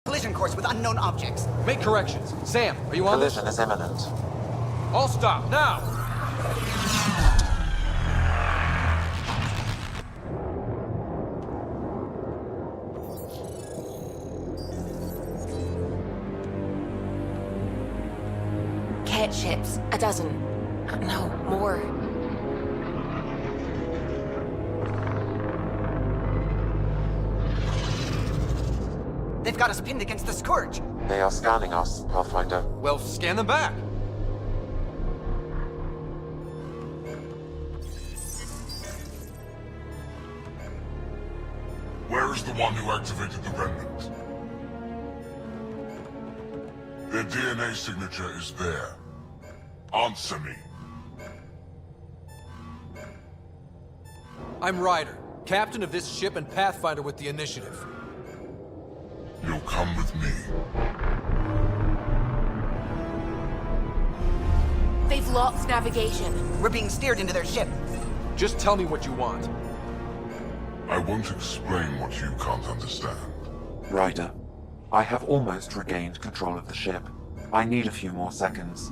Collision course with unknown objects. Make corrections. Sam, are you on this? Collision is imminent. All stop, now! Kett ships. A dozen. No, more. They've got us pinned against the Scourge. They are scanning us, Pathfinder. Well, scan them back. Where is the one who activated the Remnant? Their DNA signature is there. Answer me. I'm Ryder, captain of this ship and Pathfinder with the Initiative. You'll come with me. They've lost navigation. We're being steered into their ship. Just tell me what you want. I won't explain what you can't understand. Ryder, I have almost regained control of the ship. I need a few more seconds.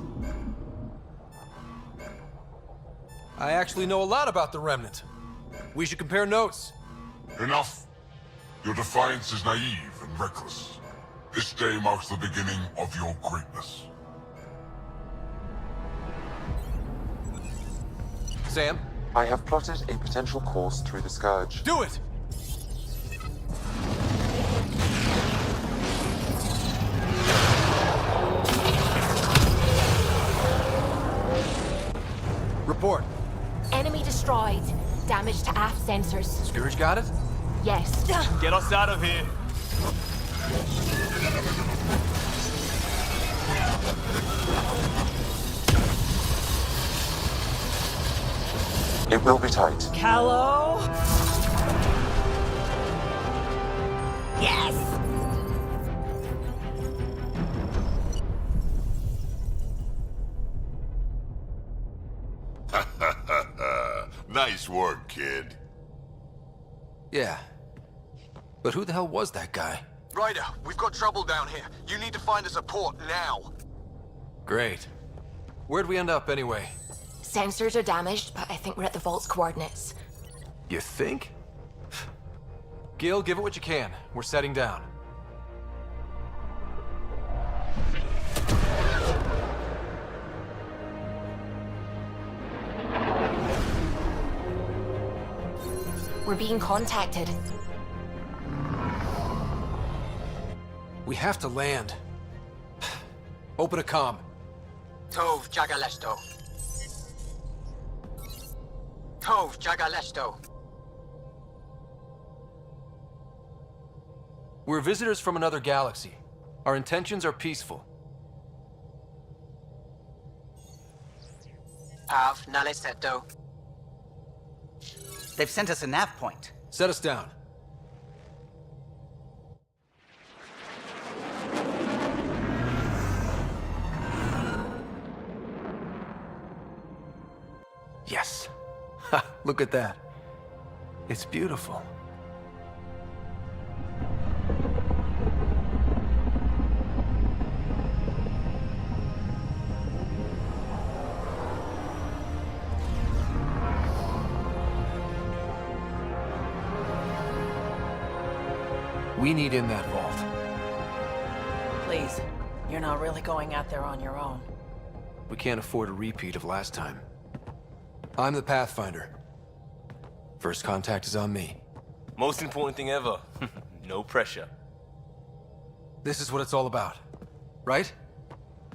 I actually know a lot about the Remnant. We should compare notes. Enough! Your defiance is naive and reckless. This day marks the beginning of your greatness. Sam? I have plotted a potential course through the Scourge. Do it! Report. Enemy destroyed. Damage to aft sensors. Scourge got it? Yes. Get us out of here! It will be tight. Hello? Yes! Nice work, kid. Yeah. But who the hell was that guy? Ryder, we've got trouble down here. You need to find us a port now. Great. Where'd we end up anyway? Sensors are damaged, but I think we're at the vault's coordinates. You think? Gil, give it what you can. We're setting down. We're being contacted. We have to land. Open a comm. Tov Jagalesto. Tov Jagalesto. We're visitors from another galaxy. Our intentions are peaceful. Av Naleseto. They've sent us a nav point. Set us down. Yes. Ha, look at that. It's beautiful. We need in that vault. Please, you're not really going out there on your own. We can't afford a repeat of last time. I'm the Pathfinder. First contact is on me. Most important thing ever. No pressure. This is what it's all about, right?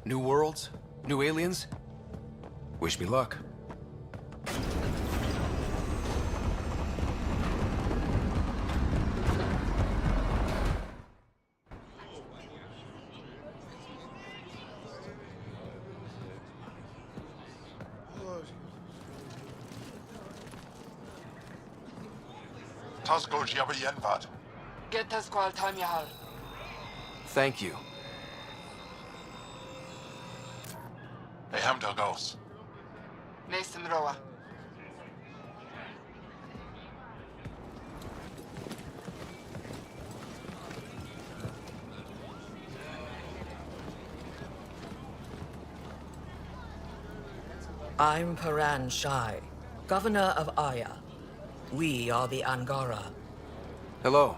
New worlds, new aliens. Wish me luck. Tasgol Jabba Yenvad. Get the squall time Yahal. Thank you. Hey, Hamdel Ghost. Nathan Roa. I'm Paran Shai, Governor of Aya. We are the Angara. Hello.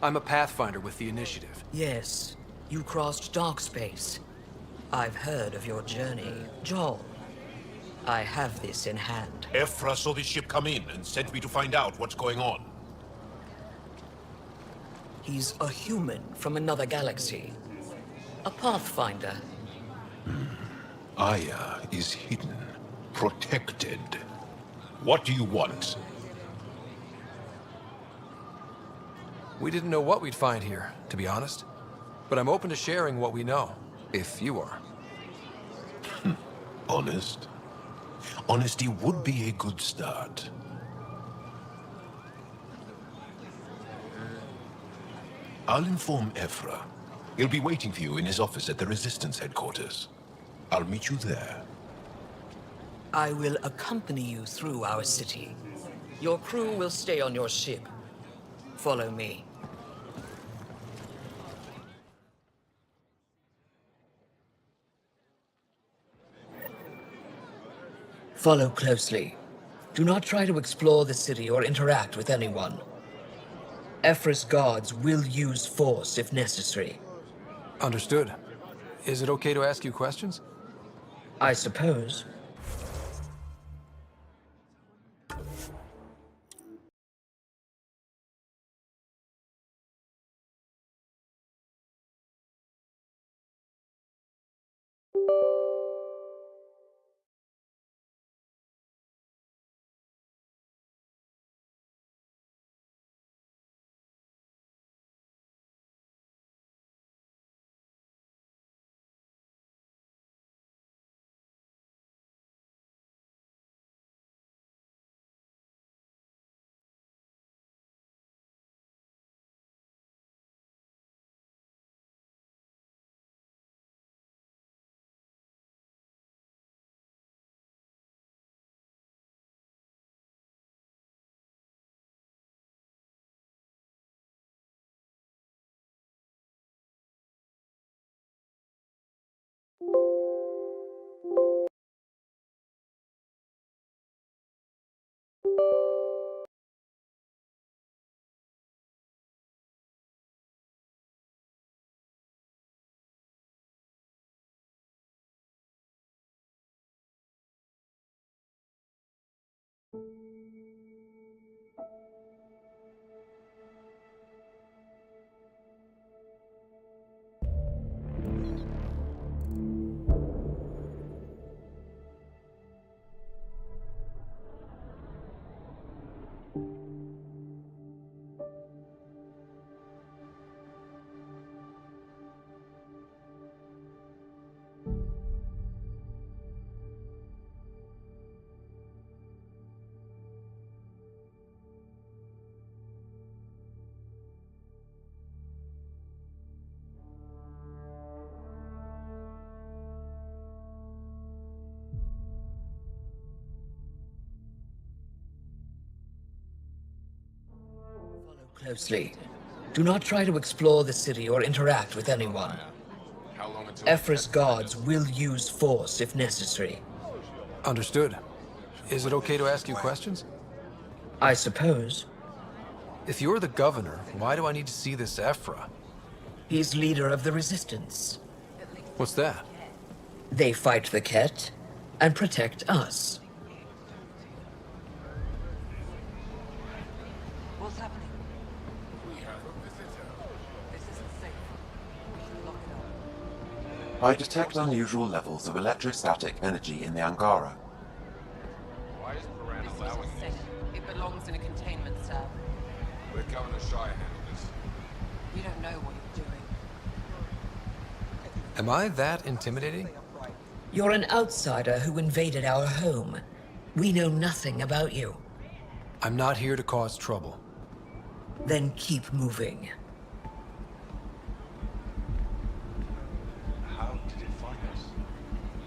I'm a Pathfinder with the Initiative. Yes, you crossed dark space. I've heard of your journey, Joel. I have this in hand. Ephra saw the ship come in and sent me to find out what's going on. He's a human from another galaxy. A Pathfinder. Aya is hidden, protected. What do you want? We didn't know what we'd find here, to be honest. But I'm open to sharing what we know, if you are. Honest? Honesty would be a good start. I'll inform Ephra. He'll be waiting for you in his office at the Resistance headquarters. I'll meet you there. I will accompany you through our city. Your crew will stay on your ship. Follow me. Follow closely. Do not try to explore the city or interact with anyone. Ephra's guards will use force if necessary. Understood. Is it okay to ask you questions? I suppose. closely. Do not try to explore the city or interact with anyone. Ephra's guards will use force if necessary. Understood. Is it okay to ask you questions? I suppose. If you're the governor, why do I need to see this Ephra? He's leader of the Resistance. What's that? They fight the Kett and protect us. What's happening? We have a visitor. This isn't safe. We should lock it up. I detect unusual levels of electrostatic energy in the Angara. Why is Moran This allowing isn't this? safe. It belongs in a containment cell. We're Governor Shire handle this. You don't know what you're doing. Am I that intimidating? You're an outsider who invaded our home. We know nothing about you. I'm not here to cause trouble. Then keep moving. How did it find us?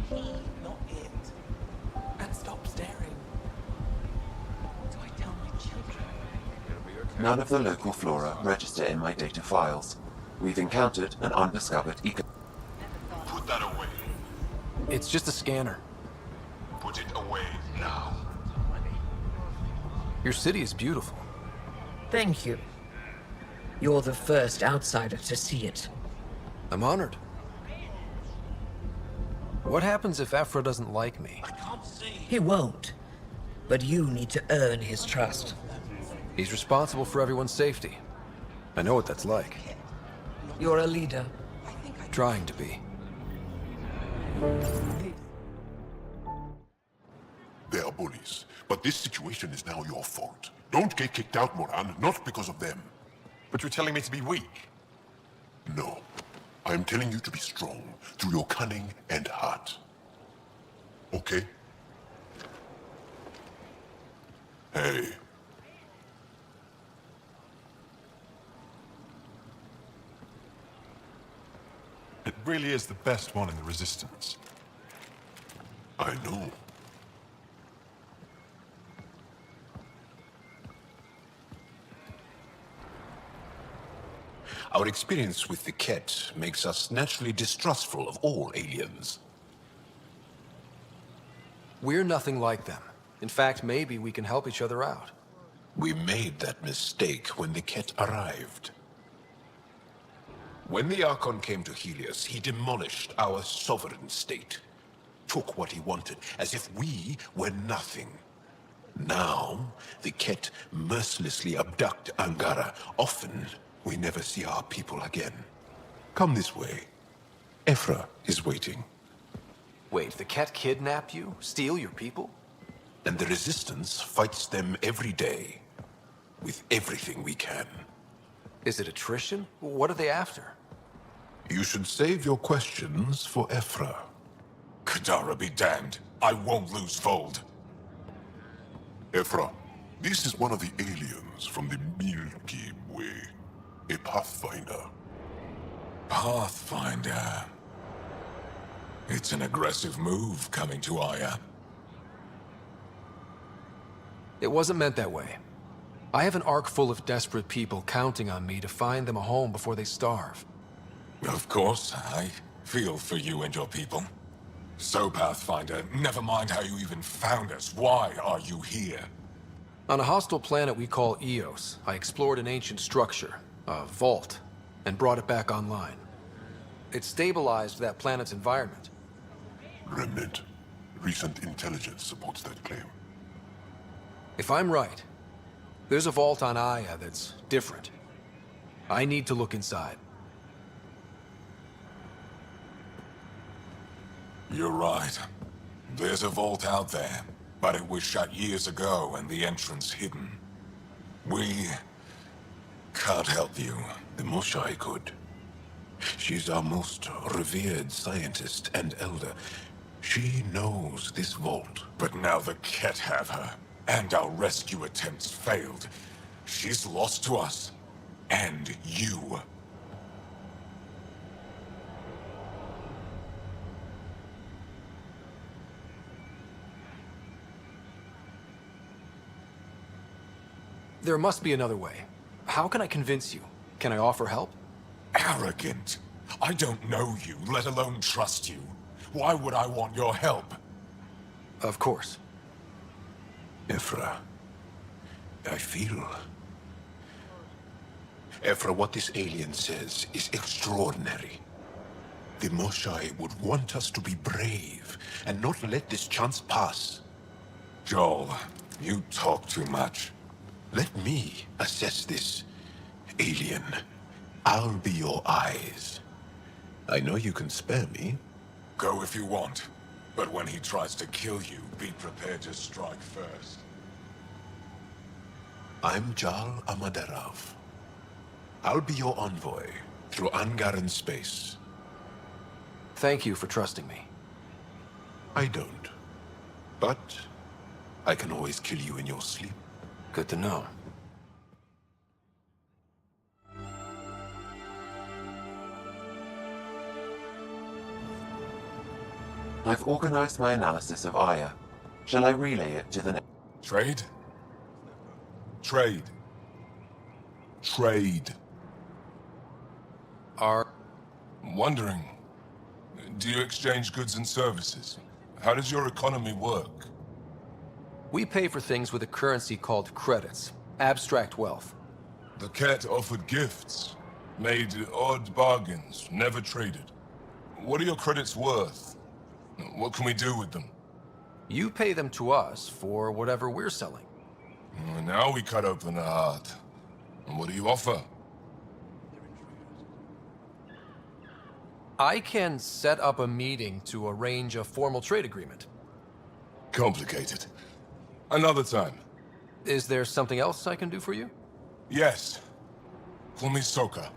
He, not it. And stop staring. Do I tell my children? It'll be okay. None of the local flora register in my data files. We've encountered an undiscovered eco... Put that away. It's just a scanner. Put it away now. Your city is beautiful. Thank you. You're the first outsider to see it. I'm honored. What happens if Ephra doesn't like me? He won't. But you need to earn his trust. He's responsible for everyone's safety. I know what that's like. You're a leader. Trying to be. They are bullies, but this situation is now your fault. Don't get kicked out, Moran, not because of them. But you're telling me to be weak. No. I am telling you to be strong through your cunning and heart. Okay? Hey. It really is the best one in the Resistance. I know. Our experience with the Kett makes us naturally distrustful of all aliens. We're nothing like them. In fact, maybe we can help each other out. We made that mistake when the Kett arrived. When the Archon came to Helios, he demolished our sovereign state. Took what he wanted, as if we were nothing. Now, the Kett mercilessly abduct Angara. Often, we never see our people again. Come this way. Ephra is waiting. Wait, the Kett kidnap you? Steal your people? And the Resistance fights them every day. With everything we can. Is it attrition? What are they after? You should save your questions for Ephra. Kadara be damned. I won't lose Vold. Ephra, this is one of the aliens from the Milky Way. A Pathfinder. Pathfinder. It's an aggressive move coming to Aya. It wasn't meant that way. I have an ark full of desperate people counting on me to find them a home before they starve. Of course, I feel for you and your people. So, Pathfinder, never mind how you even found us. Why are you here? On a hostile planet we call Eos, I explored an ancient structure, a vault, and brought it back online. It stabilized that planet's environment. Remnant. Recent intelligence supports that claim. If I'm right, there's a vault on Aya that's different. I need to look inside. You're right. There's a vault out there, but it was shut years ago and the entrance hidden. We can't help you. The Moshai could. She's our most revered scientist and elder. She knows this vault. But now the Kett have her, and our rescue attempts failed. She's lost to us, and you. There must be another way. How can I convince you? Can I offer help? Arrogant. I don't know you, let alone trust you. Why would I want your help? Of course. Ephra, I feel... Ephra, what this alien says is extraordinary. The Moshai would want us to be brave and not let this chance pass. Joel, you talk too much. Let me assess this, alien. I'll be your eyes. I know you can spare me. Go if you want. But when he tries to kill you, be prepared to strike first. I'm Jal Amaderov. I'll be your envoy through Angaran space. Thank you for trusting me. I don't. But I can always kill you in your sleep. Good to know. I've organized my analysis of Aya. Shall I relay it to the next? Trade? Trade. Trade. Wondering, do you exchange goods and services? How does your economy work? We pay for things with a currency called credits. Abstract wealth. The Kett offered gifts, made odd bargains, never traded. What are your credits worth? What can we do with them? You pay them to us for whatever we're selling. Now we cut open the heart. And what do you offer? I can set up a meeting to arrange a formal trade agreement. Complicated. Another time. Is there something else I can do for you? Yes. Call me Soka.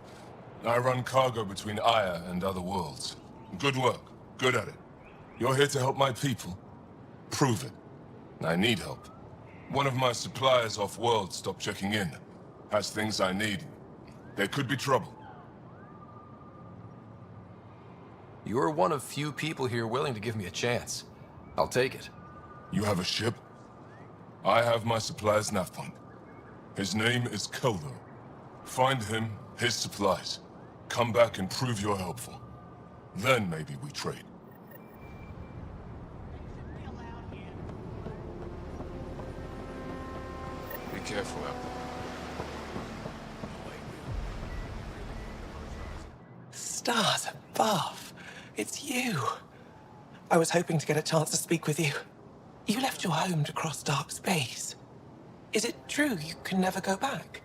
I run cargo between Aya and other worlds. Good work. Good at it. You're here to help my people. Prove it. I need help. One of my suppliers off-world stopped checking in. Has things I need. There could be trouble. You're one of few people here willing to give me a chance. I'll take it. You have a ship? I have my supplier's nav point. His name is Keldo. Find him, his supplies. Come back and prove you're helpful. Then maybe we trade. Be careful out there. Stars above. It's you. I was hoping to get a chance to speak with you. You left your home to cross dark space. Is it true you can never go back?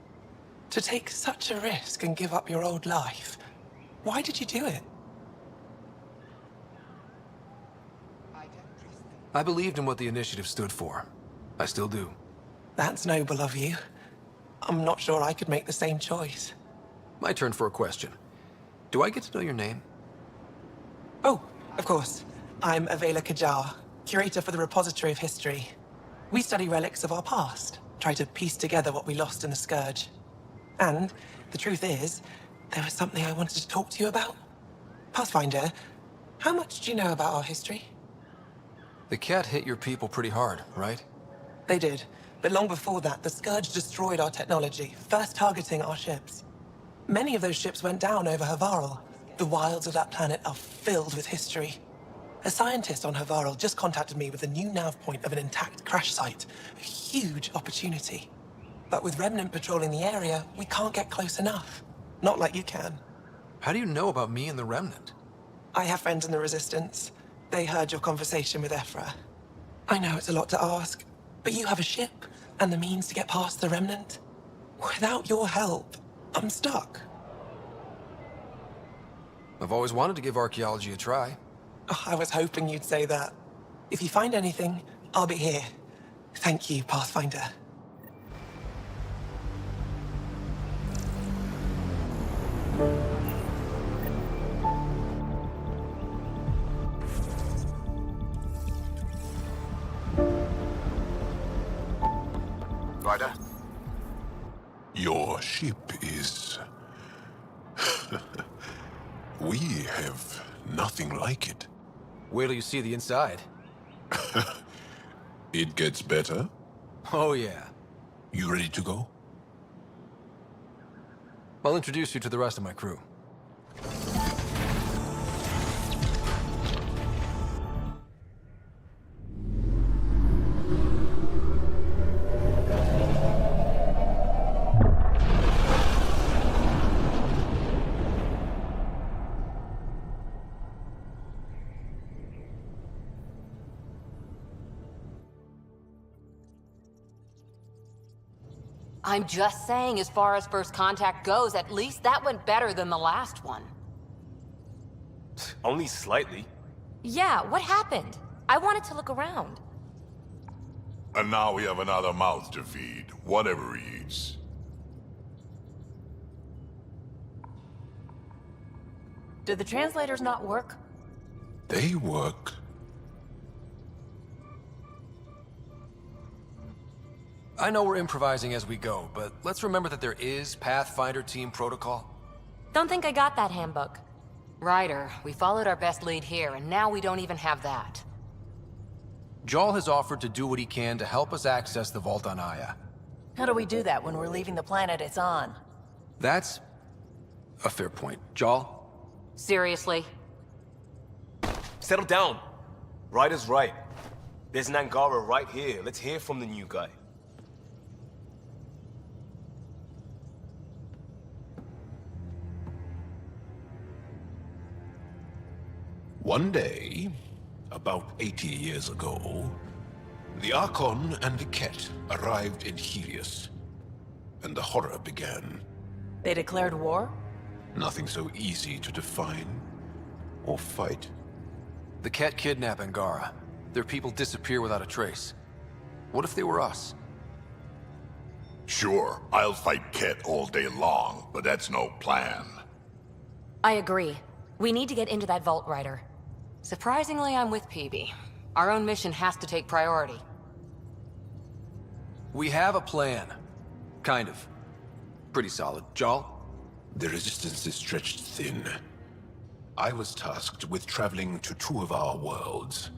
To take such a risk and give up your old life? Why did you do it? I believed in what the Initiative stood for. I still do. That's noble of you. I'm not sure I could make the same choice. My turn for a question. Do I get to know your name? Oh, of course. I'm Avela Kajar, curator for the Repository of History. We study relics of our past, try to piece together what we lost in the Scourge. And the truth is, there was something I wanted to talk to you about. Pathfinder, how much do you know about our history? The Kett hit your people pretty hard, right? They did, but long before that, the Scourge destroyed our technology, first targeting our ships. Many of those ships went down over Havarl. The wilds of that planet are filled with history. A scientist on Havarl just contacted me with a new nav point of an intact crash site. A huge opportunity. But with Remnant patrolling the area, we can't get close enough. Not like you can. How do you know about me and the Remnant? I have friends in the Resistance. They heard your conversation with Ephra. I know it's a lot to ask, but you have a ship and the means to get past the Remnant. Without your help, I'm stuck. I've always wanted to give archaeology a try. Oh, I was hoping you'd say that. If you find anything, I'll be here. Thank you, Pathfinder. Ryder? Your ship is... We have nothing like it. Wait till you see the inside. It gets better. Oh yeah. You ready to go? I'll introduce you to the rest of my crew. I'm just saying, as far as first contact goes, at least that went better than the last one. Only slightly. Yeah, what happened? I wanted to look around. And now we have another mouth to feed, whatever he eats. Did the translators not work? They work. I know we're improvising as we go, but let's remember that there is Pathfinder team protocol. Don't think I got that handbook. Ryder, we followed our best lead here, and now we don't even have that. Jarl has offered to do what he can to help us access the vault on Aya. How do we do that when we're leaving the planet it's on? That's a fair point. Jarl? Seriously? Settle down. Ryder's right. There's an Angara right here. Let's hear from the new guy. One day, about 80 years ago, the Archon and the Kett arrived in Helios, and the horror began. They declared war? Nothing so easy to define or fight. The Kett kidnap Angara. Their people disappear without a trace. What if they were us? Sure, I'll fight Kett all day long, but that's no plan. I agree. We need to get into that vault, Ryder. Surprisingly, I'm with PB. Our own mission has to take priority. We have a plan. Kind of. Pretty solid. Jarl? The resistance is stretched thin. I was tasked with traveling to two of our worlds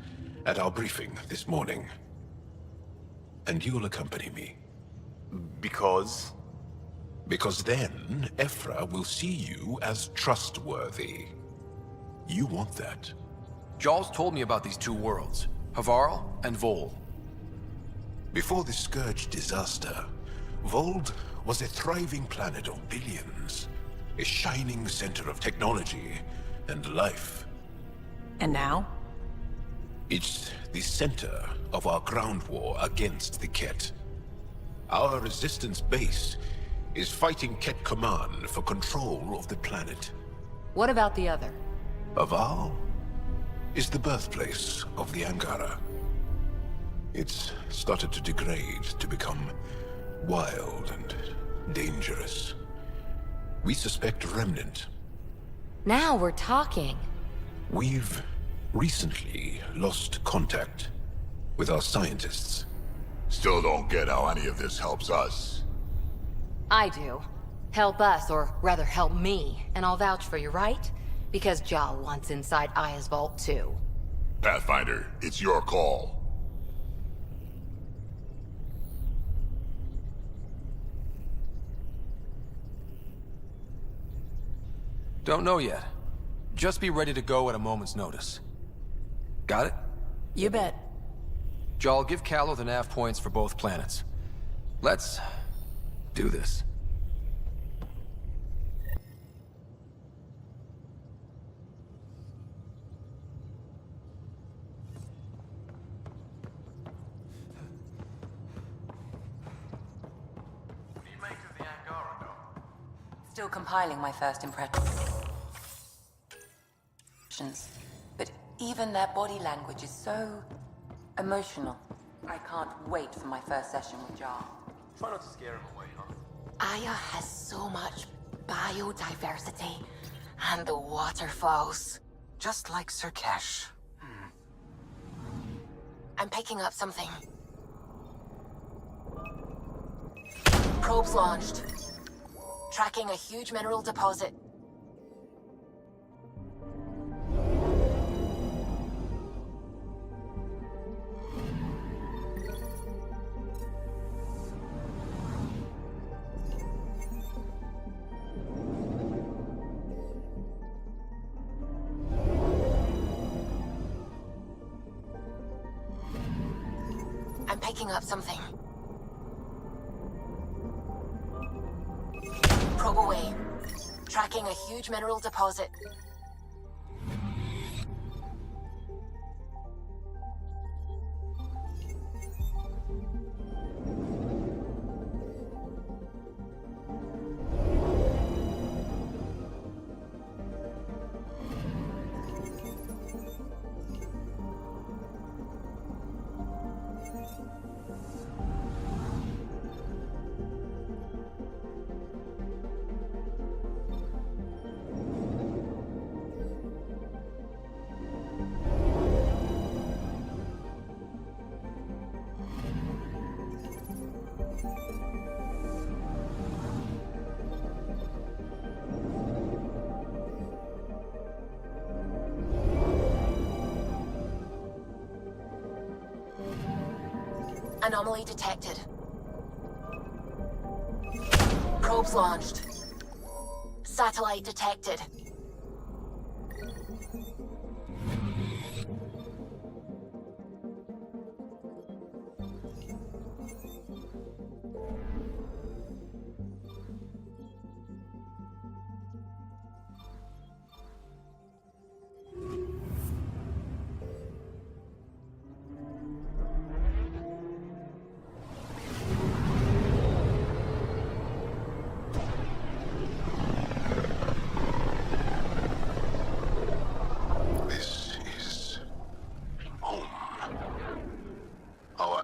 at our briefing this morning. And you'll accompany me. Because? Because then, Ephra will see you as trustworthy. You want that. Jarl's told me about these two worlds, Havarl and Vol. Before the Scourge disaster, Vold was a thriving planet of billions, a shining center of technology and life. And now? It's the center of our ground war against the Kett. Our resistance base is fighting Kett Command for control of the planet. What about the other? Havarl is the birthplace of the Angara. It's started to degrade, to become wild and dangerous. We suspect Remnant. Now we're talking. We've recently lost contact with our scientists. Still don't get how any of this helps us. I do. Help us, or rather help me, and I'll vouch for you, right? Because Jarl wants inside Aya's vault too. Pathfinder, it's your call. Don't know yet. Just be ready to go at a moment's notice. Got it? You bet. Jarl, give Callow the nav points for both planets. Let's do this. Still compiling my first impressions. But even their body language is so emotional. I can't wait for my first session with Jarl. Try not to scare him away, huh? Aya has so much biodiversity, and the waterfalls. Just like Sirkesh. I'm picking up something. Probes launched. Tracking a huge mineral deposit. picking up something. Probe away. Tracking a huge mineral deposit. Anomaly detected. Probes launched. Satellite detected.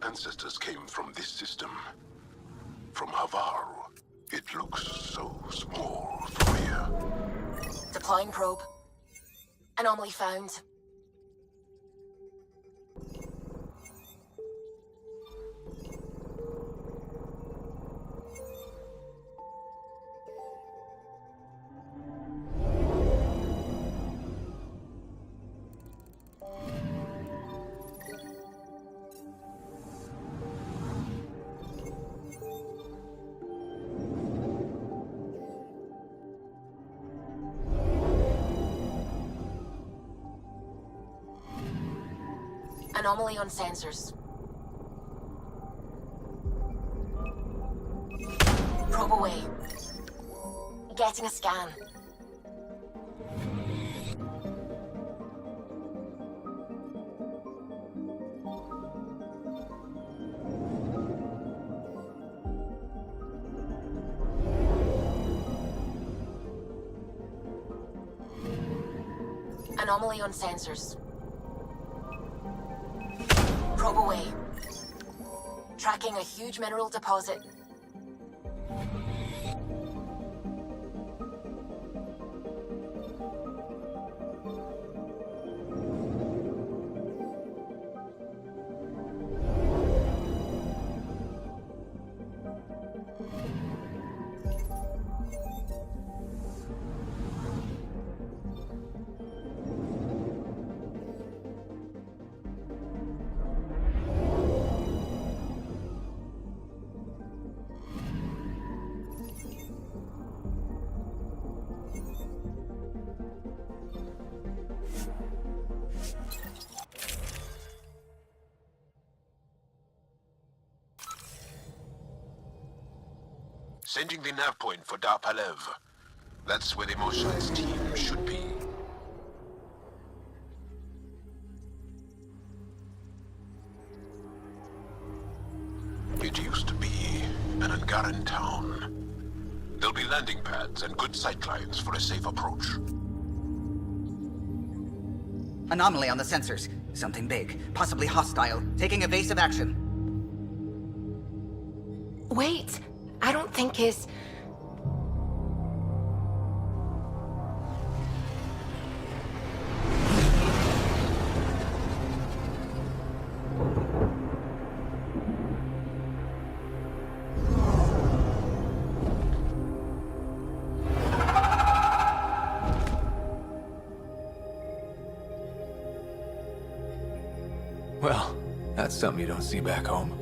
Ancestors came from this system. From Havaru. It looks so small from here. Deploying probe. Anomaly found. Anomaly on sensors. Probe away. Getting a scan. Anomaly on sensors. Probe away. Tracking a huge mineral deposit. Sending the nav point for Dar Palev. That's where the Mosha's team should be. It used to be an Angaran town. There'll be landing pads and good sightlines for a safe approach. Anomaly on the sensors. Something big, possibly hostile, taking evasive action. Wait, I don't think his... Well, that's something you don't see back home.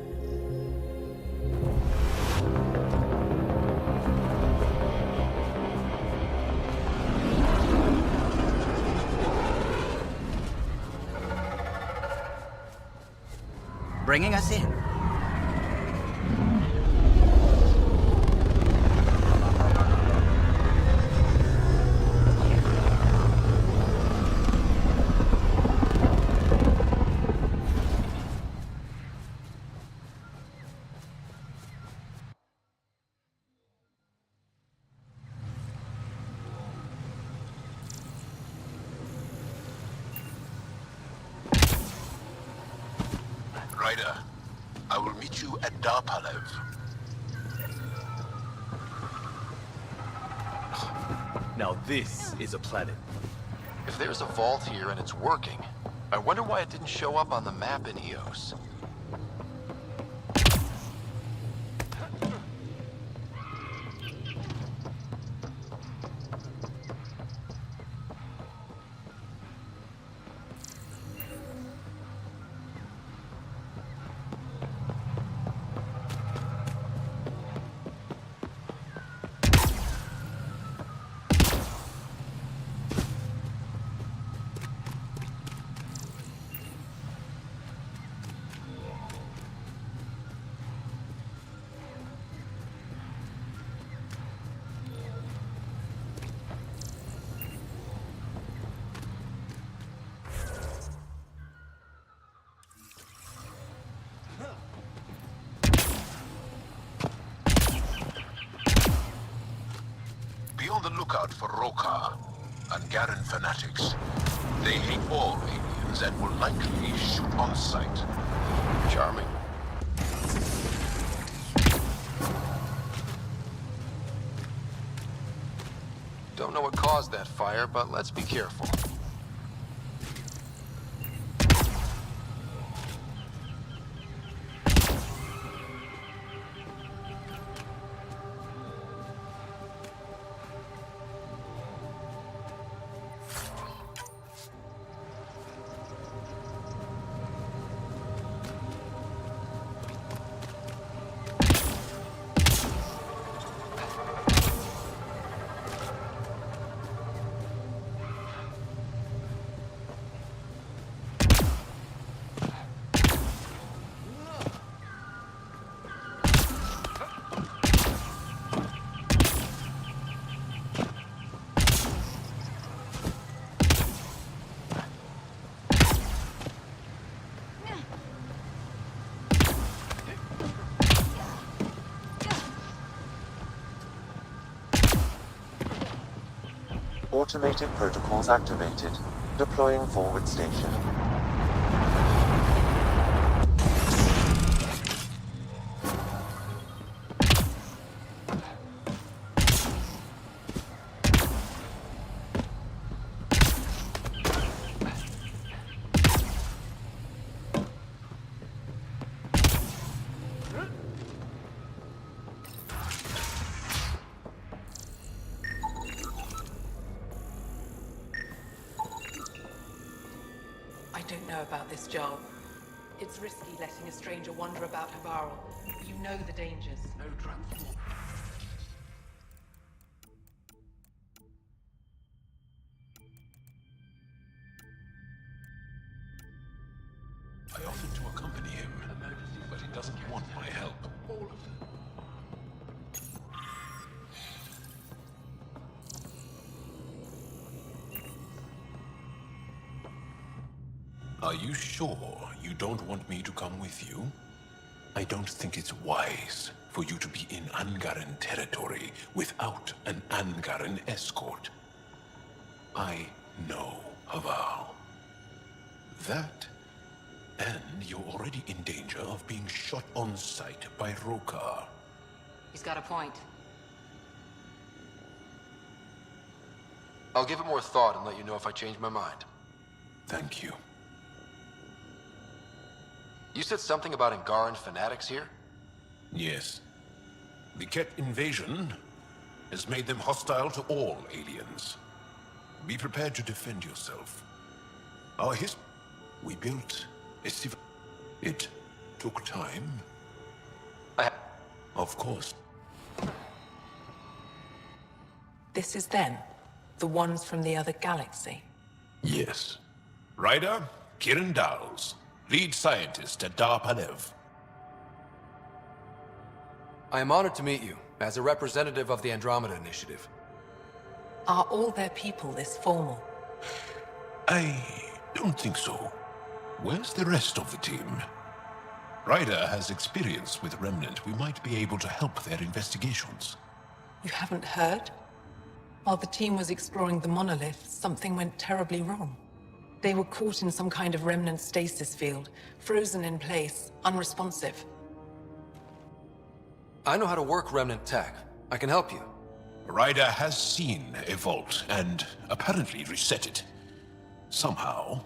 Bringing us in. Ryder, I will meet you at Darpalev. Now this is a planet. If there's a vault here and it's working, I wonder why it didn't show up on the map in Eos. Be on the lookout for Roka and Garen fanatics. They hate all aliens and will likely shoot on sight. Charming. Don't know what caused that fire, but let's be careful. Automated protocols activated. Deploying forward station. I don't know about this job. It's risky letting a stranger wander about Havarl. You know the dangers. No transform. I offered to accompany him, but he doesn't want my help. All of them. Are you sure you don't want me to come with you? I don't think it's wise for you to be in Angaran territory without an Angaran escort. I know Havarl. That, and you're already in danger of being shot on sight by Roka. He's got a point. I'll give it more thought and let you know if I change my mind. Thank you. You said something about Angaran fanatics here? Yes. The Kett invasion has made them hostile to all aliens. Be prepared to defend yourself. We built a civil... It took time. Of course. This is them? The ones from the other galaxy? Yes. Ryder, Kiran Dals, lead scientist at Darpalev. I am honored to meet you, as a representative of the Andromeda Initiative. Are all their people this formal? I don't think so. Where's the rest of the team? Ryder has experience with Remnant. We might be able to help their investigations. You haven't heard? While the team was exploring the monolith, something went terribly wrong. They were caught in some kind of Remnant stasis field, frozen in place, unresponsive. I know how to work Remnant tech. I can help you. Ryder has seen a vault and apparently reset it. Somehow.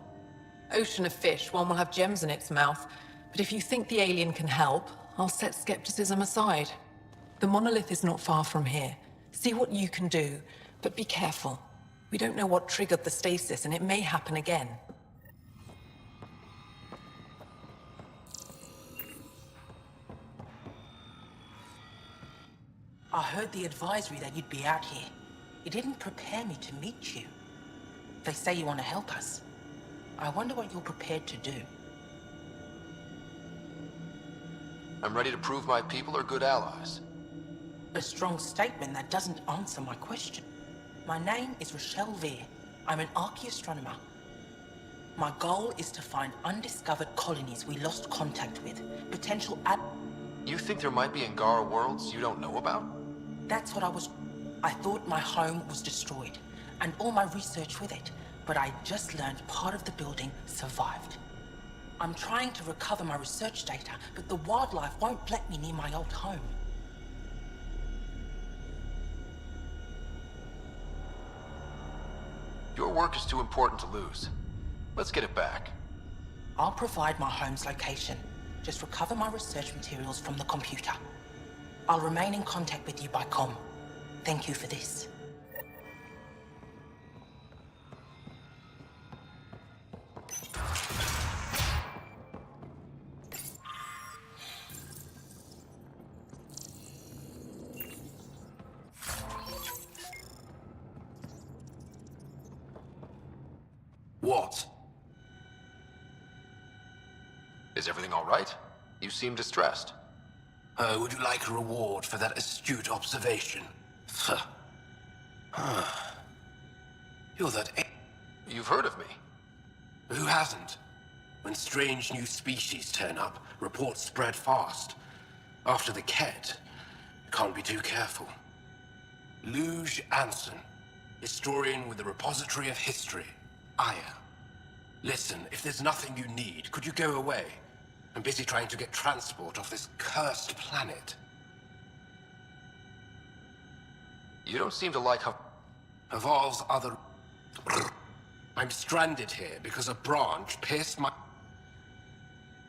Ocean of fish, one will have gems in its mouth. But if you think the alien can help, I'll set skepticism aside. The monolith is not far from here. See what you can do, but be careful. We don't know what triggered the stasis, and it may happen again. I heard the advisory that you'd be out here. It didn't prepare me to meet you. They say you want to help us. I wonder what you're prepared to do. I'm ready to prove my people are good allies. A strong statement that doesn't answer my question. My name is Rochelle Veer. I'm an archaeoastronomer. My goal is to find undiscovered colonies we lost contact with. Potential You think there might be Angara worlds you don't know about? That's what I thought my home was destroyed, and all my research with it, but I just learned part of the building survived. I'm trying to recover my research data, but the wildlife won't let me near my old home. Your work is too important to lose. Let's get it back. I'll provide my home's location. Just recover my research materials from the computer. I'll remain in contact with you by comm. Thank you for this. What? Is everything all right? You seem distressed. Would you like a reward for that astute observation? You're that You've heard of me. Who hasn't? When strange new species turn up, reports spread fast. After the Kett, you can't be too careful. Luge Anson, historian with the Repository of History, Aya. Listen, if there's nothing you need, could you go away? I'm busy trying to get transport off this cursed planet. You don't seem to like how... Haval's other... I'm stranded here because a branch pierced my...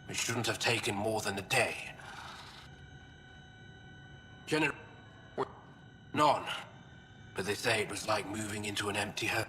It shouldn't have taken more than a day. None. But they say it was like moving into an empty hole.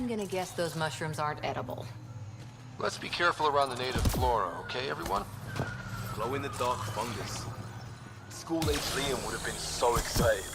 I'm gonna guess those mushrooms aren't edible. Let's be careful around the native flora, okay, everyone? Glow-in-the-dark fungus. School-age Liam would have been so excited.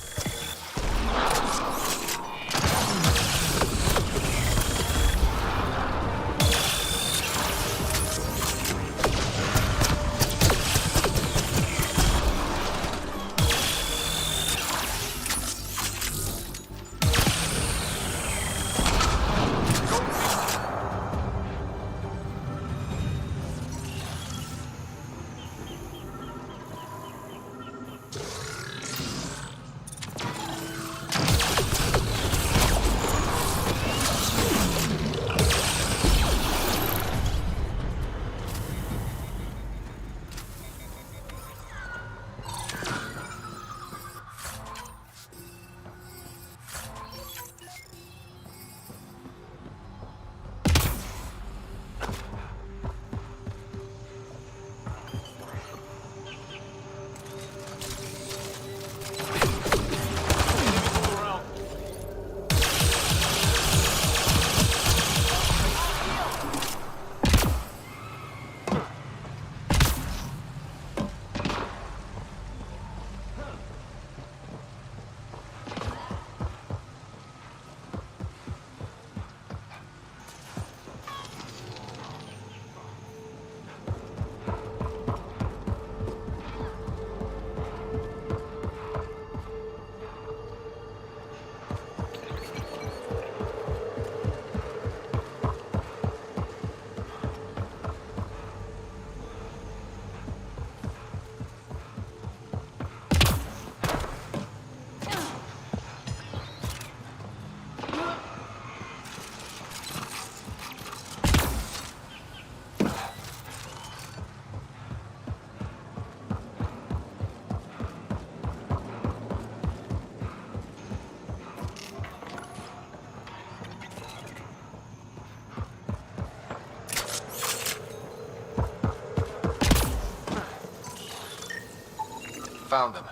Found them.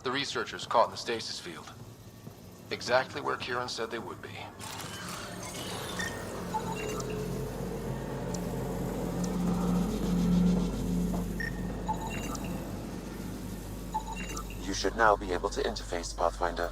The researchers caught in the stasis field. Exactly where Kieran said they would be. You should now be able to interface, Pathfinder.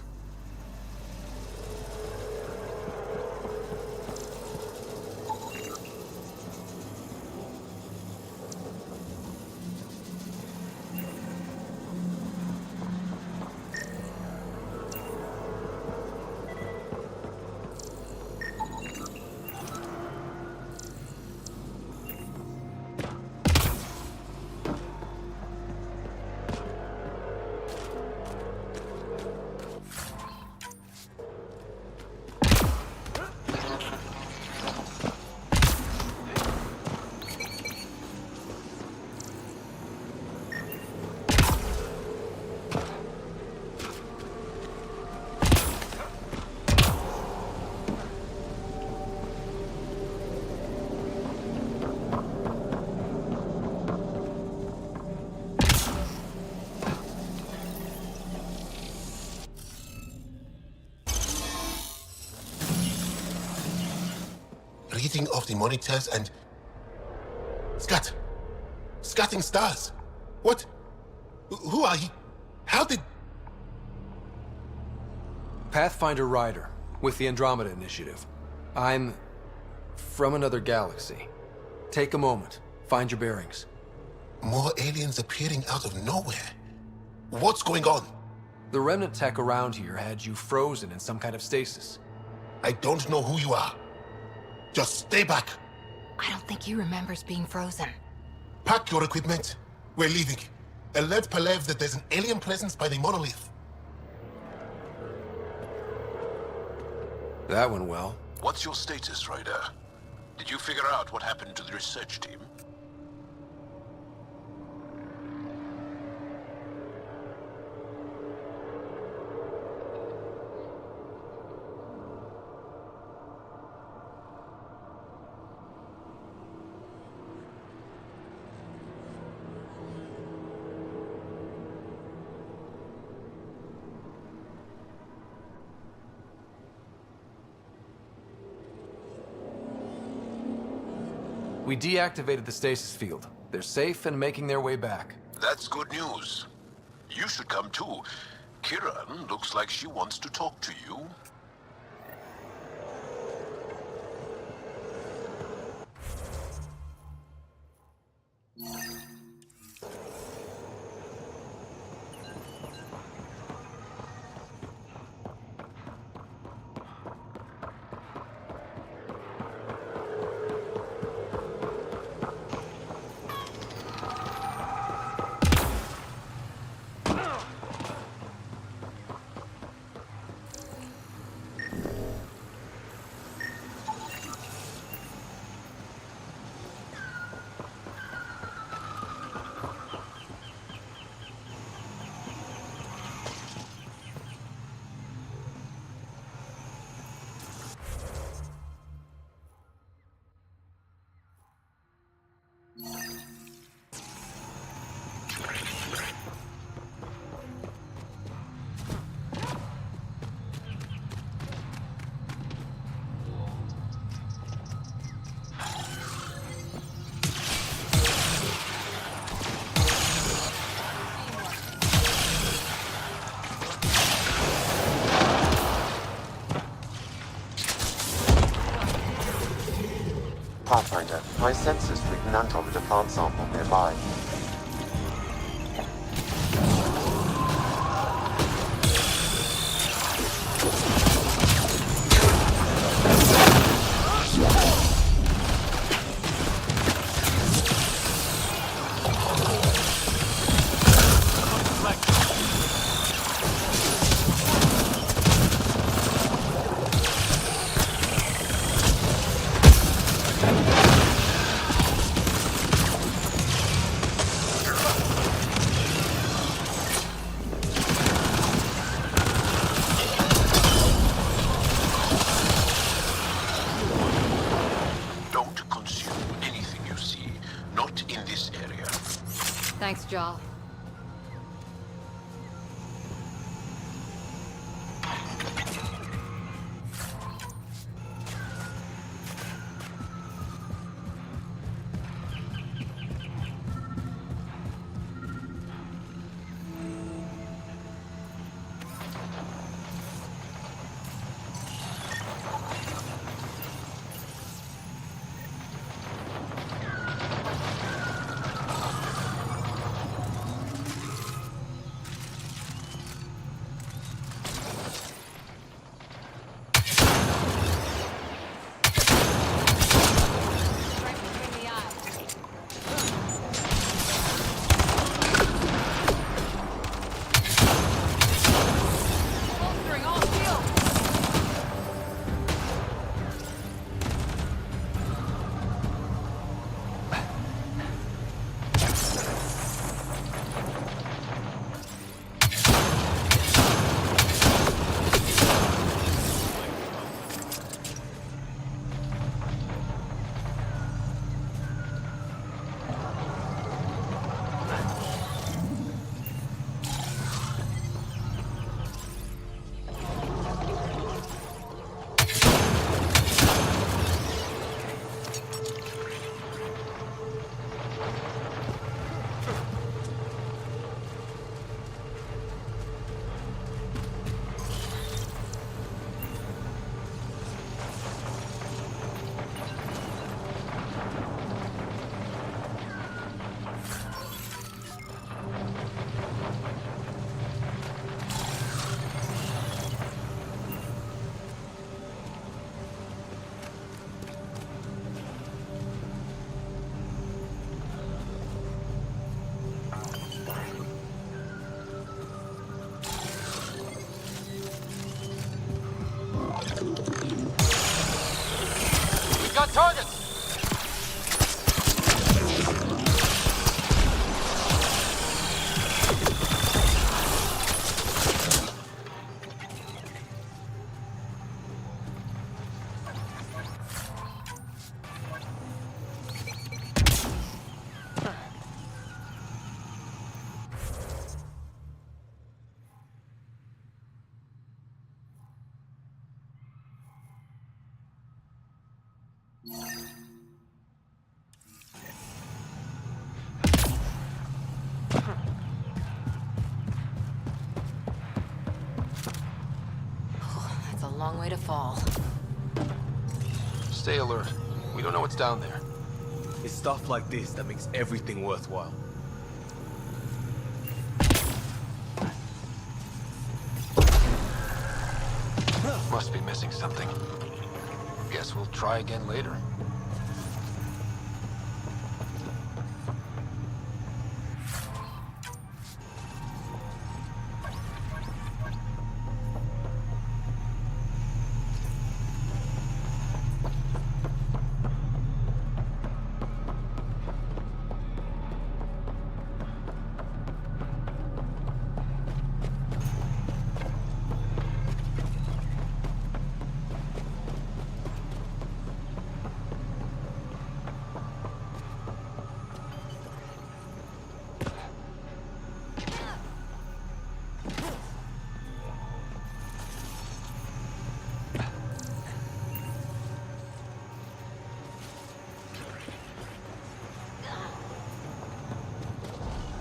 Reading of the monitors and... Scatting stars. What? Who are you? How did... Pathfinder Ryder, with the Andromeda Initiative. I'm... from another galaxy. Take a moment. Find your bearings. More aliens appearing out of nowhere. What's going on? The Remnant tech around here had you frozen in some kind of stasis. I don't know who you are. Just stay back. I don't think he remembers being frozen. Pack your equipment. We're leaving. And let Palev that there's an alien presence by the monolith. That went well. What's your status, Ryder? Did you figure out what happened to the research team? We deactivated the stasis field. They're safe and making their way back. That's good news. You should come too. Kiran looks like she wants to talk to you. Pathfinder, my sensors read an Andromeda plant sample nearby. Thanks, Jarl. Got targets! Yeah. long way to fall. Stay alert. We don't know what's down there. It's stuff like this that makes everything worthwhile. Must be missing something. Guess we'll try again later.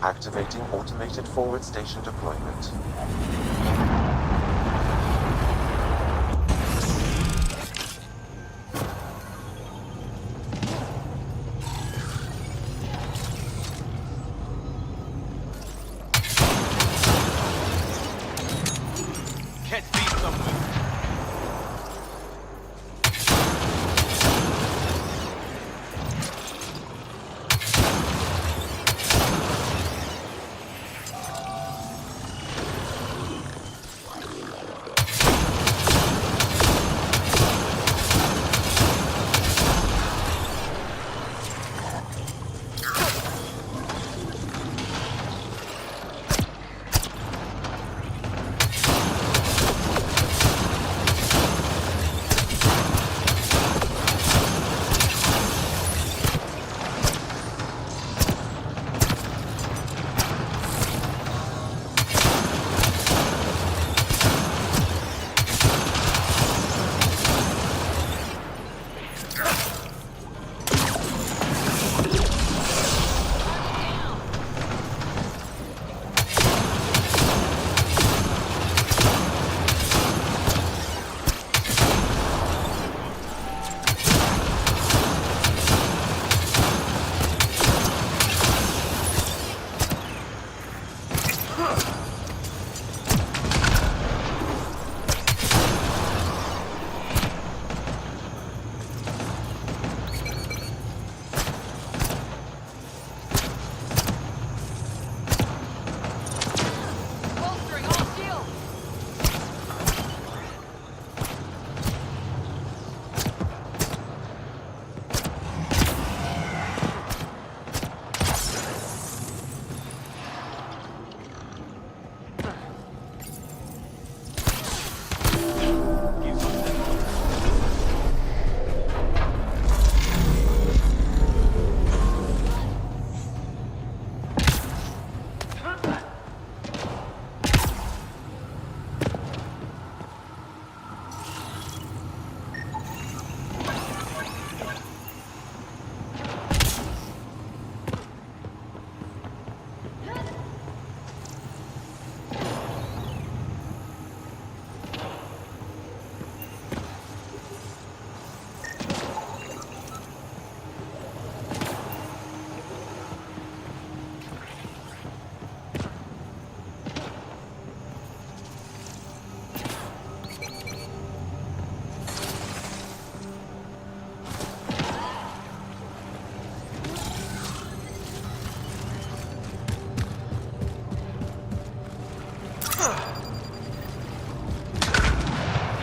Activating automated forward station deployment. Kett beat somewhere.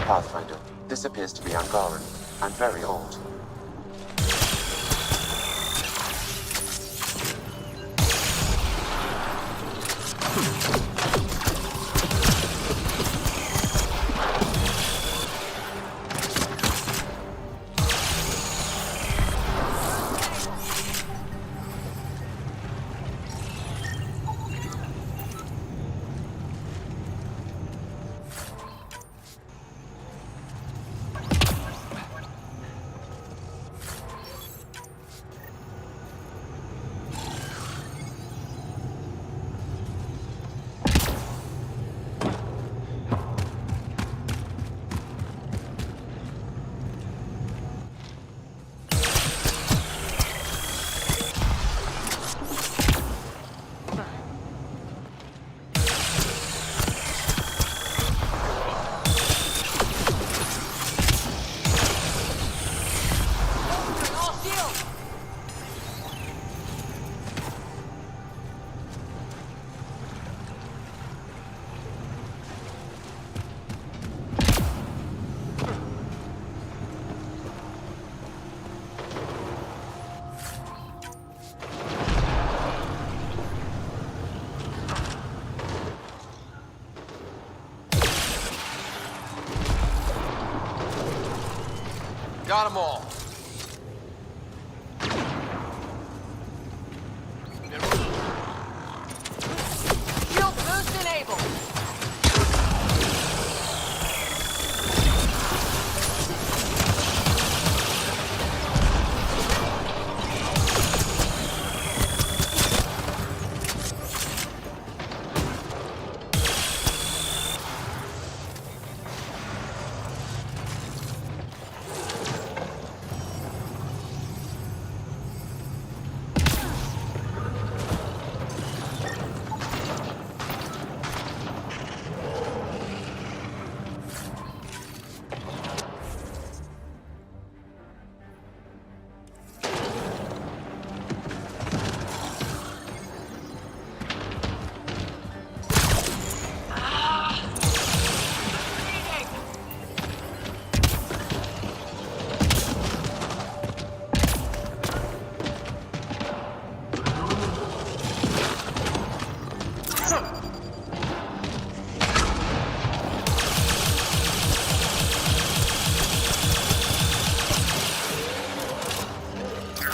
Pathfinder. This appears to be Angaran, and very old. Got them all. Shield boost enabled.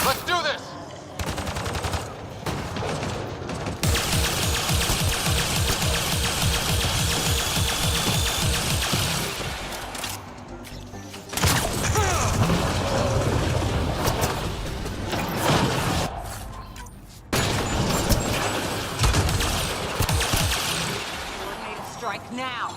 Let's do this! Coordinated strike now.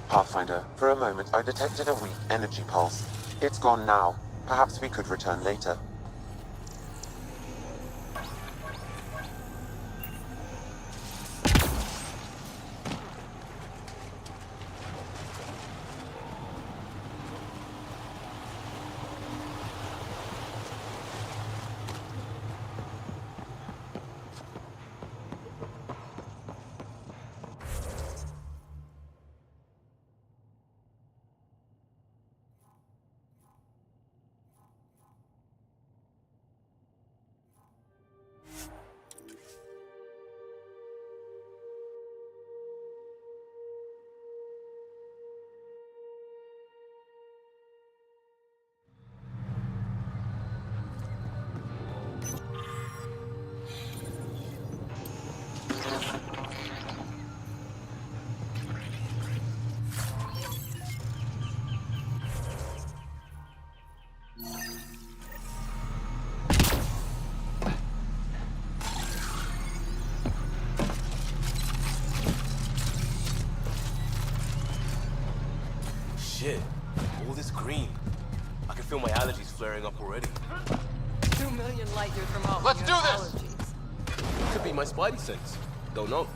Pathfinder, for a moment I detected a weak energy pulse. It's gone now. Perhaps we could return later. Shit, all this green. I can feel my allergies flaring up already. 2 million light years from home. Let's You do have this! allergies. Could be my spidey sense. Don't know.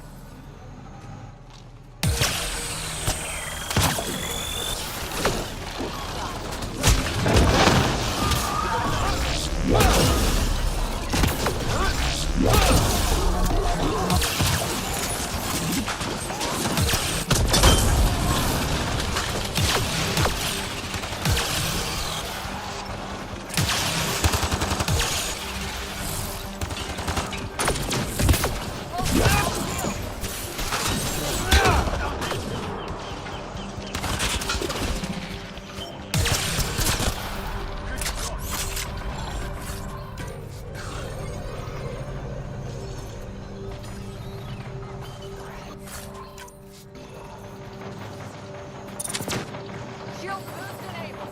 Shield boost enabled.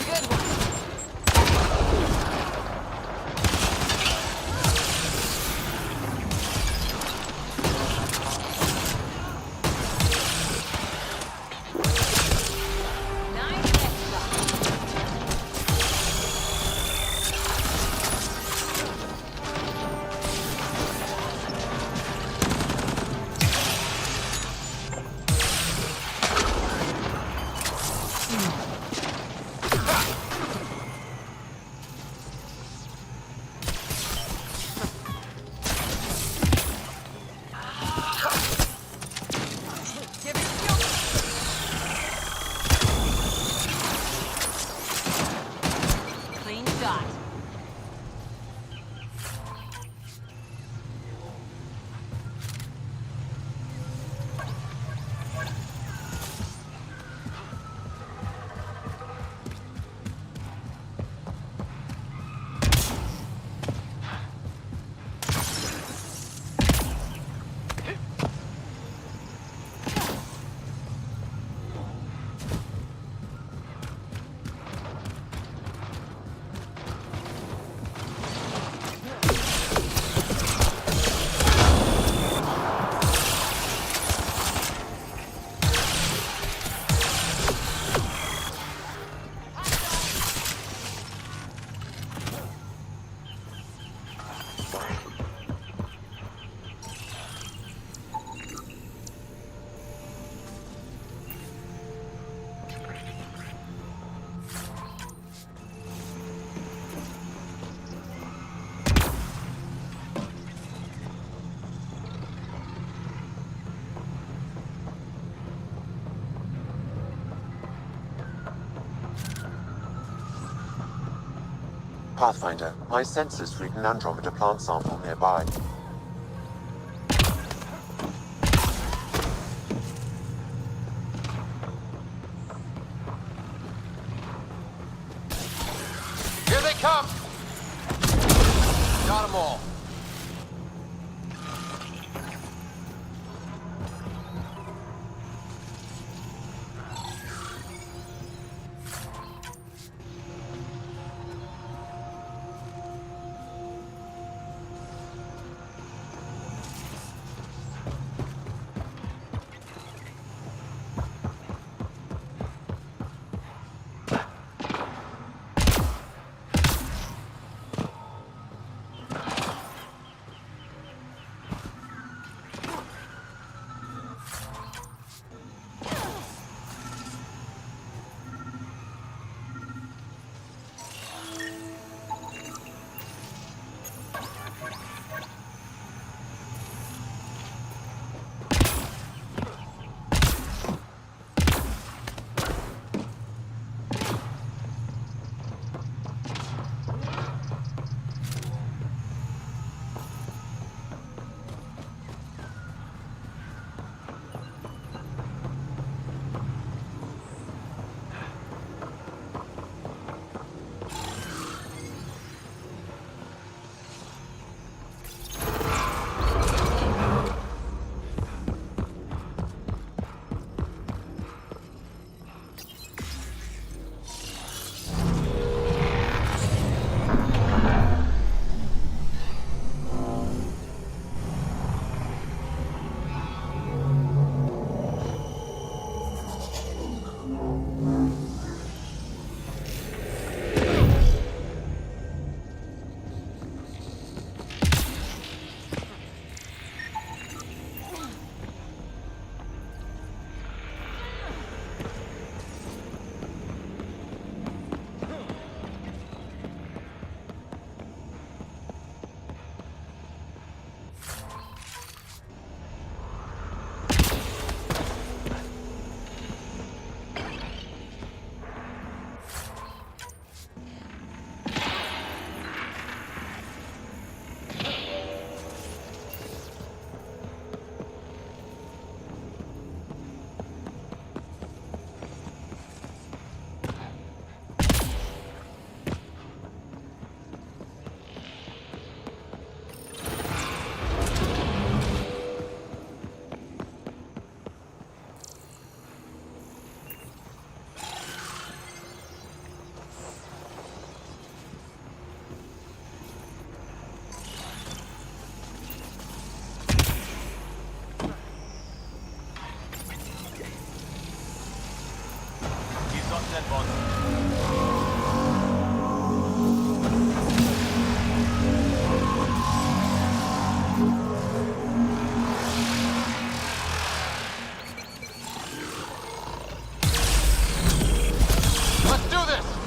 Good one. Nice extra. Give it shield. Clean shot. Pathfinder, my sensors read an Andromeda plant sample nearby. Here they come! Got them all. Let's do this!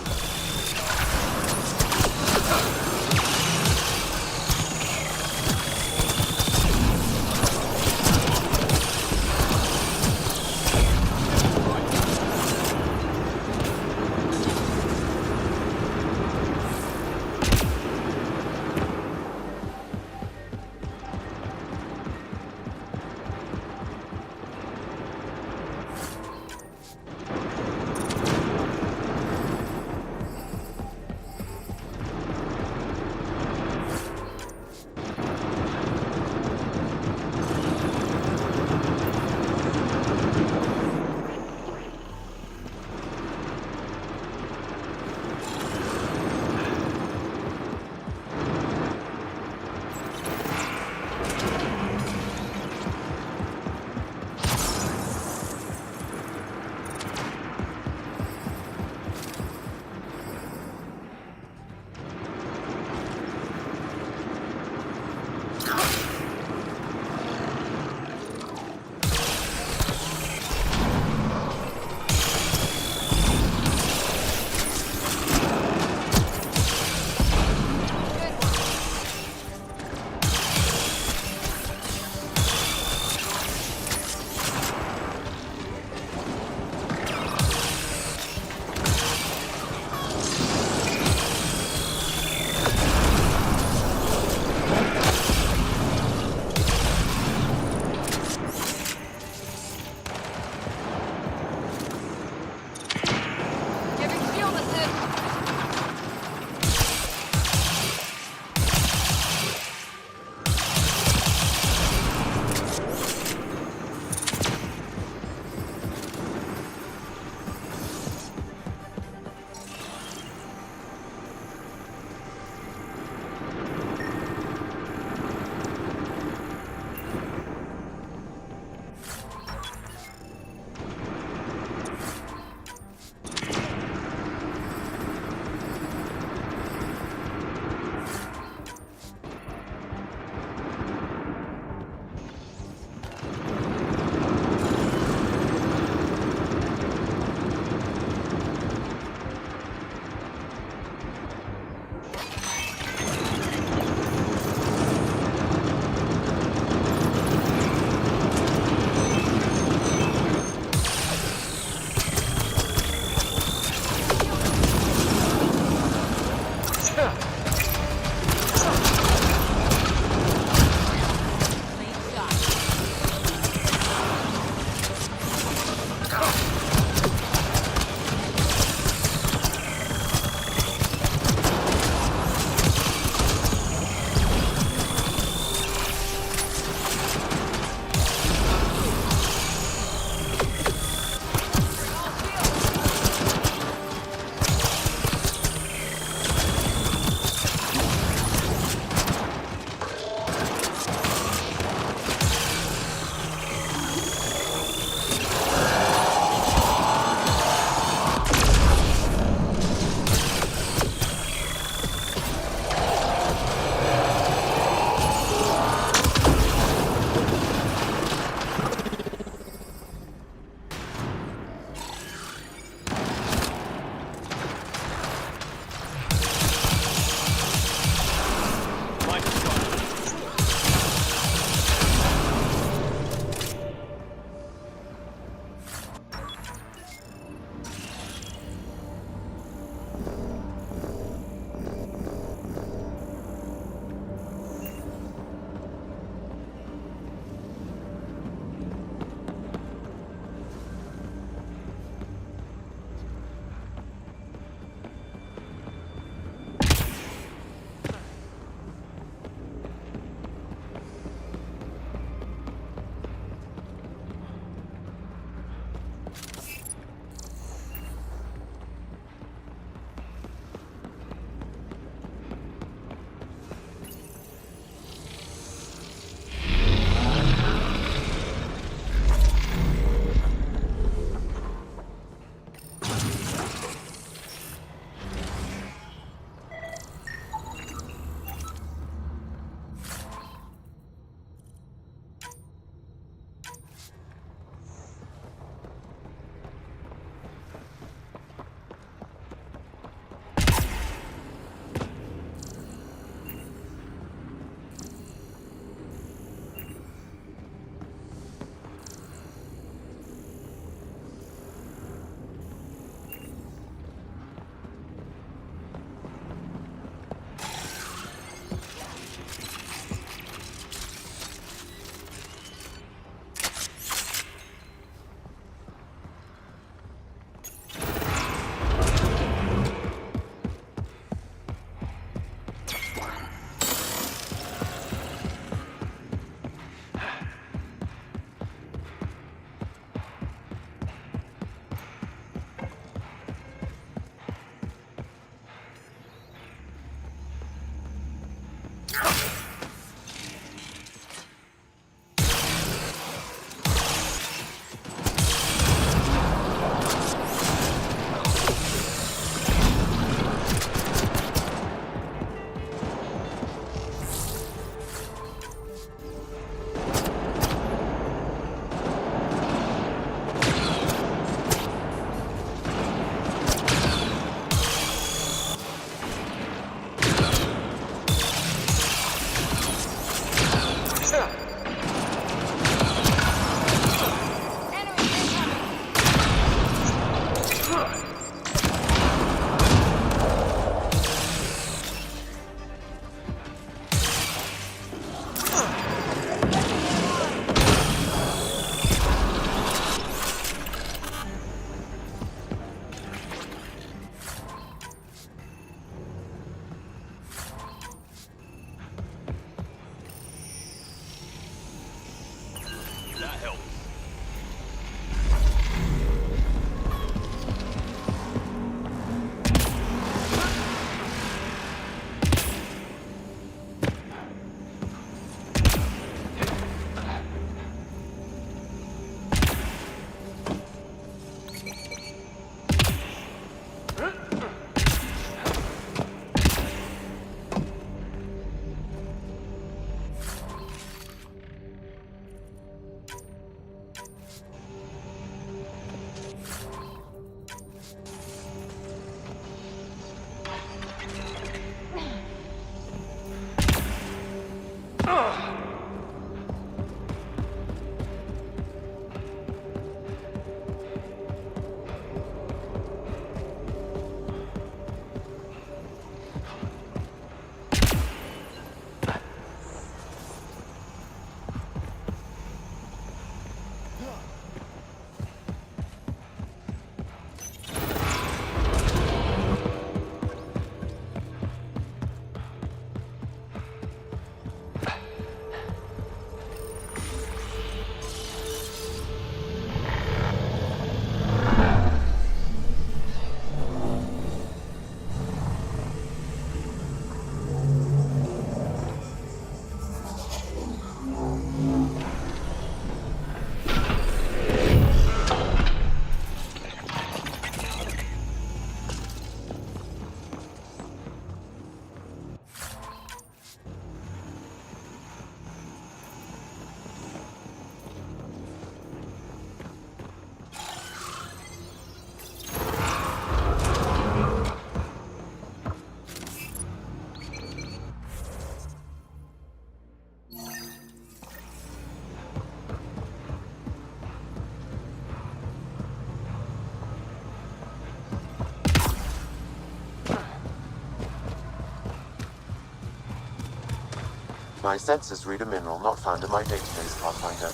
My sensors read a mineral not found in my database, Pathfinder.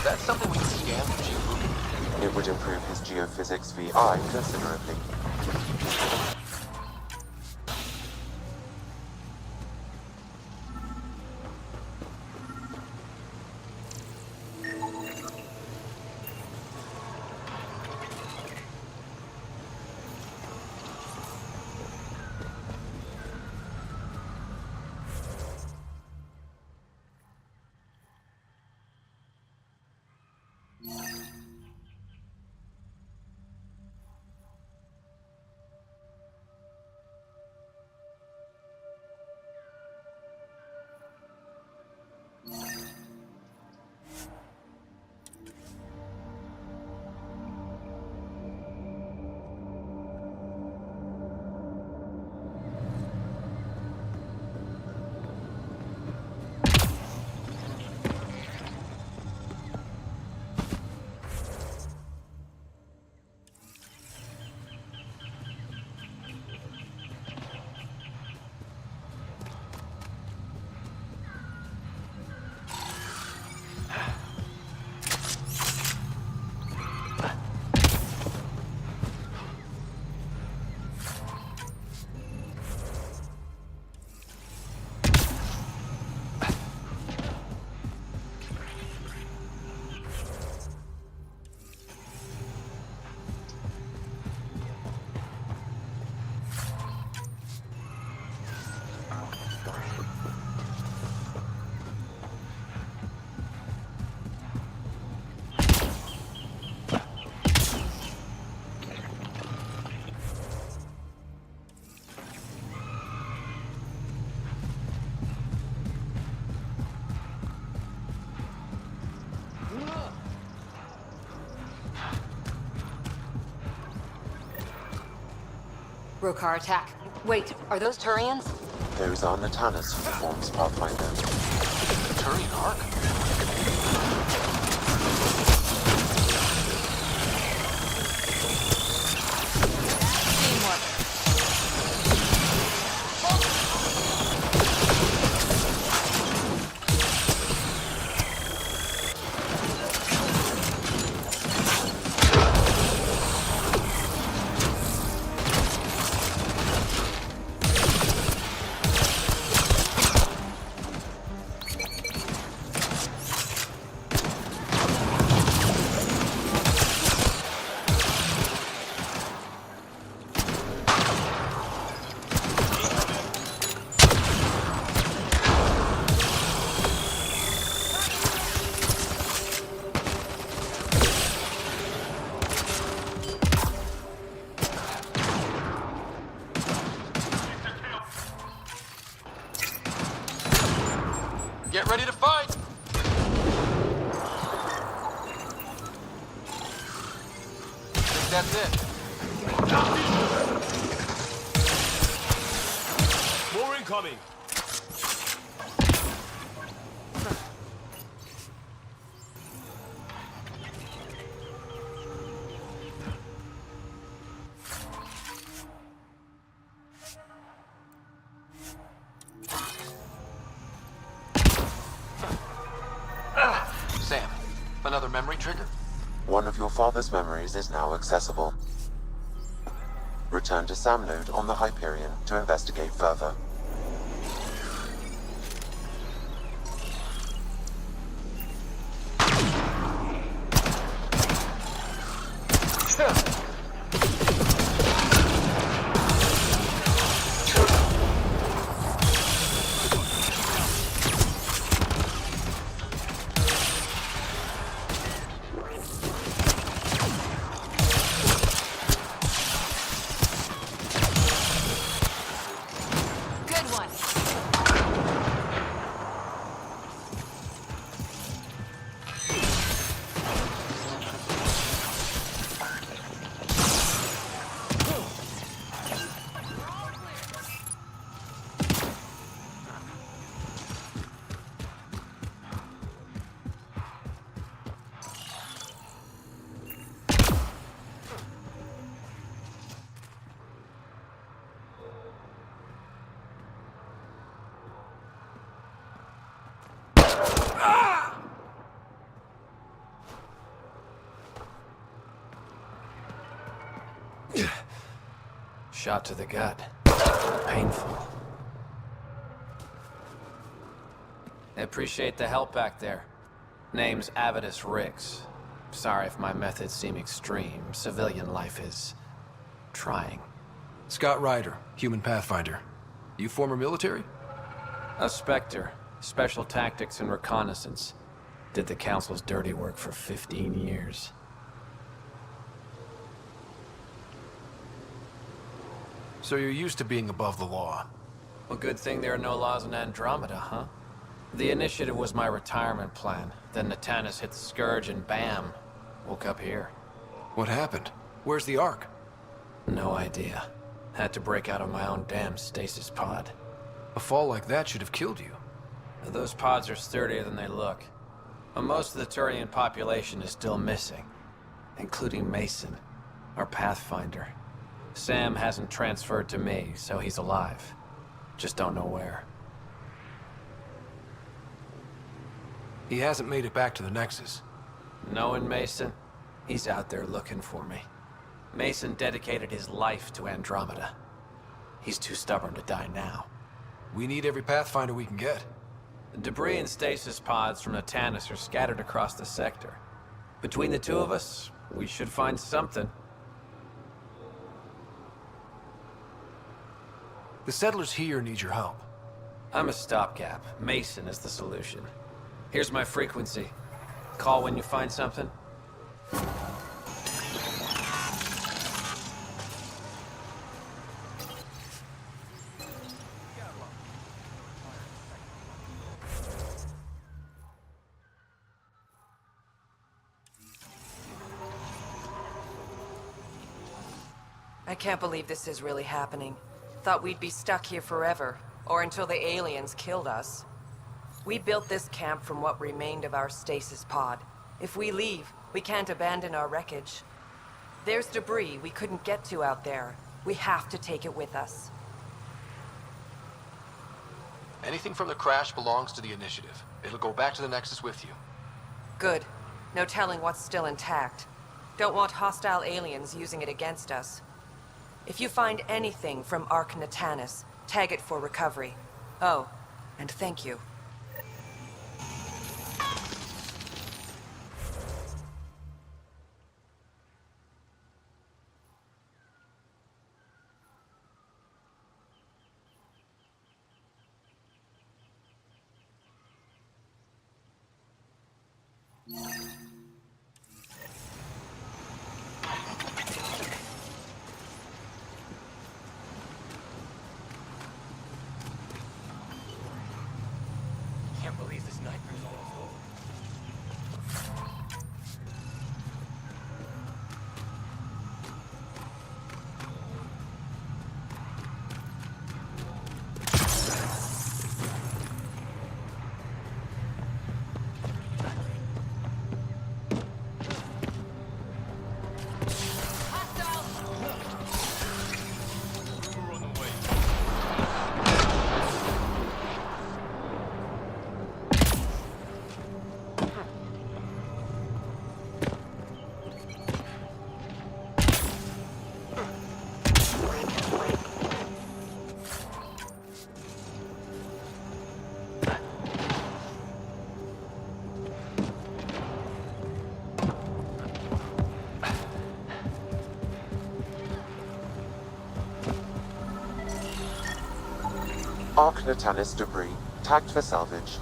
That's something we can scan for geoblocking. It would improve his geophysics VI considerably. Rokar attack. Wait, are those Turians? Those are Natanus uniforms, Pathfinder. Turian Ark? Get ready to fight! Think that's it. More incoming! Sam, another memory trigger? One of your father's memories is now accessible. Return to Sam node on the Hyperion to investigate further. Shot to the gut. Painful. I appreciate the help back there. Name's Avidus Rix. Sorry if my methods seem extreme. Civilian life is... trying. Scott Ryder, human Pathfinder. You former military? A Spectre. Special tactics and reconnaissance. Did the Council's dirty work for 15 years. So you're used to being above the law. Well, good thing there are no laws in Andromeda, huh? The Initiative was my retirement plan. Then Natanus hit the Scourge and bam, woke up here. What happened? Where's the Ark? No idea. Had to break out of my own damn stasis pod. A fall like that should have killed you. Those pods are sturdier than they look. But most of the Turian population is still missing, including Mason, our Pathfinder. Sam hasn't transferred to me, so he's alive. Just don't know where. He hasn't made it back to the Nexus. Knowing Mason, he's out there looking for me. Mason dedicated his life to Andromeda. He's too stubborn to die now. We need every Pathfinder we can get. The debris and stasis pods from Natanus are scattered across the sector. Between the two of us, we should find something. The settlers here need your help. I'm a stopgap. Mason is the solution. Here's my frequency. Call when you find something. I can't believe this is really happening. Thought we'd be stuck here forever, or until the aliens killed us. We built this camp from what remained of our stasis pod. If we leave, we can't abandon our wreckage. There's debris we couldn't get to out there. We have to take it with us. Anything from the crash belongs to the Initiative. It'll go back to the Nexus with you. Good. No telling what's still intact. Don't want hostile aliens using it against us. If you find anything from Ark Natanus, tag it for recovery. Oh, and thank you. Can't believe this nightmare's almost over. Ark Natanus debris, tagged for salvage.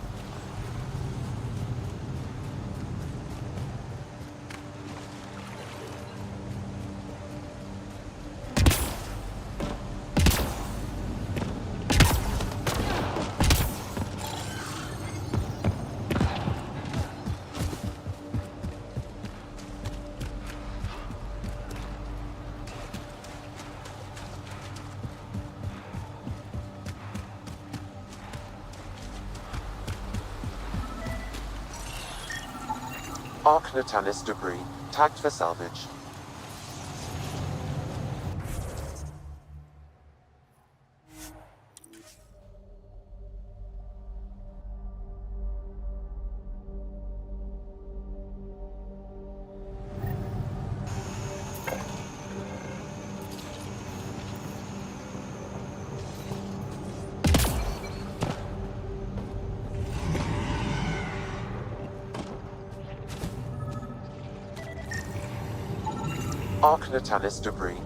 Ark Natanus debris, tagged for salvage. Archnatanis debris.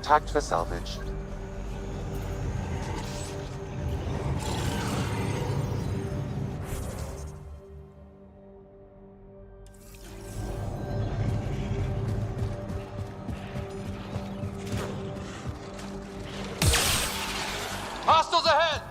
Tagged for salvage. Hostiles ahead!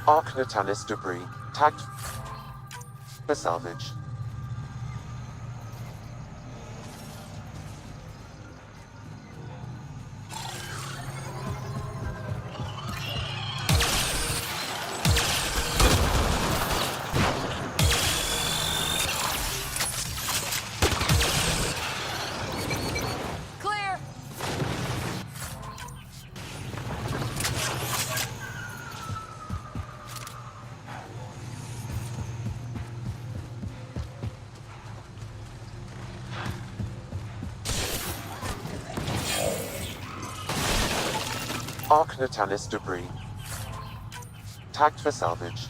Arc Natalis debris. Tagged for salvage. Clear! Arc Natalis debris. Tagged for salvage.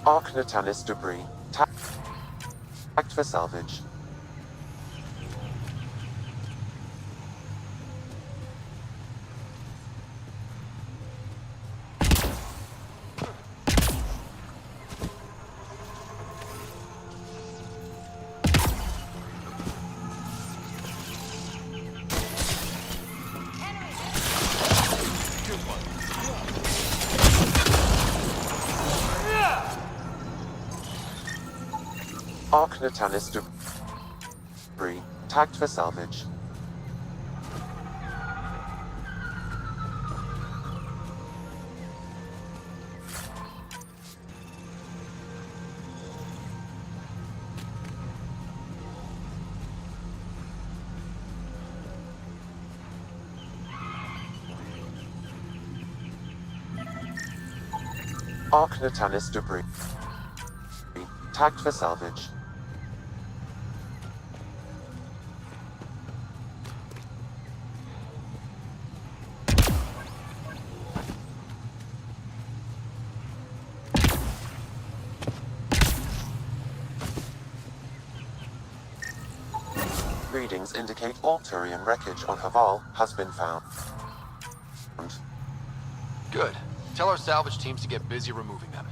Arc Natalis debris. Tagged for salvage. Arc Natalis debris. Tagged for salvage. Arc Natalis debris. Tagged for salvage. Readings indicate all Turian wreckage on Haval has been found. Good. Tell our salvage teams to get busy removing them.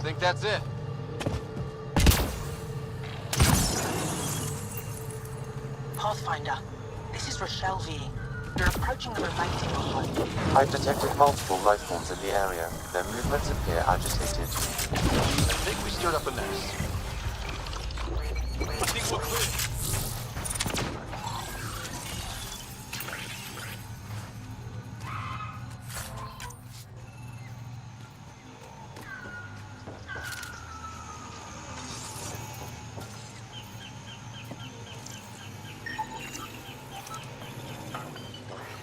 Think that's it? Pathfinder, this is Rochelle V. You're approaching the remaining home. I've detected multiple life forms in the area. Their movements appear agitated. I think we stirred up a mess. I think we're clear.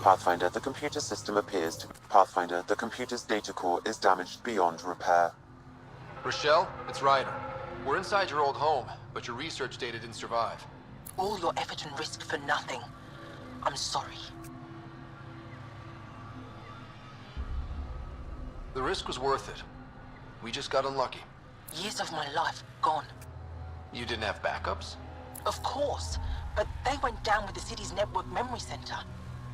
Pathfinder, the computer system appears to... Pathfinder, the computer's data core is damaged beyond repair. Rochelle, it's Ryder. We're inside your old home, but your research data didn't survive. All your effort and risk for nothing. I'm sorry. The risk was worth it. We just got unlucky. Years of my life gone. You didn't have backups? Of course, but they went down with the city's network memory center.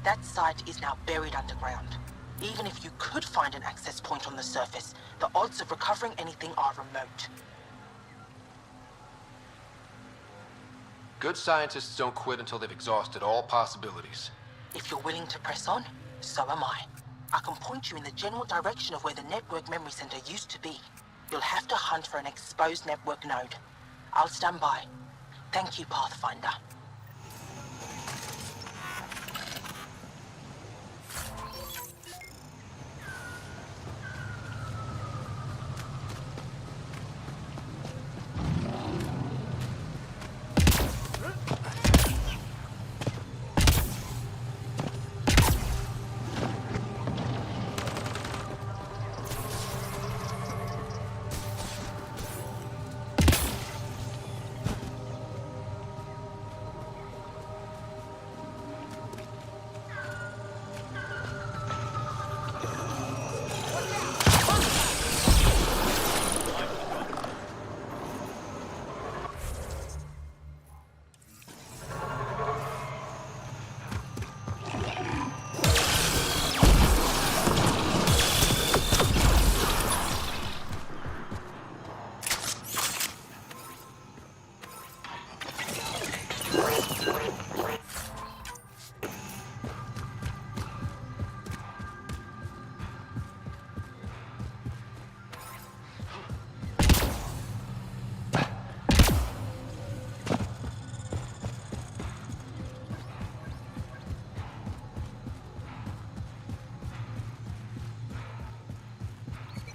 That site is now buried underground. Even if you could find an access point on the surface, the odds of recovering anything are remote. Good scientists don't quit until they've exhausted all possibilities. If you're willing to press on, so am I. I can point you in the general direction of where the network memory center used to be. You'll have to hunt for an exposed network node. I'll stand by. Thank you, Pathfinder.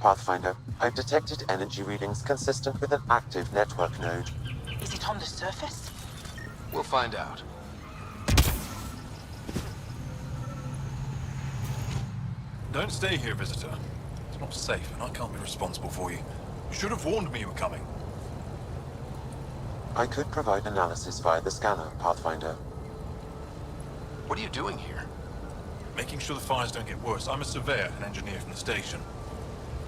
Pathfinder, I've detected energy readings consistent with an active network node. Is it on the surface? We'll find out. Don't stay here, visitor. It's not safe, and I can't be responsible for you. You should have warned me you were coming. I could provide analysis via the scanner, Pathfinder. What are you doing here? Making sure the fires don't get worse. I'm a surveyor and engineer from the station.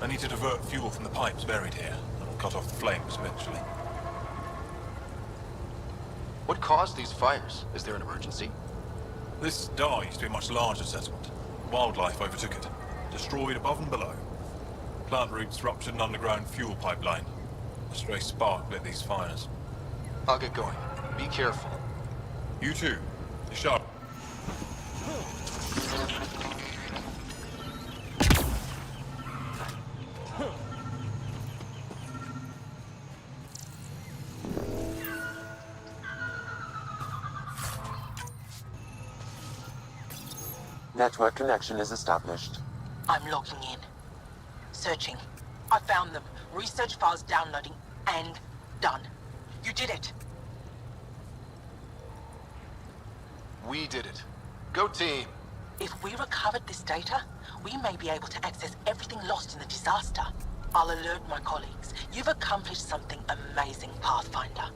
I need to divert fuel from the pipes buried here. That'll cut off the flames eventually. What caused these fires? Is there an emergency? This star used to be a much larger settlement. Wildlife overtook it. Destroyed above and below. Plant roots ruptured an underground fuel pipeline. A stray spark lit these fires. I'll get going. Be careful. You too. Be sharp. Network connection is established. I'm logging in. Searching. I found them. Research files downloading and done. You did it. We did it. Go team. If we recovered this data, we may be able to access everything lost in the disaster. I'll alert my colleagues. You've accomplished something amazing, Pathfinder.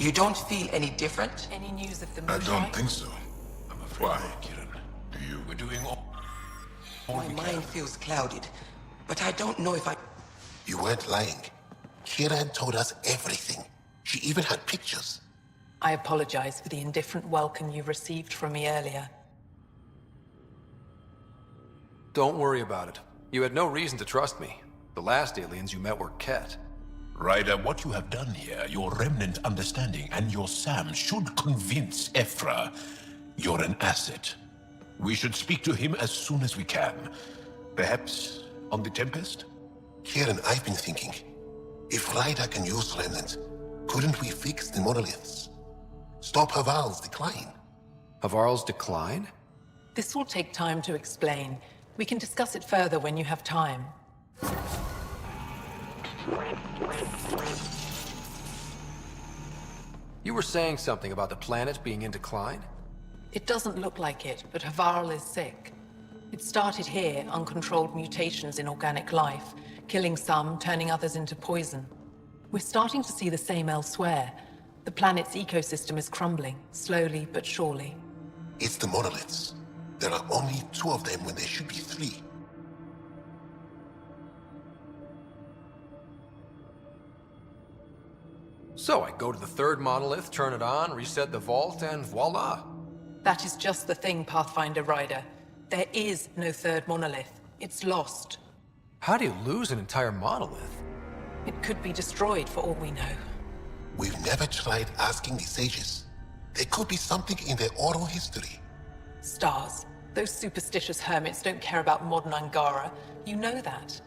You don't feel any different? Any news of the I moonshine? don't think so. I'm afraid. Why, Kieran? Do you? We're doing all My mind feels clouded, but I don't know if I... You weren't lying. Kieran told us everything. She even had pictures. I apologize for the indifferent welcome you received from me earlier. Don't worry about it. You had no reason to trust me. The last aliens you met were Kett. Ryder, what you have done here, your Remnant understanding and your SAM should convince Ephra you're an asset. We should speak to him as soon as we can. Perhaps on the Tempest? Kieran, I've been thinking. If Ryder can use Remnant, couldn't we fix the monoliths? Stop Haval's decline? Havarl's decline? This will take time to explain. We can discuss it further when you have time. You were saying something about the planet being in decline? It doesn't look like it, but Havarl is sick. It started here, uncontrolled mutations in organic life, killing some, turning others into poison. We're starting to see the same elsewhere. The planet's ecosystem is crumbling, slowly but surely. It's the monoliths. There are only 2 of them when there should be 3. So I go to the 3rd monolith, turn it on, reset the vault, and voila. That is just the thing, Pathfinder Ryder. There is no 3rd monolith. It's lost. How do you lose an entire monolith? It could be destroyed for all we know. We've never tried asking the sages. There could be something in their oral history. Stars. Those superstitious hermits don't care about modern Angara. You know that.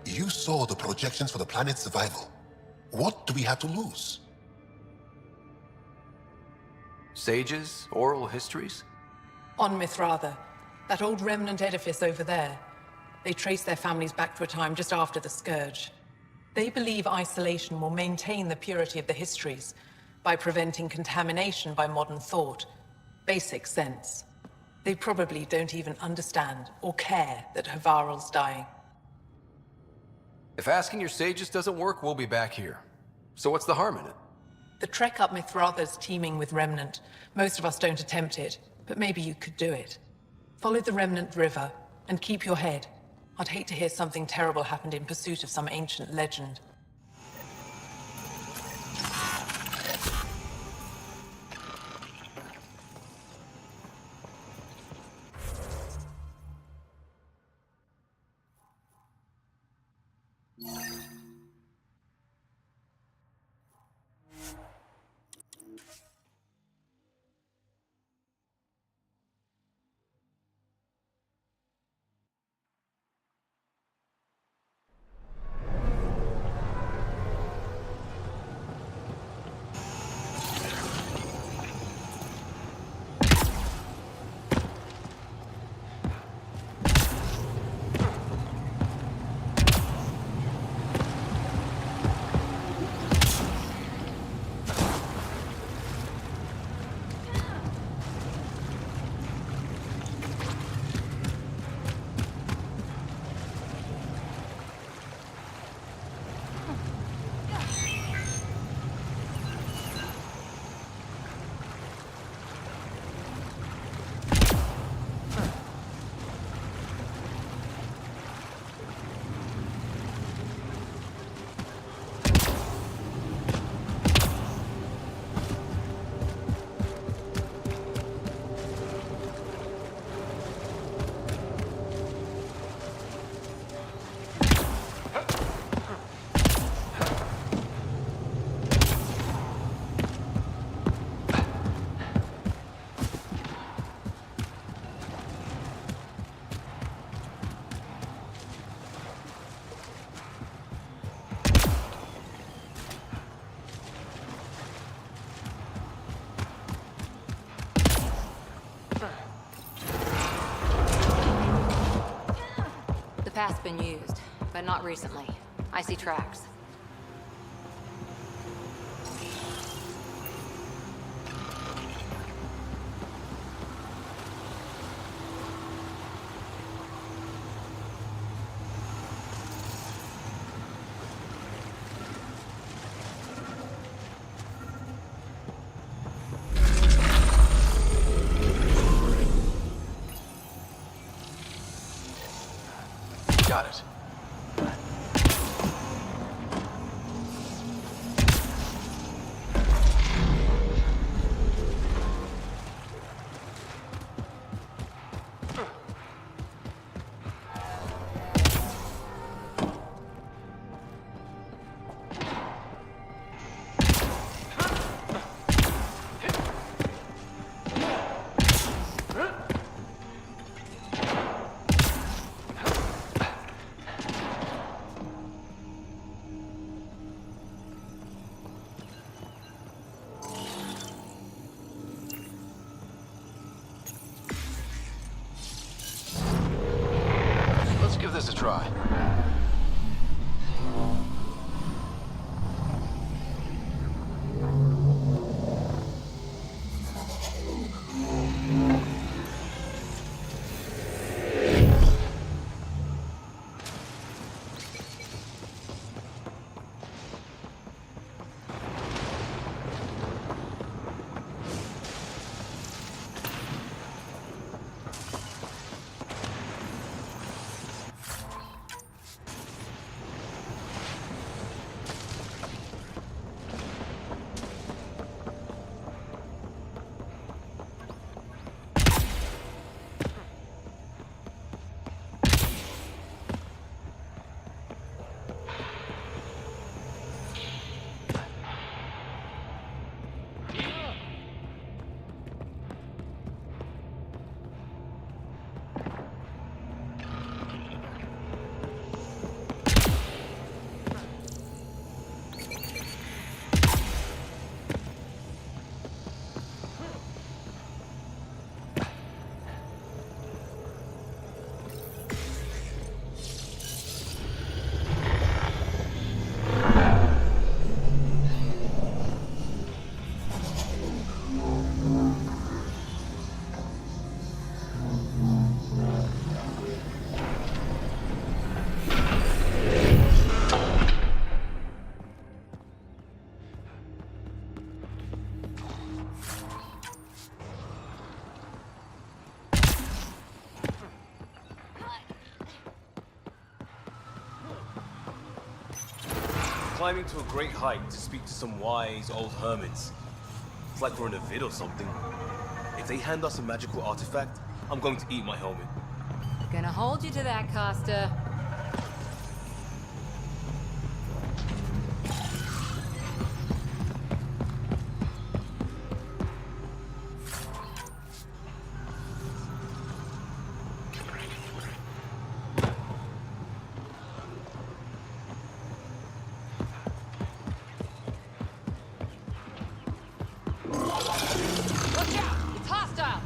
You saw the projections for the planet's survival. What do we have to lose? Sages? Oral histories? On Mithratha, that old remnant edifice over there. They trace their families back to a time just after the Scourge. They believe isolation will maintain the purity of the histories by preventing contamination by modern thought. Basic sense. They probably don't even understand or care that Havarl's dying. If asking your sages doesn't work, we'll be back here. So what's the harm in it? The trek up Mithratha's teeming with Remnant. Most of us don't attempt it, but maybe you could do it. Follow the Remnant River, and keep your head. I'd hate to hear something terrible happened in pursuit of some ancient legend. The path's been used, but not recently. I see tracks. Got it. climbing to a great height to speak to some wise old hermits. It's like we're in a vid or something. If they hand us a magical artifact, I'm going to eat my helmet. Gonna hold you to that, Costa. Watch out! It's hostile!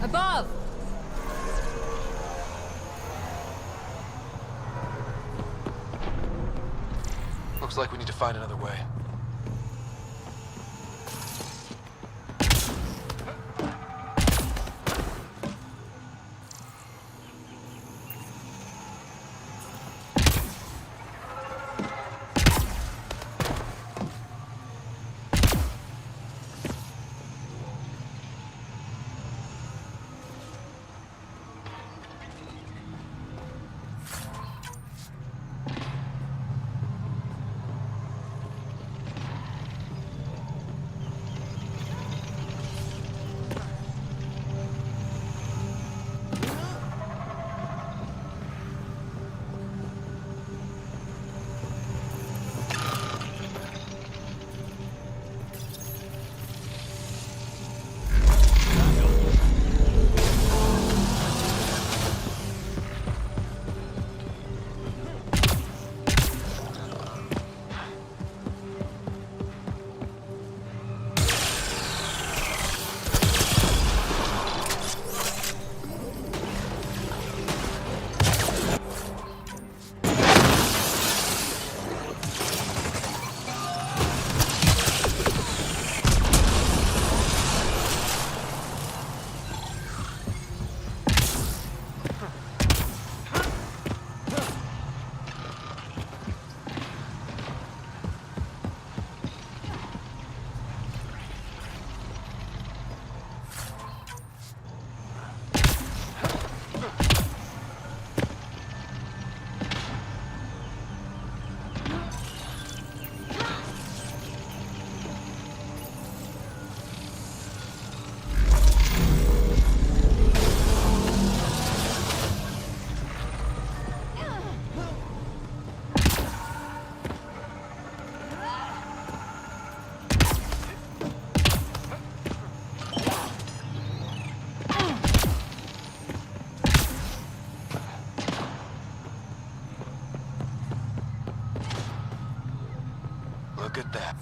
Above! Looks like we need to find another way. Look at that.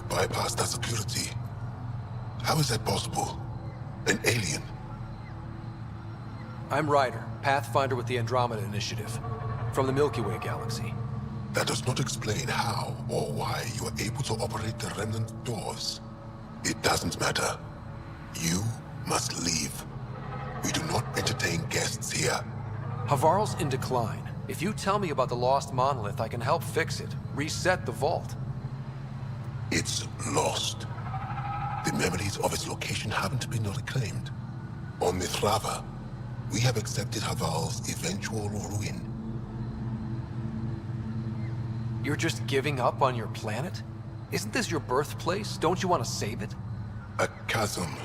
Bypass that security. How is that possible? An alien? I'm Ryder, Pathfinder with the Andromeda Initiative, from the Milky Way galaxy. That does not explain how or why you are able to operate the Remnant doors. It doesn't matter. You must leave. We do not entertain guests here. Havarl's in decline. If you tell me about the lost monolith, I can help fix it. Reset the vault. It's lost. The memories of its location haven't been reclaimed. On Mithrava, we have accepted Haval's eventual ruin. You're just giving up on your planet? Isn't this your birthplace? Don't you want to save it? A chasm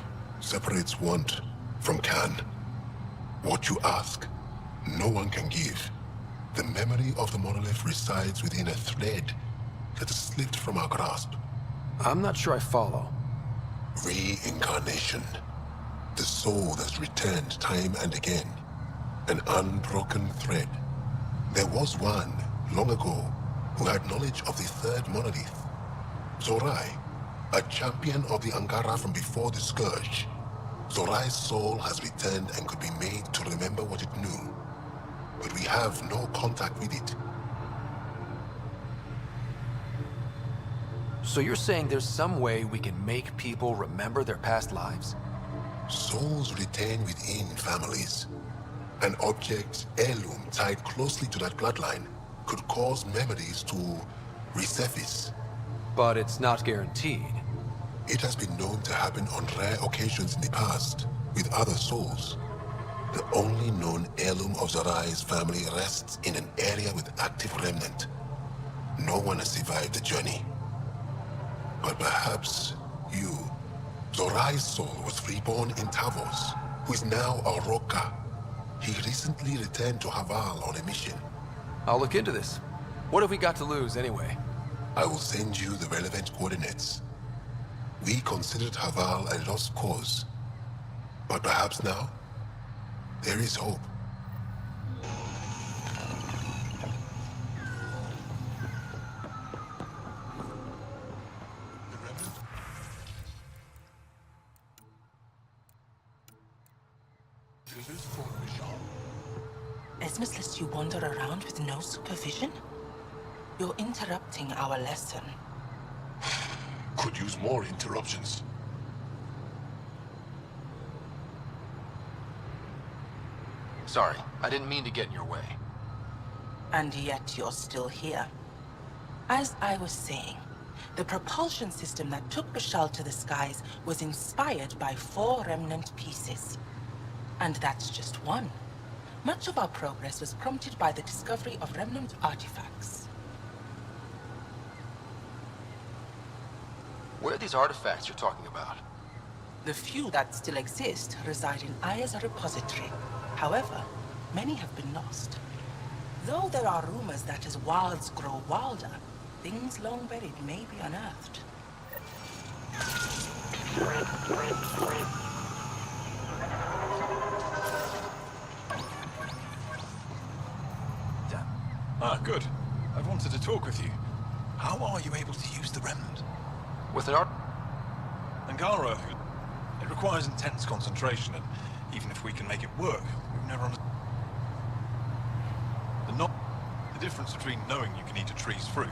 separates want from can. What you ask, no one can give. The memory of the monolith resides within a thread that slipped from our grasp. I'm not sure I follow. Reincarnation. The soul that's returned time and again. An unbroken thread. There was one, long ago, who had knowledge of the third monolith. Zorai, a champion of the Angara from before the Scourge. Zorai's soul has returned and could be made to remember what it knew. But we have no contact with it. So you're saying there's some way we can make people remember their past lives? Souls retain within families. An object, heirloom, tied closely to that bloodline could cause memories to resurface. But it's not guaranteed. It has been known to happen on rare occasions in the past, with other souls. The only known heirloom of Zorai's family rests in an area with active remnant. No one has survived the journey. But perhaps you. Zorai's soul was reborn in Tavos, who is now a Roka. He recently returned to Haval on a mission. I'll look into this. What have we got to lose, anyway? I will send you the relevant coordinates. We considered Haval a lost cause. But perhaps now, there is hope. Esmus lets you wander around with no supervision? You're interrupting our lesson. Could use more interruptions. Sorry, I didn't mean to get in your way. And yet you're still here. As I was saying, the propulsion system that took Bashal to the skies was inspired by 4 Remnant pieces. And that's just one. Much of our progress was prompted by the discovery of Remnant artifacts. Where are these artifacts you're talking about? The few that still exist reside in Aya's repository. However, many have been lost. Though there are rumors that as wilds grow wilder, things long buried may be unearthed. Ah, good. I've wanted to talk with you. How are you able to use the Remnant? With an art... Angara, it requires intense concentration, and even if we can make it work, we've never understood the difference between knowing you can eat a tree's fruit.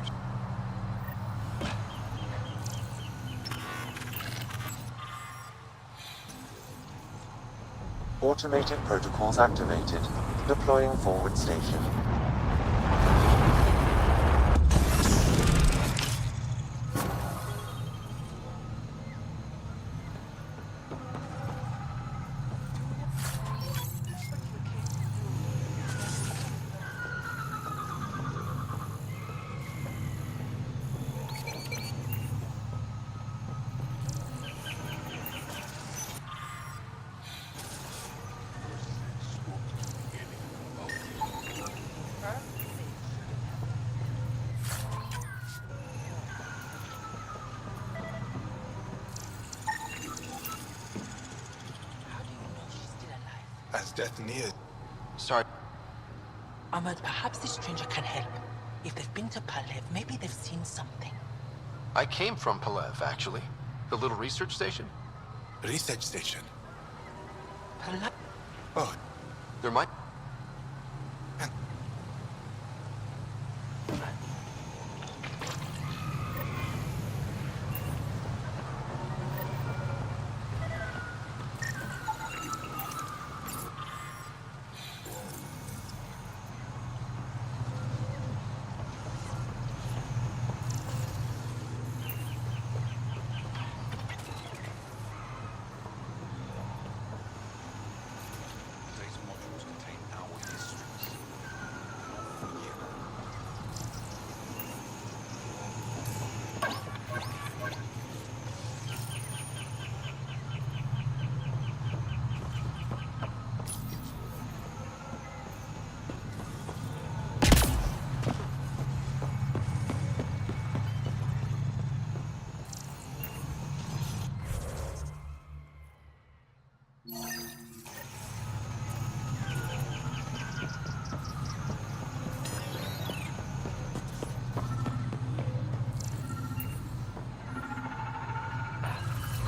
Automated protocols activated. Deploying forward station. As death neared. Sorry. Ahmed, perhaps this stranger can help. If they've been to Palev, maybe they've seen something. I came from Palev, actually. The little research station. Research station? Palev? Oh. There might...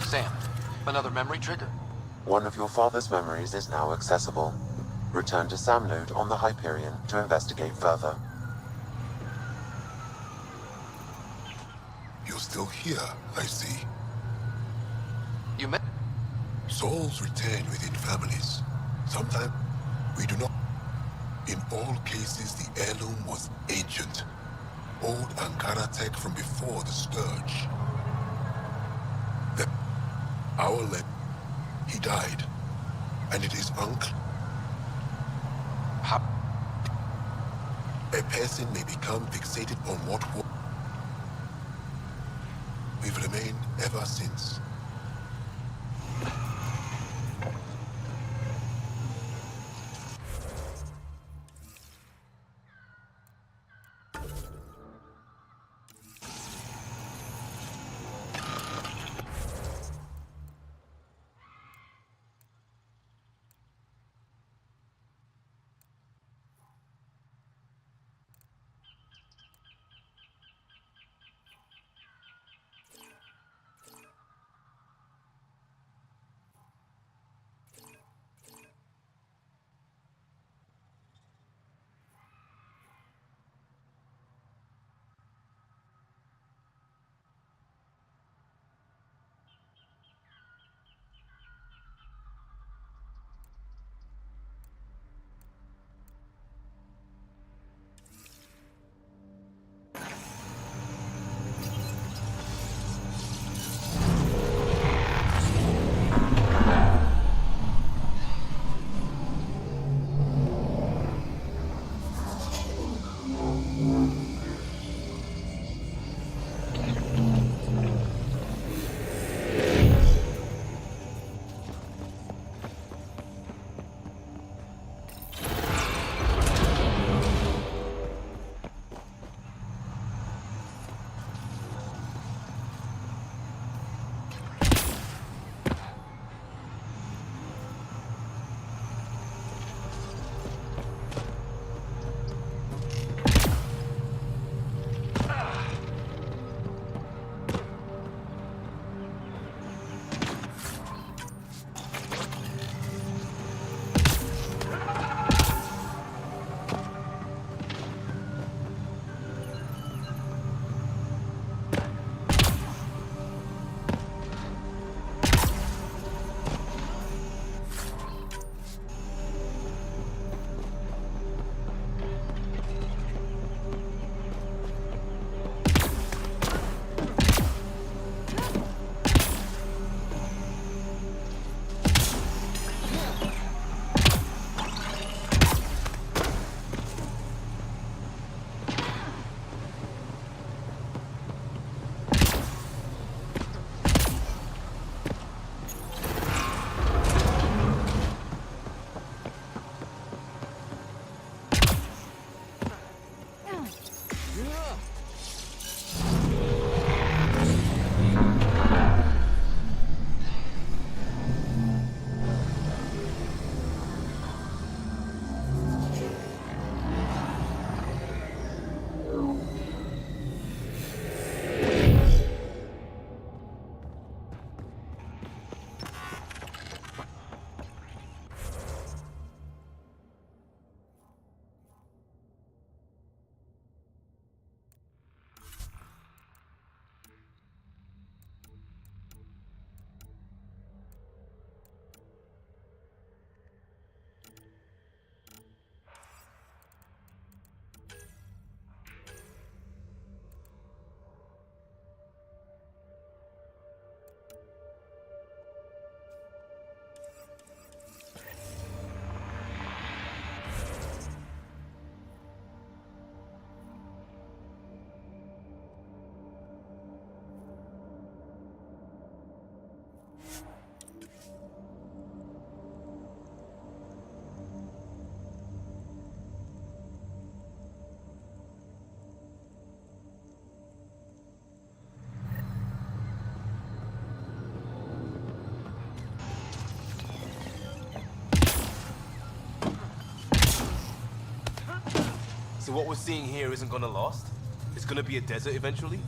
Sam, another memory trigger? One of your father's memories is now accessible. Return to Sam node on the Hyperion to investigate further. You're still here, I see. You met... Souls return within families. Sometimes we do not. In all cases, the heirloom was ancient. Old Ankara tech from before the Scourge. He died. And it is uncle. A person may become fixated on what was. We've remained ever since. So what we're seeing here isn't gonna last? It's gonna be a desert eventually?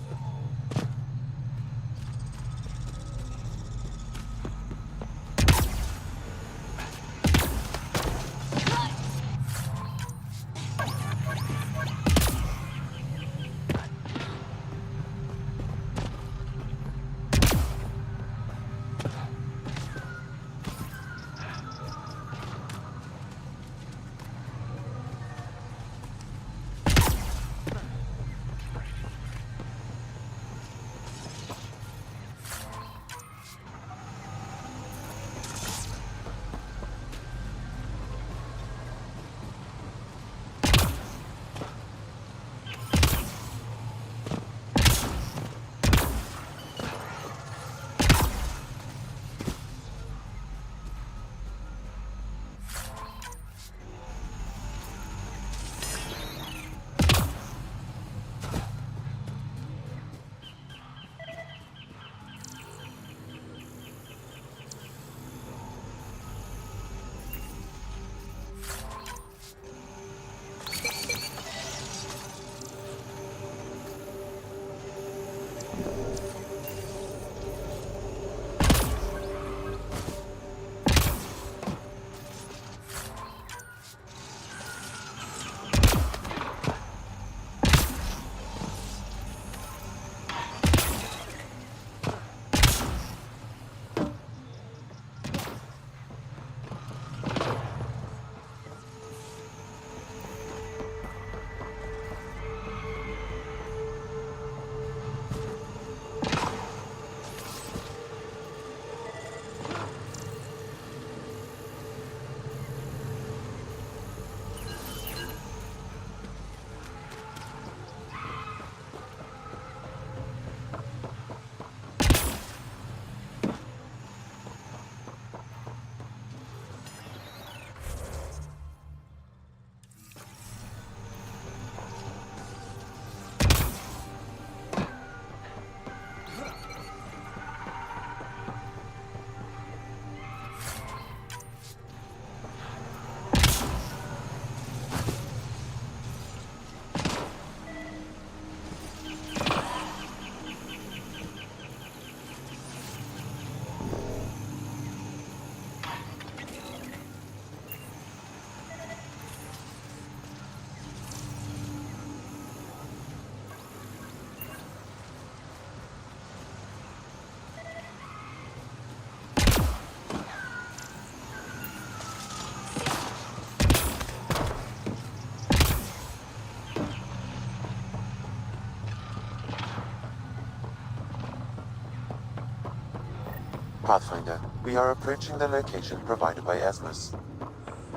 Pathfinder, we are approaching the location provided by Esmus.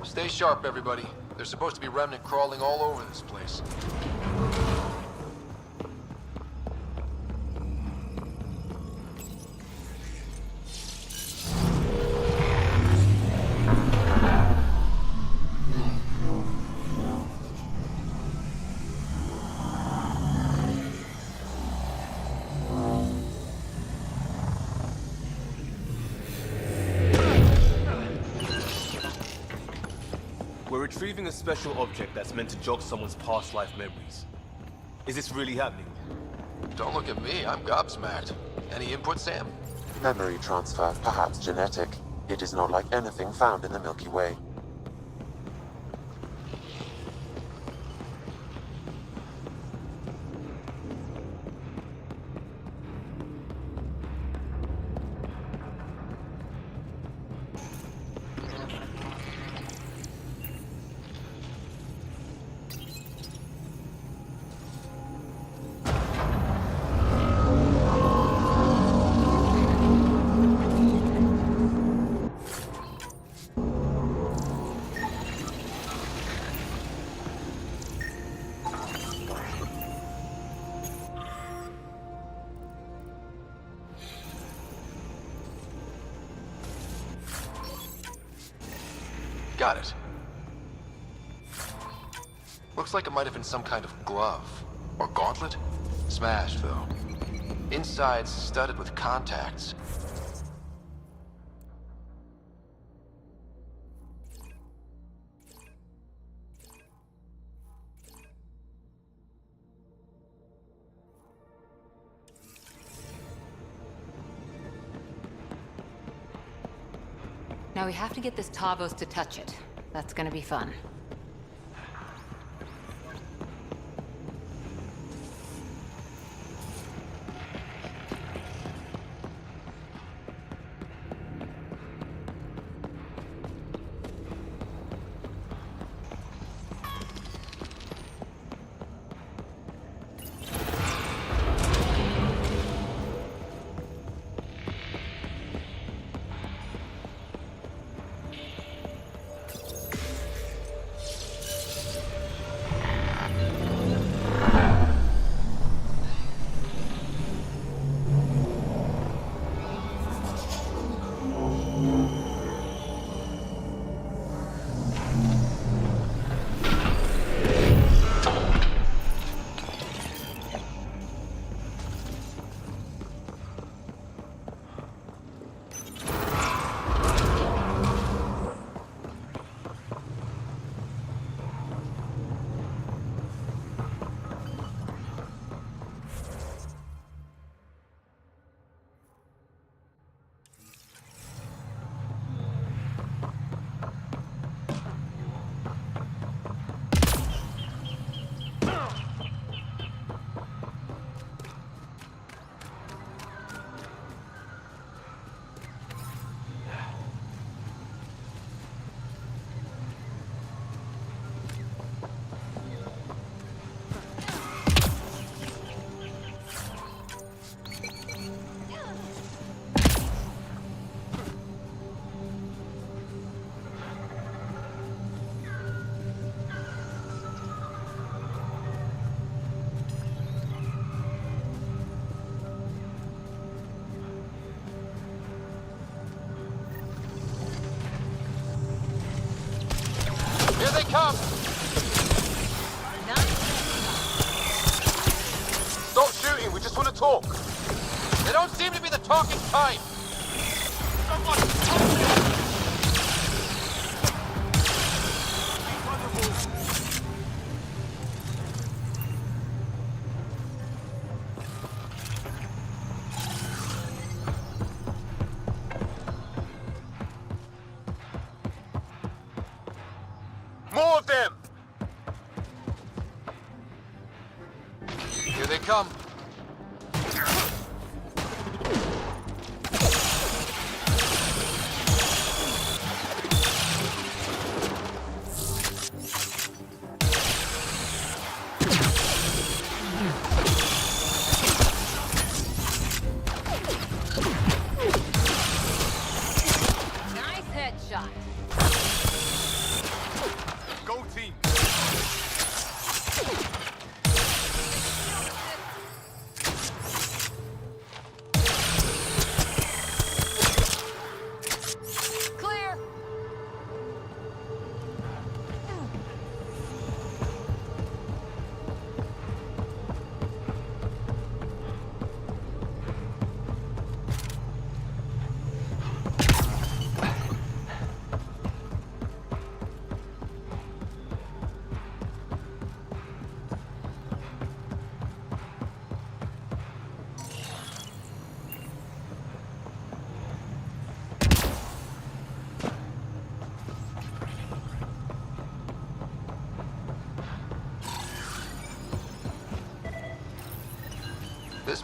Stay sharp, everybody. There's supposed to be Remnant crawling all over this place. We're retrieving a special object that's meant to jog someone's past life memories. Is this really happening? Don't look at me, I'm gobsmacked. Any input, Sam? Memory transfer, perhaps genetic. It is not like anything found in the Milky Way. Got it. Looks like it might have been some kind of glove. Or gauntlet? Smashed, though. Inside's studded with contacts. Now we have to get this Tavos to touch it. That's gonna be fun. Here they come! Stop shooting, we just want to talk. They don't seem to be the talking type. More of them! Here they come.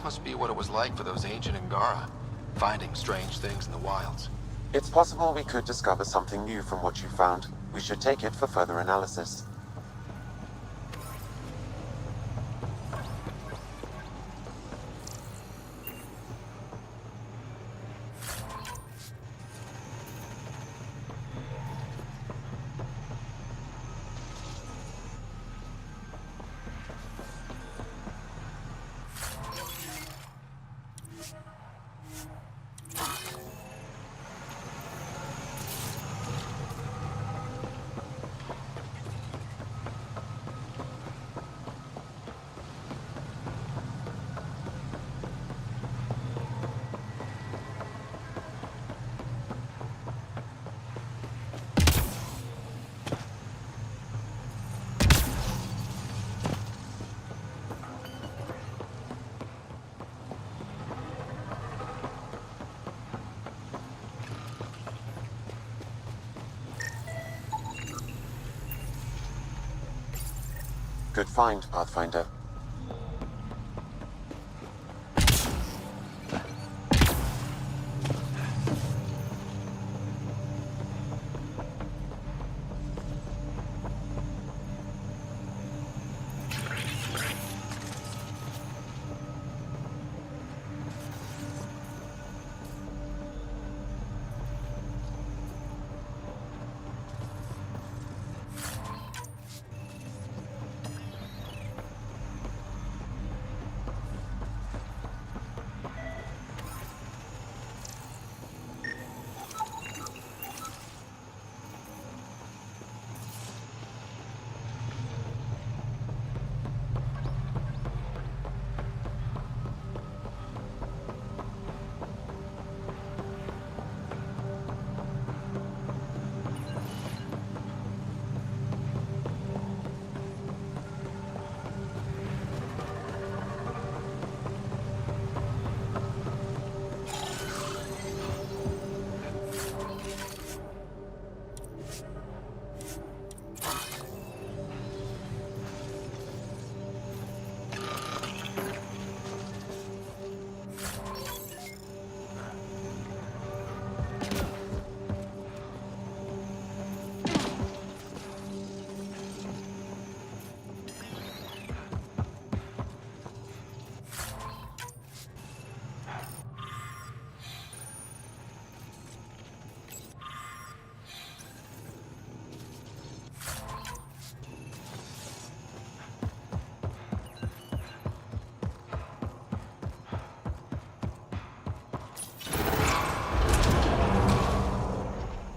This must be what it was like for those ancient Angara, finding strange things in the wilds. It's possible we could discover something new from what you found. We should take it for further analysis. Good find, Pathfinder.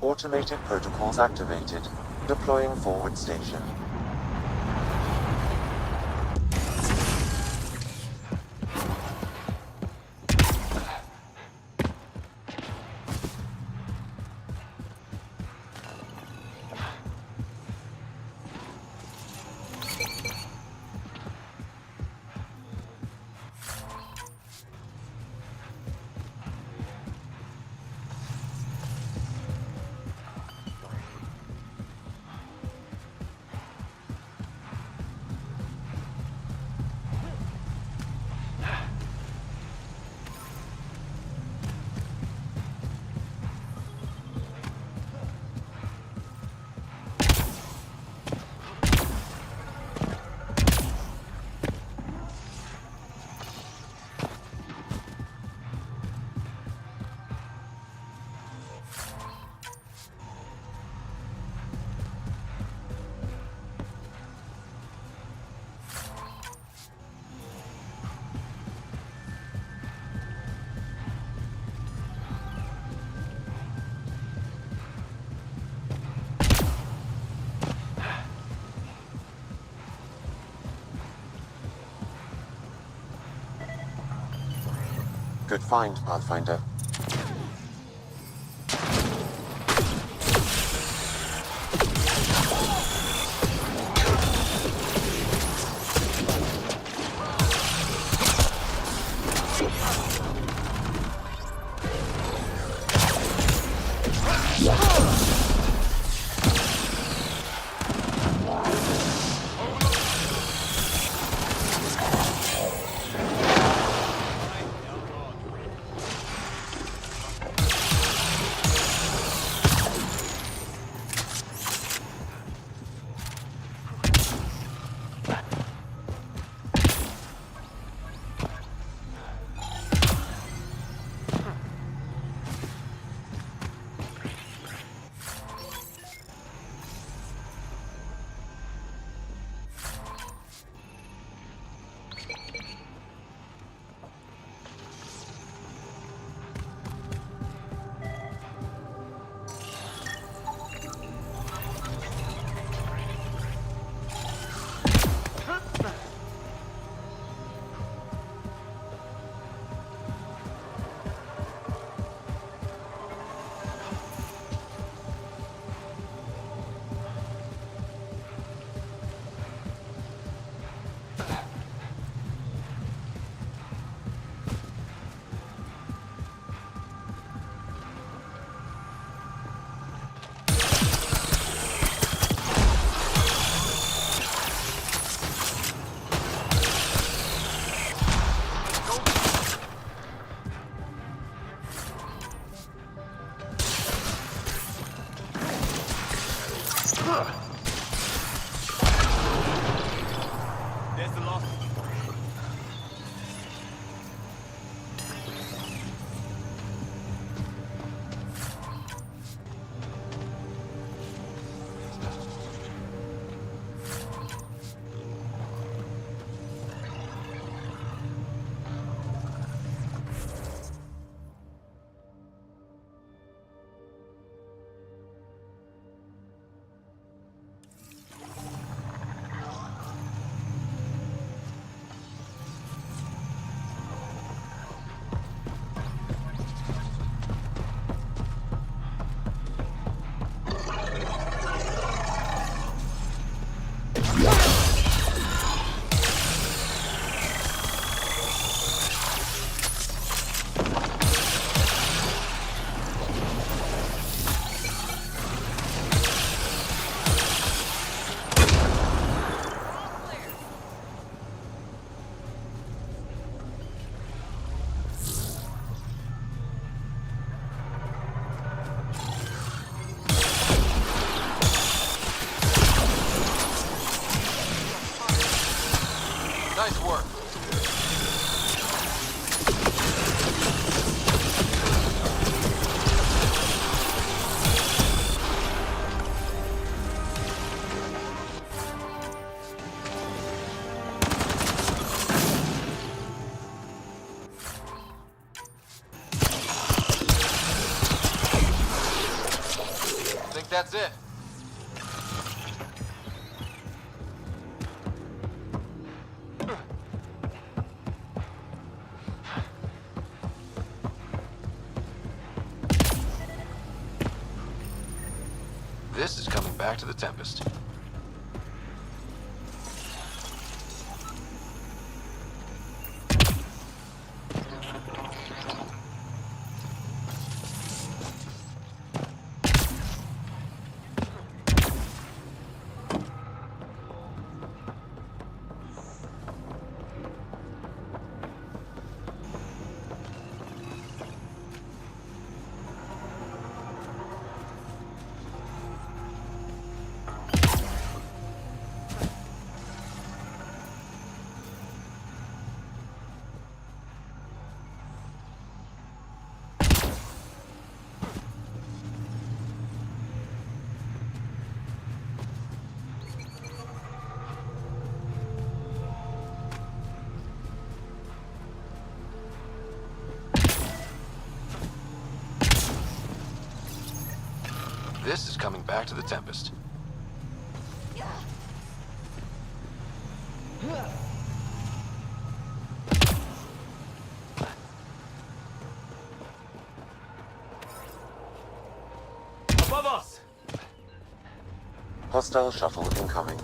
Automated protocols activated. Deploying forward station. Good find, Pathfinder. that's it. This is coming back to the Tempest. This is coming back to the Tempest. Above us! Hostile shuttle incoming.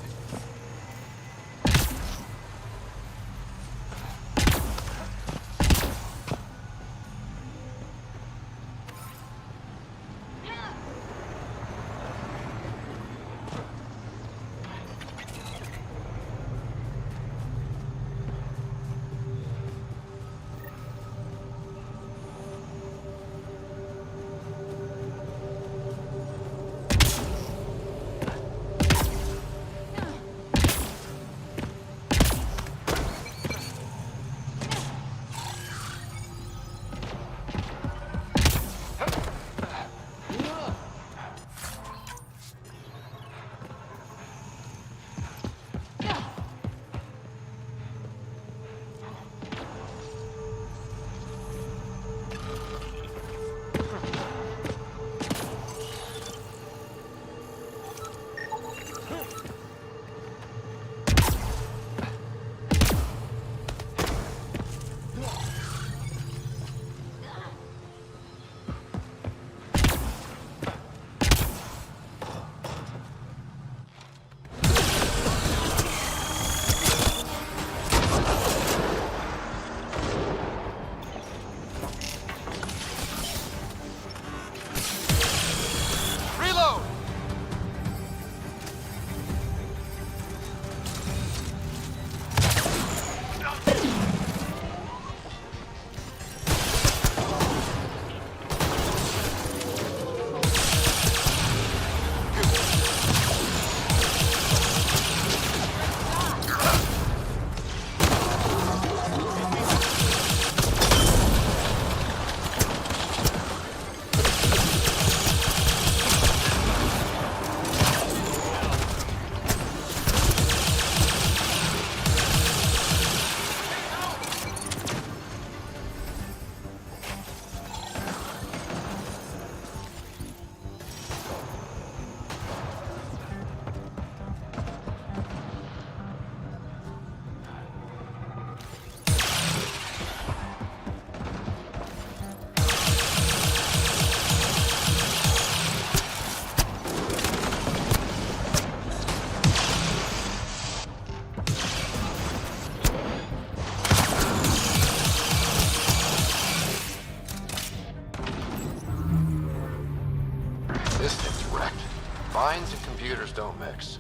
Minds and computers don't mix.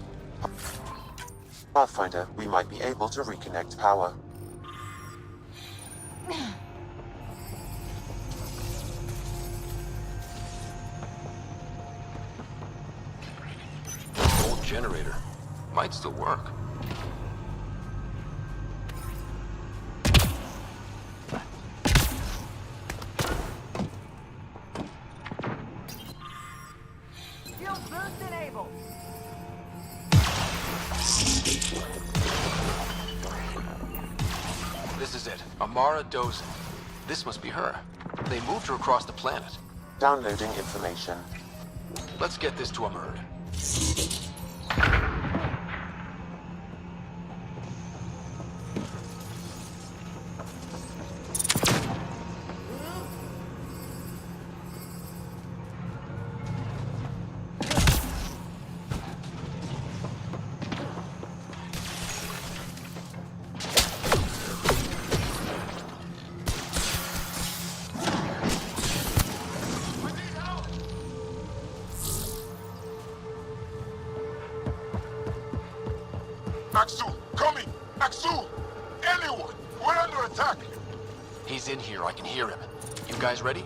Pathfinder, we might be able to reconnect power. Old generator. Might still work. This is it. Amara Dozin. This must be her. They moved her across the planet. Downloading information. Let's get this to a murd. Axu, coming! Axu! Anyone! We're under attack! He's in here, I can hear him. You guys ready?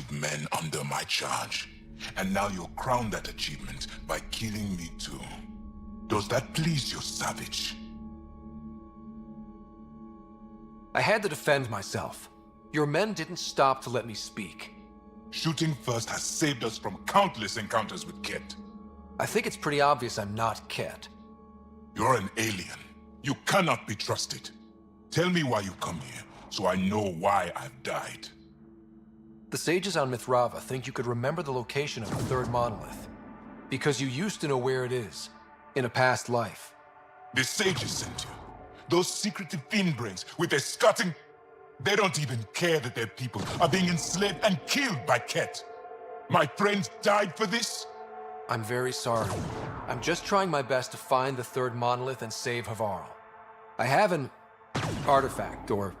Men under my charge. And now you'll crown that achievement by killing me too. Does that please you, savage? I had to defend myself. Your men didn't stop to let me speak. Shooting first has saved us from countless encounters with Kett. I think it's pretty obvious I'm not Kett. You're an alien. You cannot be trusted. Tell me why you come here, so I know why I've died. The sages on Mithrava think you could remember the location of the third monolith. Because you used to know where it is, in a past life. The sages sent you. Those secretive fiend-brains with their scutting... They don't even care that their people are being enslaved and killed by Kett. My friends died for this? I'm very sorry. I'm just trying my best to find the third monolith and save Havarl. I have an artifact, or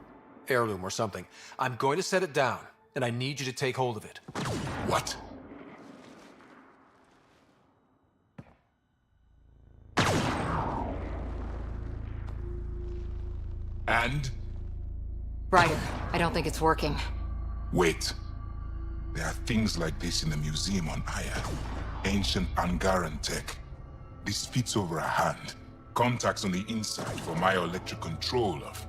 heirloom or something. I'm going to set it down. And I need you to take hold of it. What? And? Ryder, I don't think it's working. Wait. There are things like this in the museum on Aya. Ancient Angaran tech. This fits over a hand. Contacts on the inside for bioelectric control of...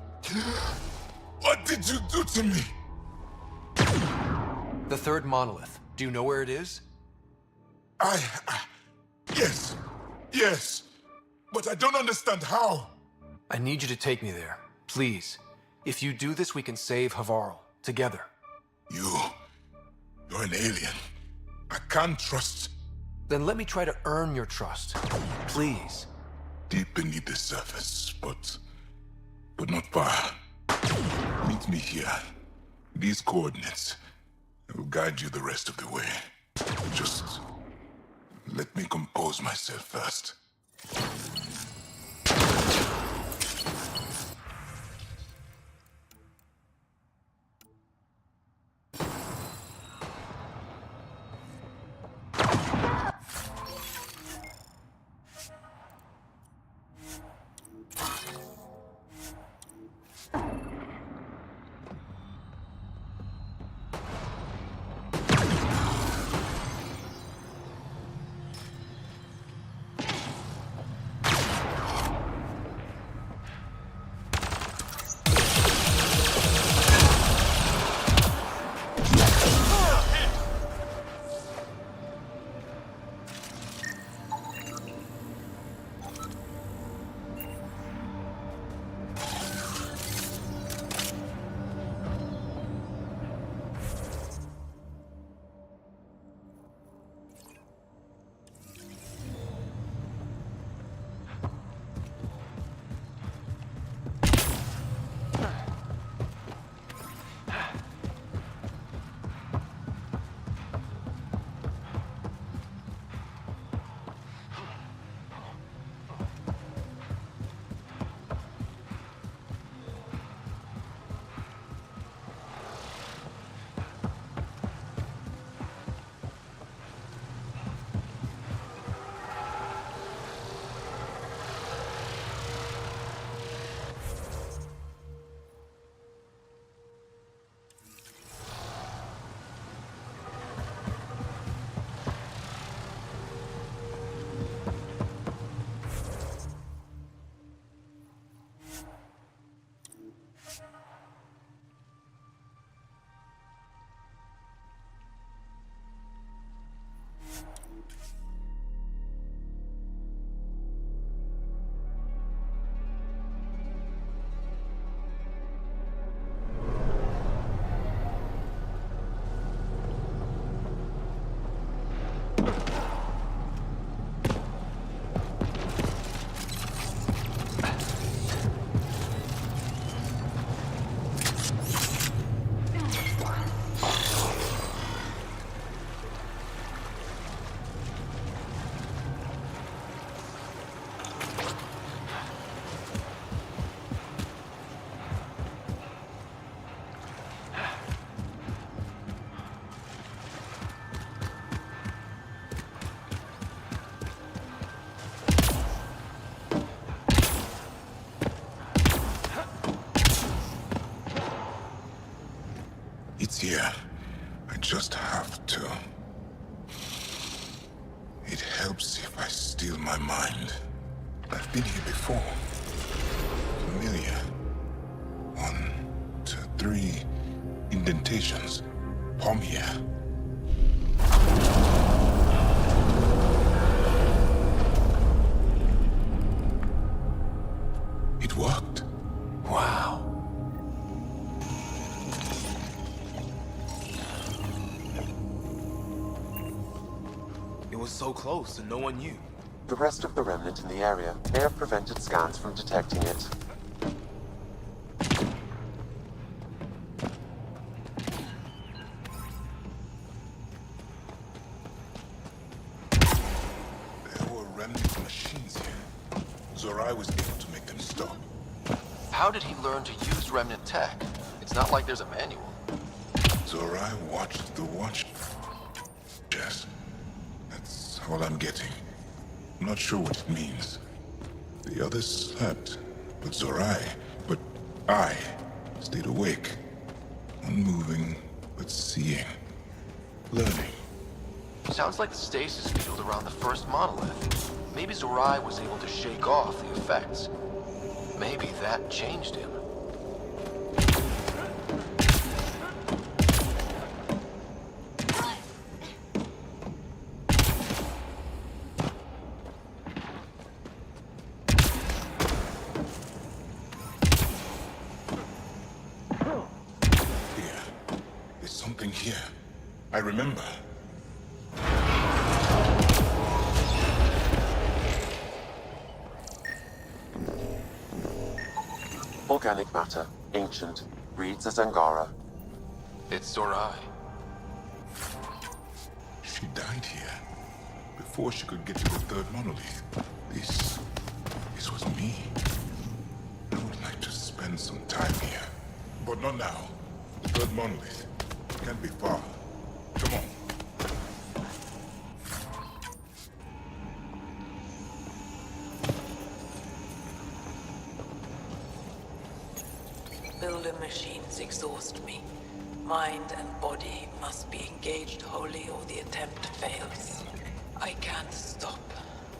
What did you do to me? The third monolith. Do you know where it is? Yes. Yes. But I don't understand how. I need you to take me there. Please. If you do this, we can save Havarl. Together. You're an alien. I can't trust... Then let me try to earn your trust. Please. Deep beneath the surface, but not far. Meet me here. These coordinates. I will guide you the rest of the way. Just let me compose myself first. It's here. I just have to. It helps if I steal my mind. I've been here before. Familiar. 1, 2, 3 indentations. Palm here. It worked. Wow. It was so close and no one knew. The rest of the Remnant in the area may have prevented scans from detecting it. There were Remnant machines here. Zorai was able to make them stop. How did he learn to use Remnant tech? It's not like there's a manual. Zorai watched the watch. Yes. That's all I'm getting. I'm not sure what it means. The others slept, but I stayed awake. Unmoving, but seeing. Learning. Sounds like the stasis field around the first monolith. Maybe Zorai was able to shake off the effects. Maybe that changed him. Here. I remember. Organic matter, ancient, reads as Angara. It's Zorai. She died here before she could get to the third monolith. This was me. I would like to spend some time here, but not now. The third monolith can't be far. Come on. Builder machines exhaust me. Mind and body must be engaged wholly or the attempt fails. I can't stop.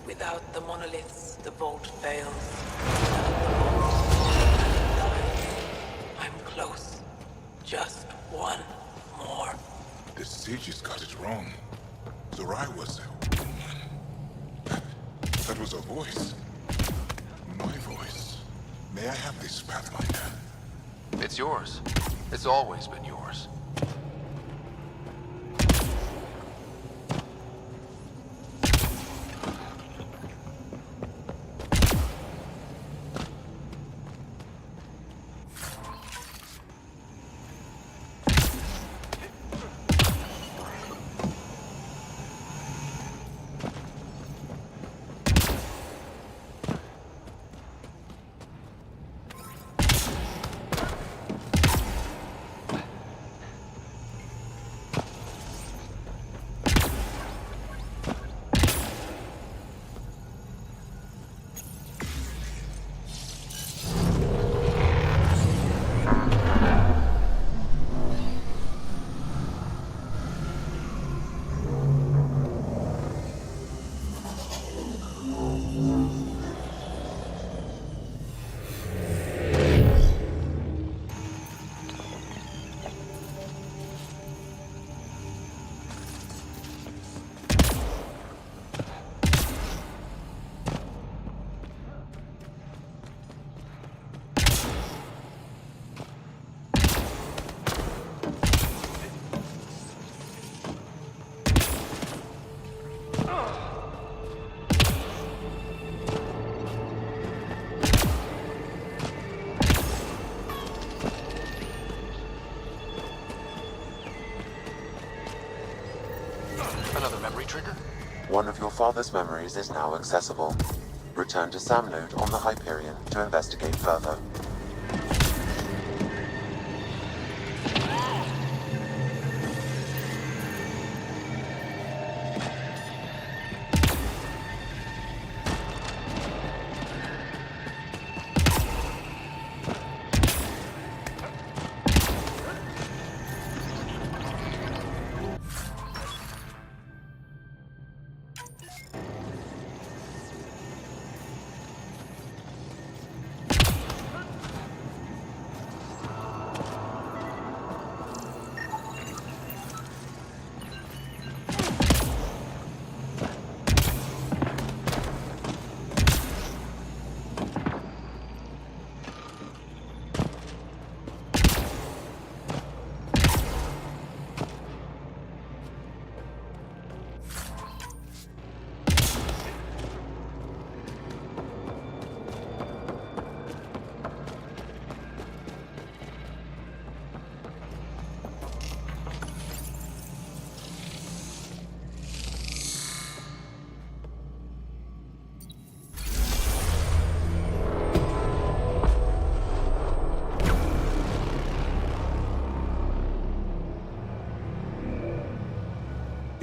Without the monoliths, the vault fails. I'm close. Just one more. The sages got it wrong. Zorai was a woman. That was a voice. My voice. May I have this, Pathfinder? It's yours. It's always been yours. Another memory trigger? One of your father's memories is now accessible. Return to Sam Node on the Hyperion to investigate further.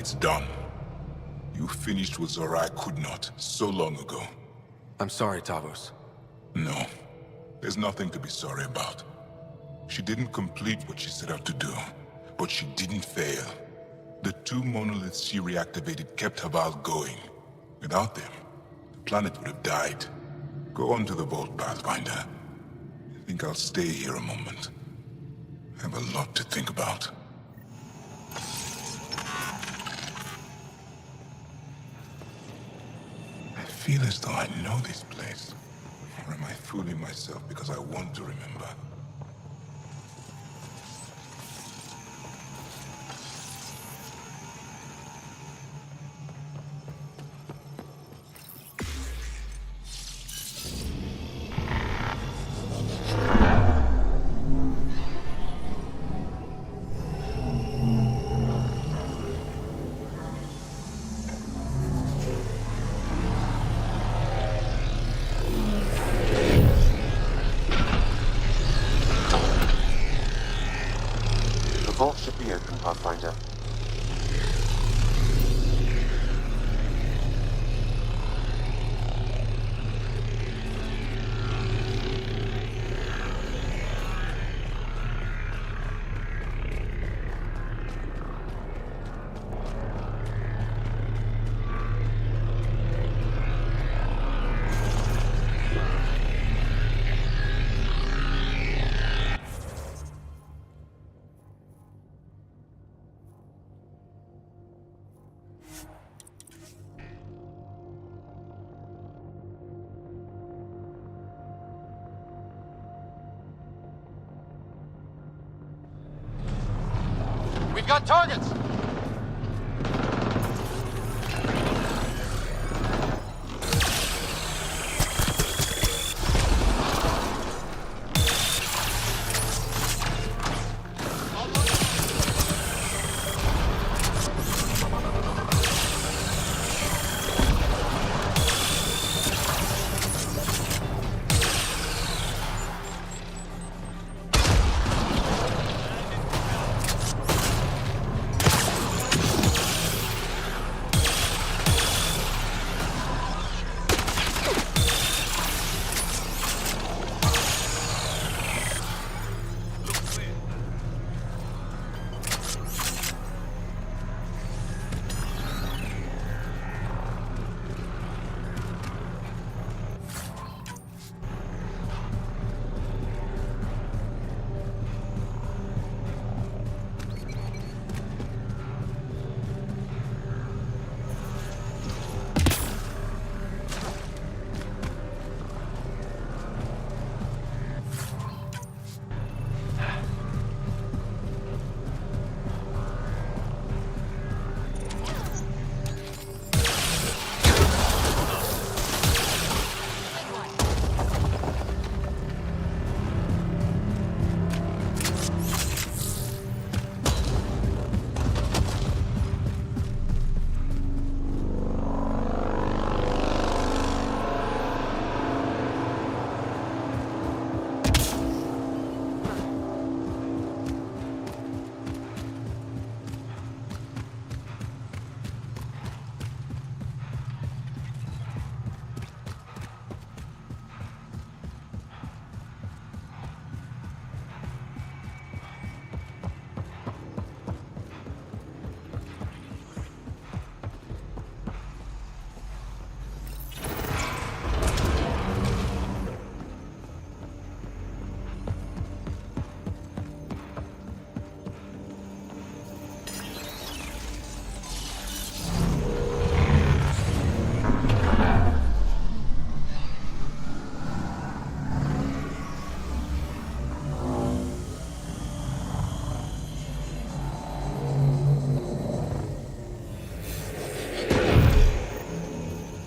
It's done. You finished what Zorai could not so long ago. I'm sorry, Tavos. No. There's nothing to be sorry about. She didn't complete what she set out to do, but she didn't fail. The two monoliths she reactivated kept Haval going. Without them, the planet would have died. Go on to the vault, Pathfinder. I think I'll stay here a moment. I have a lot to think about. I feel as though I know this place. Or am I fooling myself because I want to remember? The vault should be open, Pathfinder. We've got targets!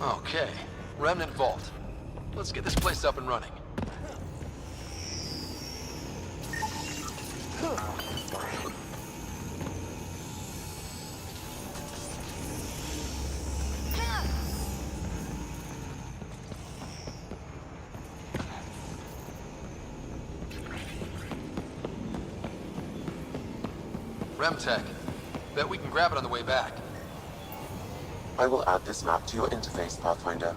Okay, Remnant Vault. Let's get this place up and running. Remtech. Bet we can grab it on the way back. I will add this map to your interface, Pathfinder.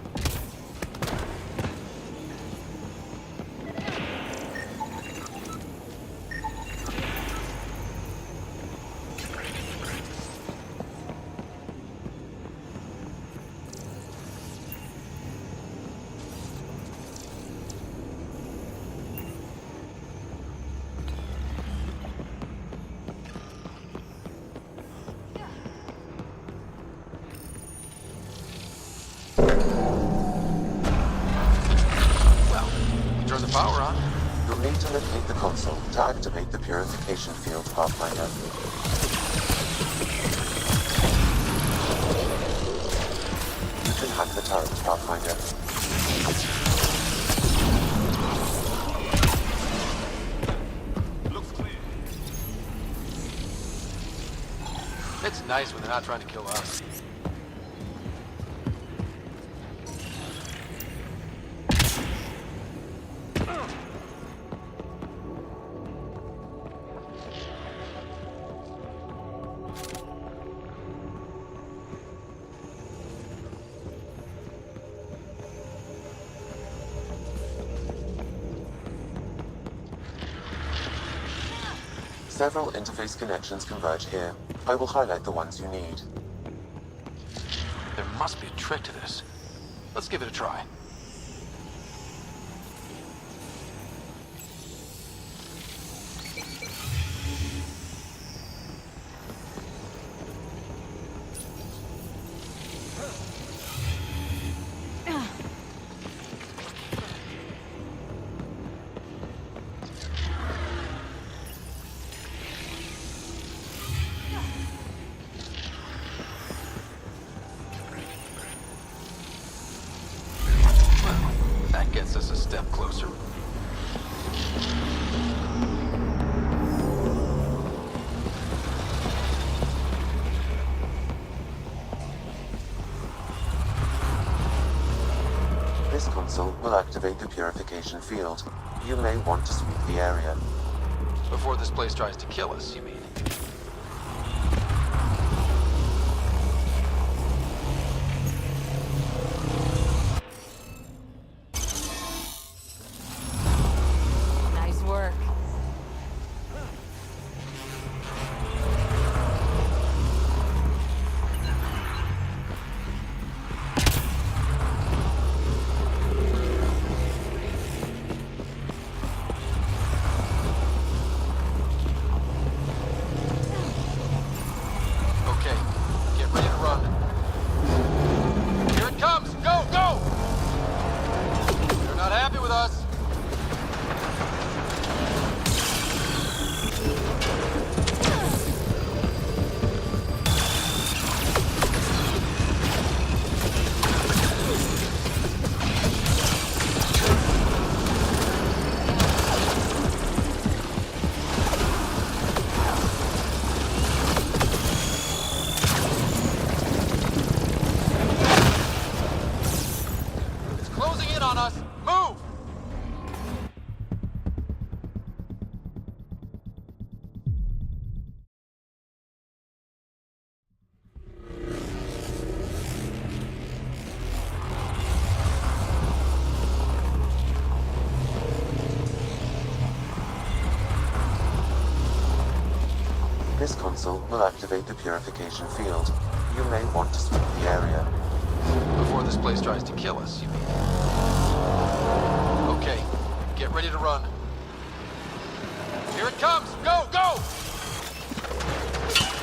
Turn the power on. You'll need to locate the console to activate the purification field, Pathfinder. You can hack the turret, Pathfinder. Looks clear. It's nice when they're not trying to kill us. Several interface connections converge here. I will highlight the ones you need. There must be a trick to this. Let's give it a try. Gets us a step closer. This console will activate the purification field. You may want to sweep the area. Before this place tries to kill us, you mean? This console will activate the purification field. You may want to sweep the area. Before this place tries to kill us, you mean? Okay, get ready to run. Here it comes! Go, go!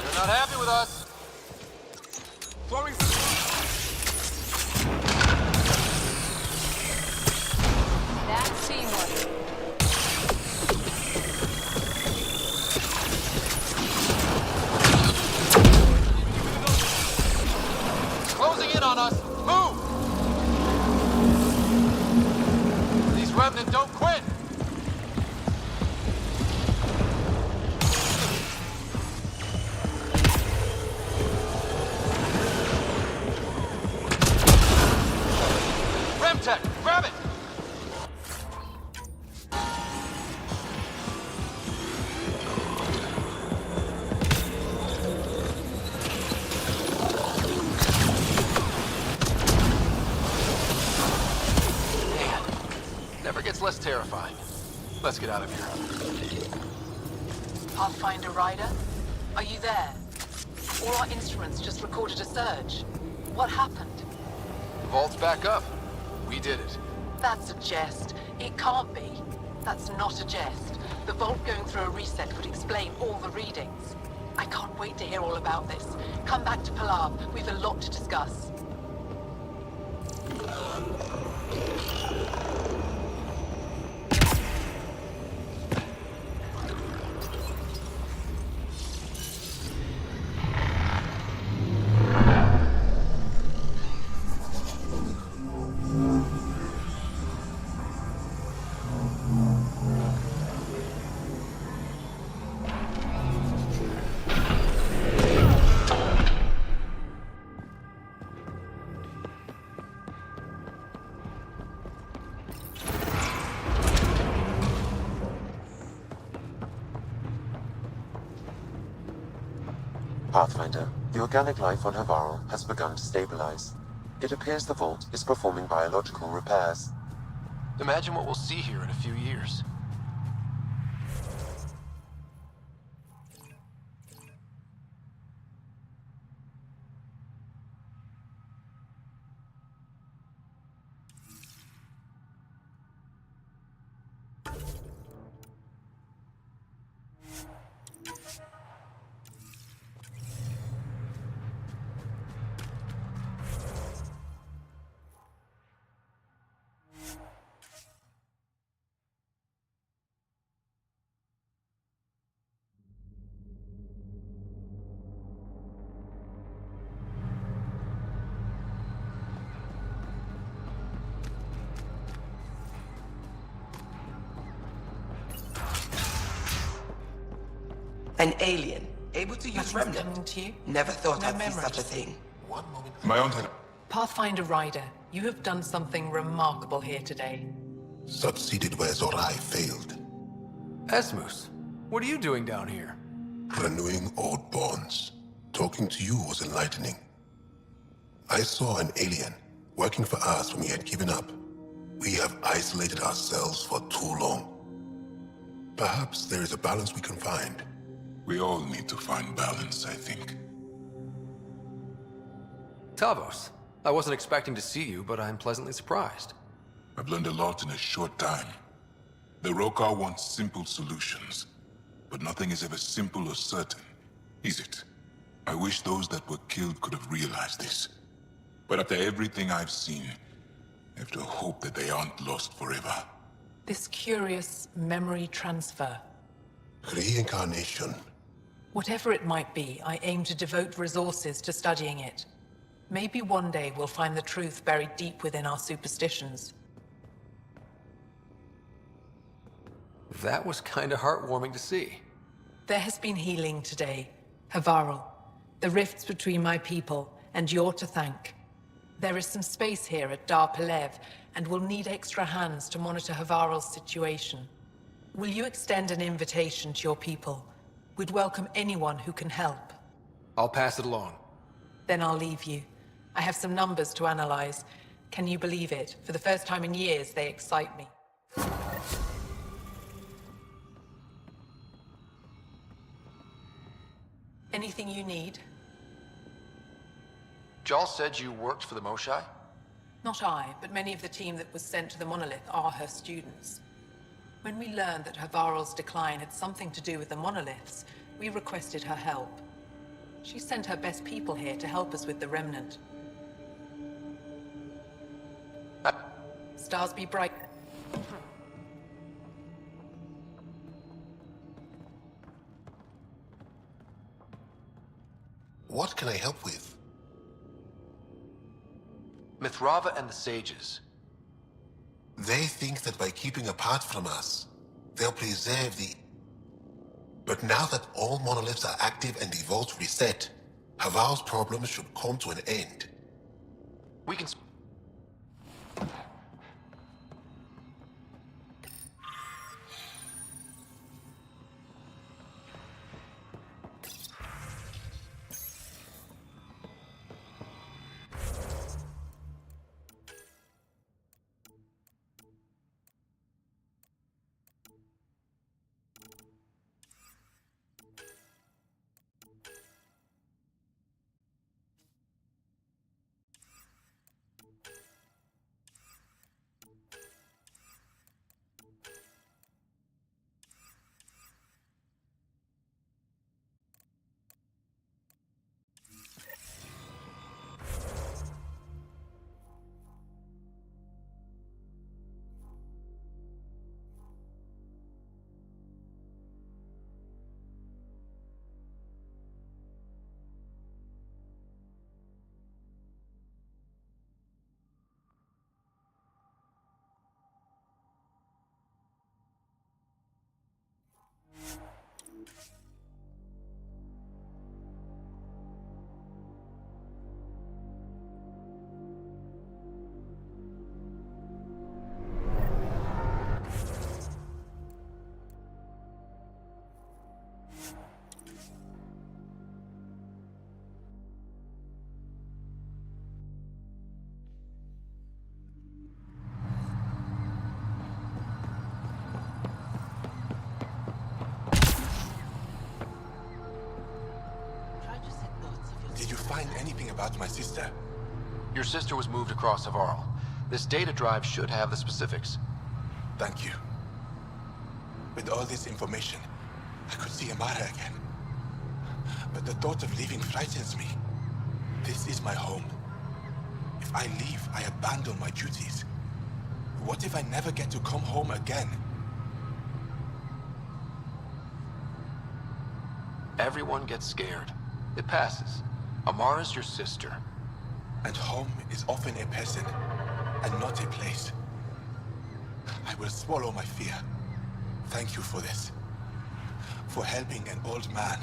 They're not happy with us. Throwing... That's teamwork. Closing in on us! Move! These Remnant don't quit! terrifying. Let's get out of here. Pathfinder Ryder, are you there? All our instruments just recorded a surge. What happened? The vault's back up. We did it. That's a jest. It can't be. That's not a jest. The vault going through a reset would explain all the readings. I can't wait to hear all about this. Come back to Palau. We've a lot to discuss. Pathfinder, the organic life on Havarl has begun to stabilize. It appears the vault is performing biological repairs. Imagine what we'll see here in a few years. An alien, able to use Remnant. Never thought I'd see such a thing. My own turn. Pathfinder Ryder, you have done something remarkable here today. Succeeded where Zorai failed. Esmus, what are you doing down here? Renewing old bonds. Talking to you was enlightening. I saw an alien working for us when we had given up. We have isolated ourselves for too long. Perhaps there is a balance we can find. We all need to find balance, I think. Tavos, I wasn't expecting to see you, but I'm pleasantly surprised. I've learned a lot in a short time. The Rokar wants simple solutions, but nothing is ever simple or certain, is it? I wish those that were killed could have realized this. But after everything I've seen, I have to hope that they aren't lost forever. This curious memory transfer. Reincarnation. Whatever it might be, I aim to devote resources to studying it. Maybe one day we'll find the truth buried deep within our superstitions. That was kinda heartwarming to see. There has been healing today, Havarl. The rifts between my people, and you're to thank. There is some space here at Dar Pelev, and we'll need extra hands to monitor Havarl's situation. Will you extend an invitation to your people? We'd welcome anyone who can help. I'll pass it along. Then I'll leave you. I have some numbers to analyze. Can you believe it? For the first time in years, they excite me. Anything you need? Jal said you worked for the Moshai? Not I, but many of the team that was sent to the monolith are her students. When we learned that Havarl's decline had something to do with the monoliths, we requested her help. She sent her best people here to help us with the Remnant. Stars be bright. What can I help with? Mithrava and the Sages. They think that by keeping apart from us, they'll preserve the... But now that all monoliths are active and the vault reset, Havarl's problems should come to an end. We can... find anything about my sister? Your sister was moved across Havarl. This data drive should have the specifics. Thank you. With all this information, I could see Amara again. But the thought of leaving frightens me. This is my home. If I leave, I abandon my duties. What if I never get to come home again? Everyone gets scared. It passes. Amara's your sister. And home is often a person, and not a place. I will swallow my fear. Thank you for this. For helping an old man.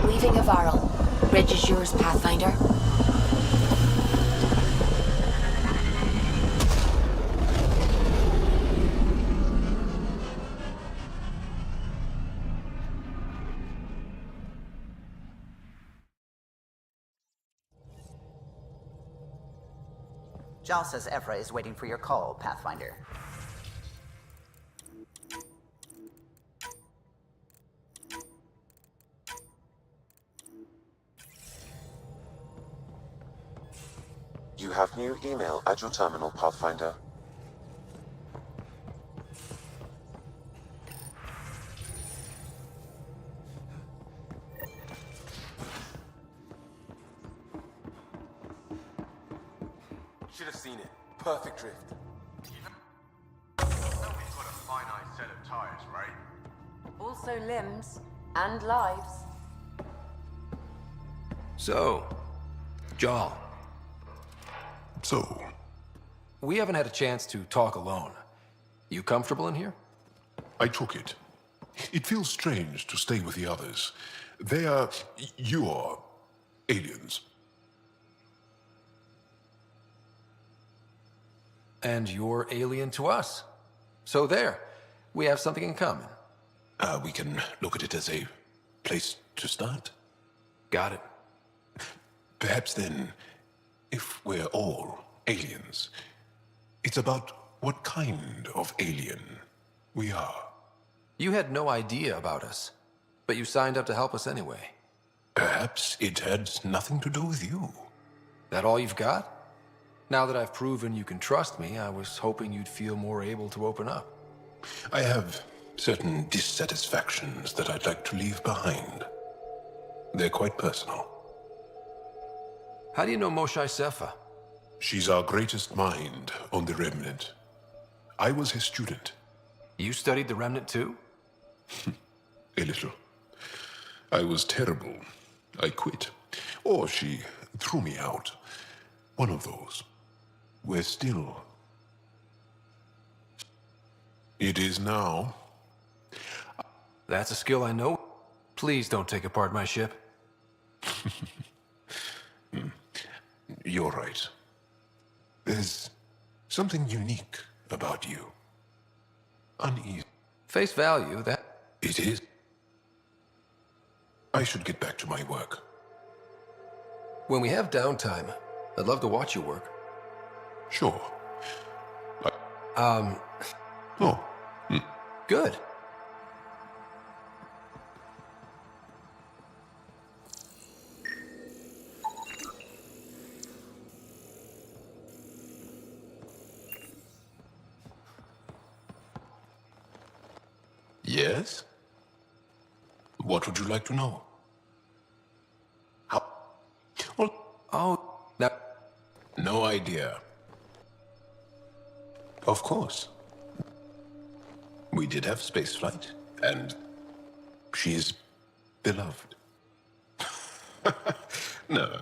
Leaving Havarl. Bridge is yours, Pathfinder. Jal says Evra is waiting for your call, Pathfinder. You have new email at your terminal, Pathfinder. Should have seen it. Perfect drift. Nobody's got a finite set of tires, right? Also limbs and lives. So, Jal. So? We haven't had a chance to talk alone. You comfortable in here? I took it. It feels strange to stay with the others. They are... you are... aliens. And you're alien to us. So there. We have something in common. We can look at it as a place to start. Got it. Perhaps then, if we're all aliens, it's about what kind of alien we are. You had no idea about us, but you signed up to help us anyway. Perhaps it had nothing to do with you. That all you've got? Now that I've proven you can trust me, I was hoping you'd feel more able to open up. I have certain dissatisfactions that I'd like to leave behind. They're quite personal. How do you know Moshae Sefa? She's our greatest mind on the Remnant. I was her student. You studied the Remnant too? A little. I was terrible. I quit. Or she threw me out. One of those. We're still... It is now. That's a skill I know. Please don't take apart my ship. You're right. There's something unique about you. Uneasy. Face value, that... It is. I should get back to my work. When we have downtime, I'd love to watch you work. Sure. Oh. Good. Yes? What would you like to know? How? Well, no idea. Of course. We did have spaceflight, and she's beloved. No.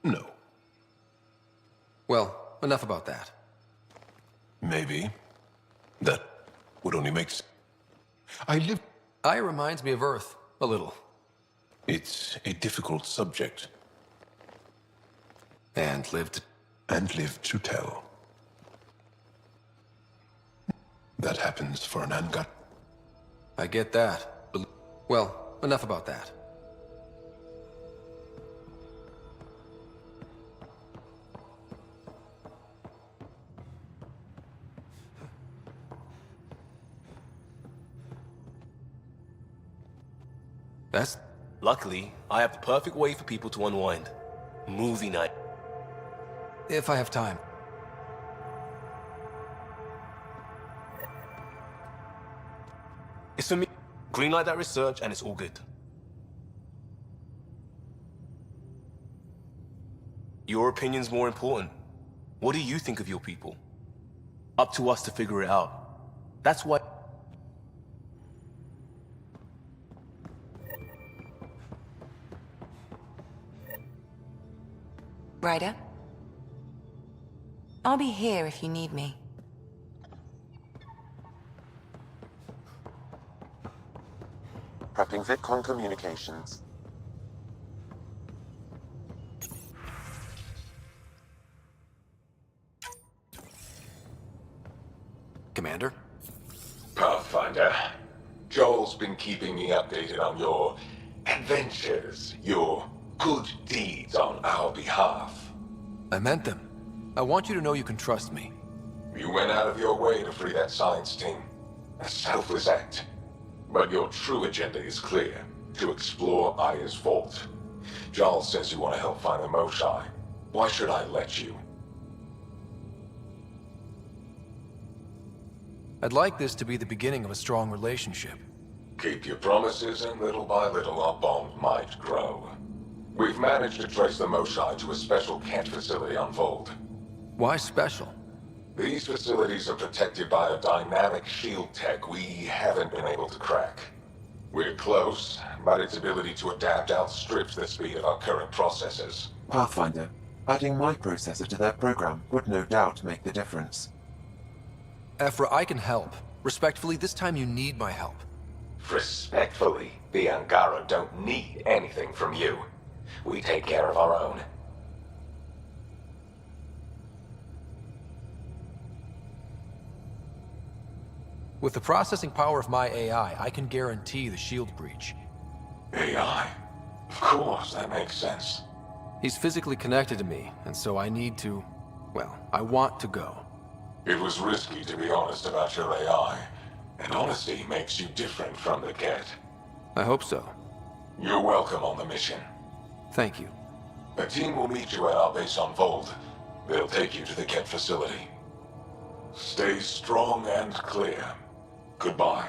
No. Well, enough about that. Maybe. That would only make sense. I reminds me of Earth, a little. It's a difficult subject. And lived to tell. That happens for an Angar. I get that. Well, enough about that. That's... Luckily, I have the perfect way for people to unwind. Movie night. If I have time. It's for me. Greenlight that research and it's all good. Your opinion's more important. What do you think of your people? Up to us to figure it out. That's why... Ryder? I'll be here if you need me. Prepping VidCon communications. Commander? Pathfinder, Joel's been keeping me updated on your adventures, your good deeds on our behalf. I meant them. I want you to know you can trust me. You went out of your way to free that science team. A selfless act. But your true agenda is clear. To explore Aya's vault. Joel says you want to help find the Moshae. Why should I let you? I'd like this to be the beginning of a strong relationship. Keep your promises, and little by little our bond might grow. We've managed to trace the Moshae to a special Kett facility on Vold. Why special? These facilities are protected by a dynamic shield tech we haven't been able to crack. We're close, but its ability to adapt outstrips the speed of our current processors. Pathfinder, adding my processor to their program would no doubt make the difference. Ephra, I can help. Respectfully, this time you need my help. Respectfully, the Angara don't need anything from you. We take care of our own. With the processing power of my AI, I can guarantee the shield breach. AI? Of course, that makes sense. He's physically connected to me, and so I need to... well, I want to go. It was risky to be honest about your AI, and honesty makes you different from the Kett. I hope so. You're welcome on the mission. Thank you. A team will meet you at our base on Vold. They'll take you to the Kett facility. Stay strong and clear. Goodbye.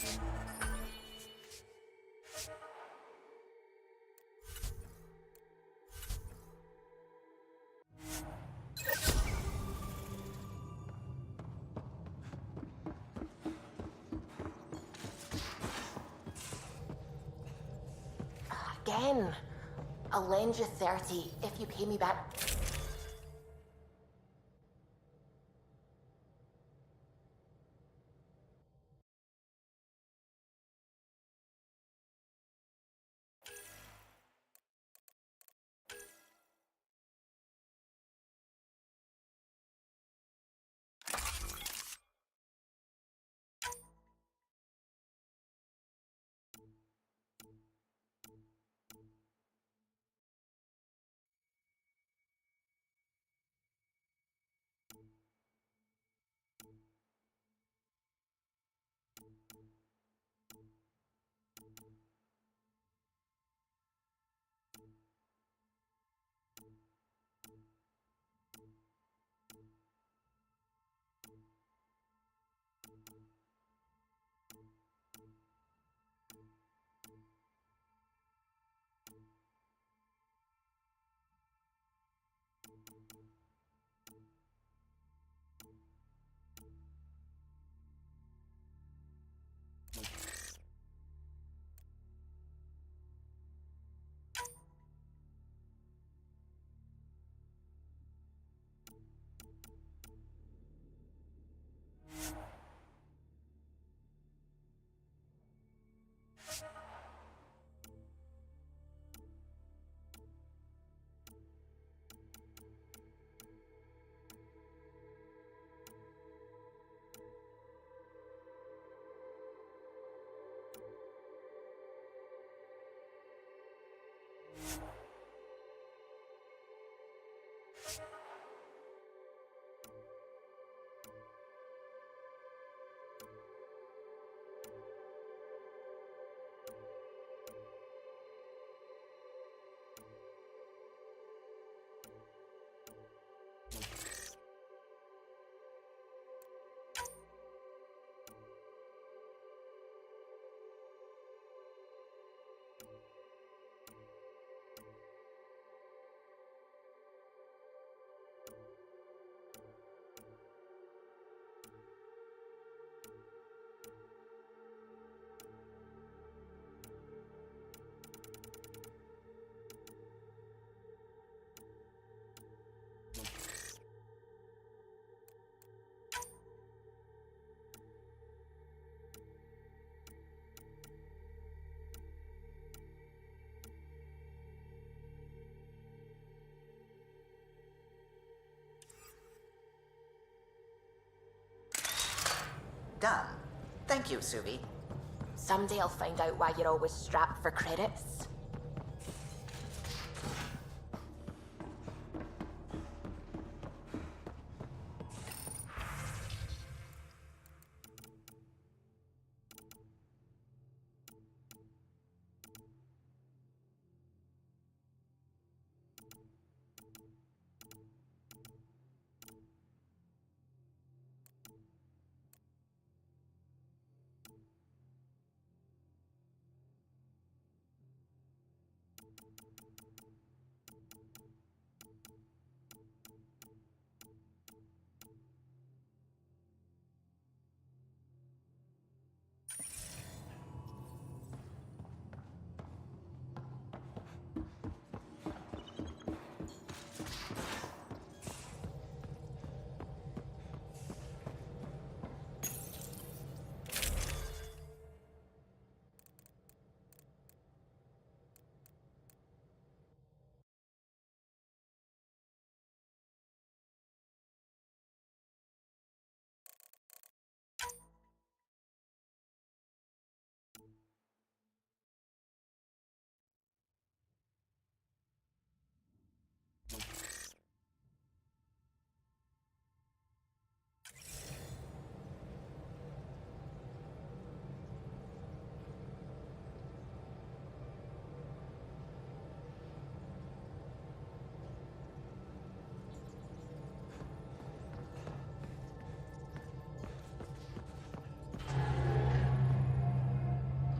Again. I'll lend you 30 if you pay me back. Done. Thank you, Suvi. Someday I'll find out why you're always strapped for credits.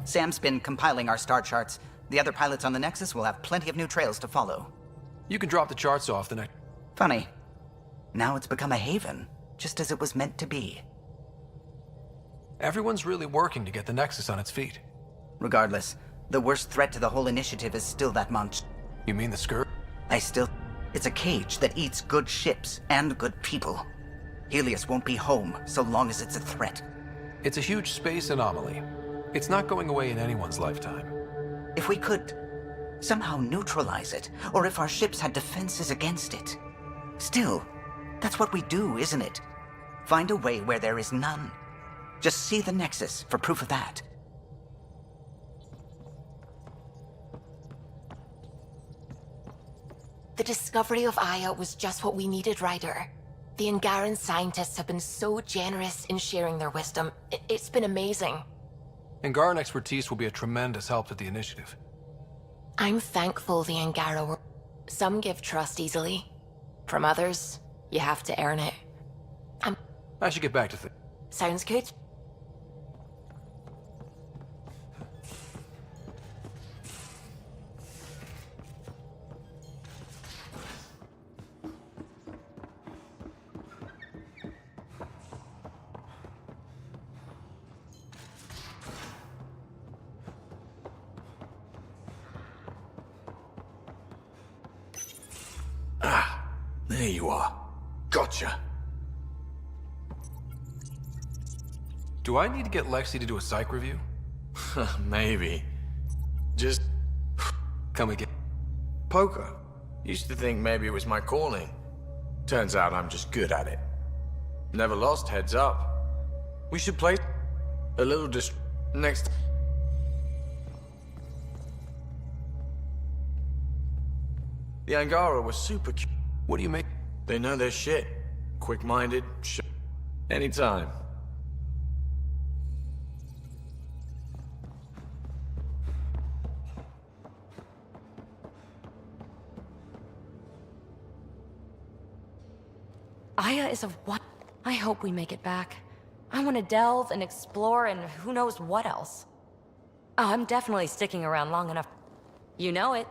Sam's been compiling our star charts. The other pilots on the Nexus will have plenty of new trails to follow. You can drop the charts off the next... Funny. Now it's become a haven, just as it was meant to be. Everyone's really working to get the Nexus on its feet. Regardless, the worst threat to the whole initiative is still that monster. You mean the Scourge? It's a cage that eats good ships and good people. Helios won't be home so long as it's a threat. It's a huge space anomaly. It's not going away in anyone's lifetime. If we could somehow neutralize it, or if our ships had defenses against it. Still, that's what we do, isn't it? Find a way where there is none. Just see the Nexus for proof of that. The discovery of Aya was just what we needed, Ryder. The Angaran scientists have been so generous in sharing their wisdom. It's been amazing. Angaran expertise will be a tremendous help to the initiative. I'm thankful the Angara were... Some give trust easily. From others, you have to earn it. I should get back to things. Sounds good. There you are. Gotcha. Do I need to get Lexi to do a psych review? Maybe. Just... Come again. Poker. Used to think maybe it was my calling. Turns out I'm just good at it. Never lost heads up. We should play a little next... The Angara was super cute. What do you make? They know their shit. Quick-minded, anytime. Aya is a what? I hope we make it back. I want to delve and explore and who knows what else. Oh, I'm definitely sticking around long enough. You know it.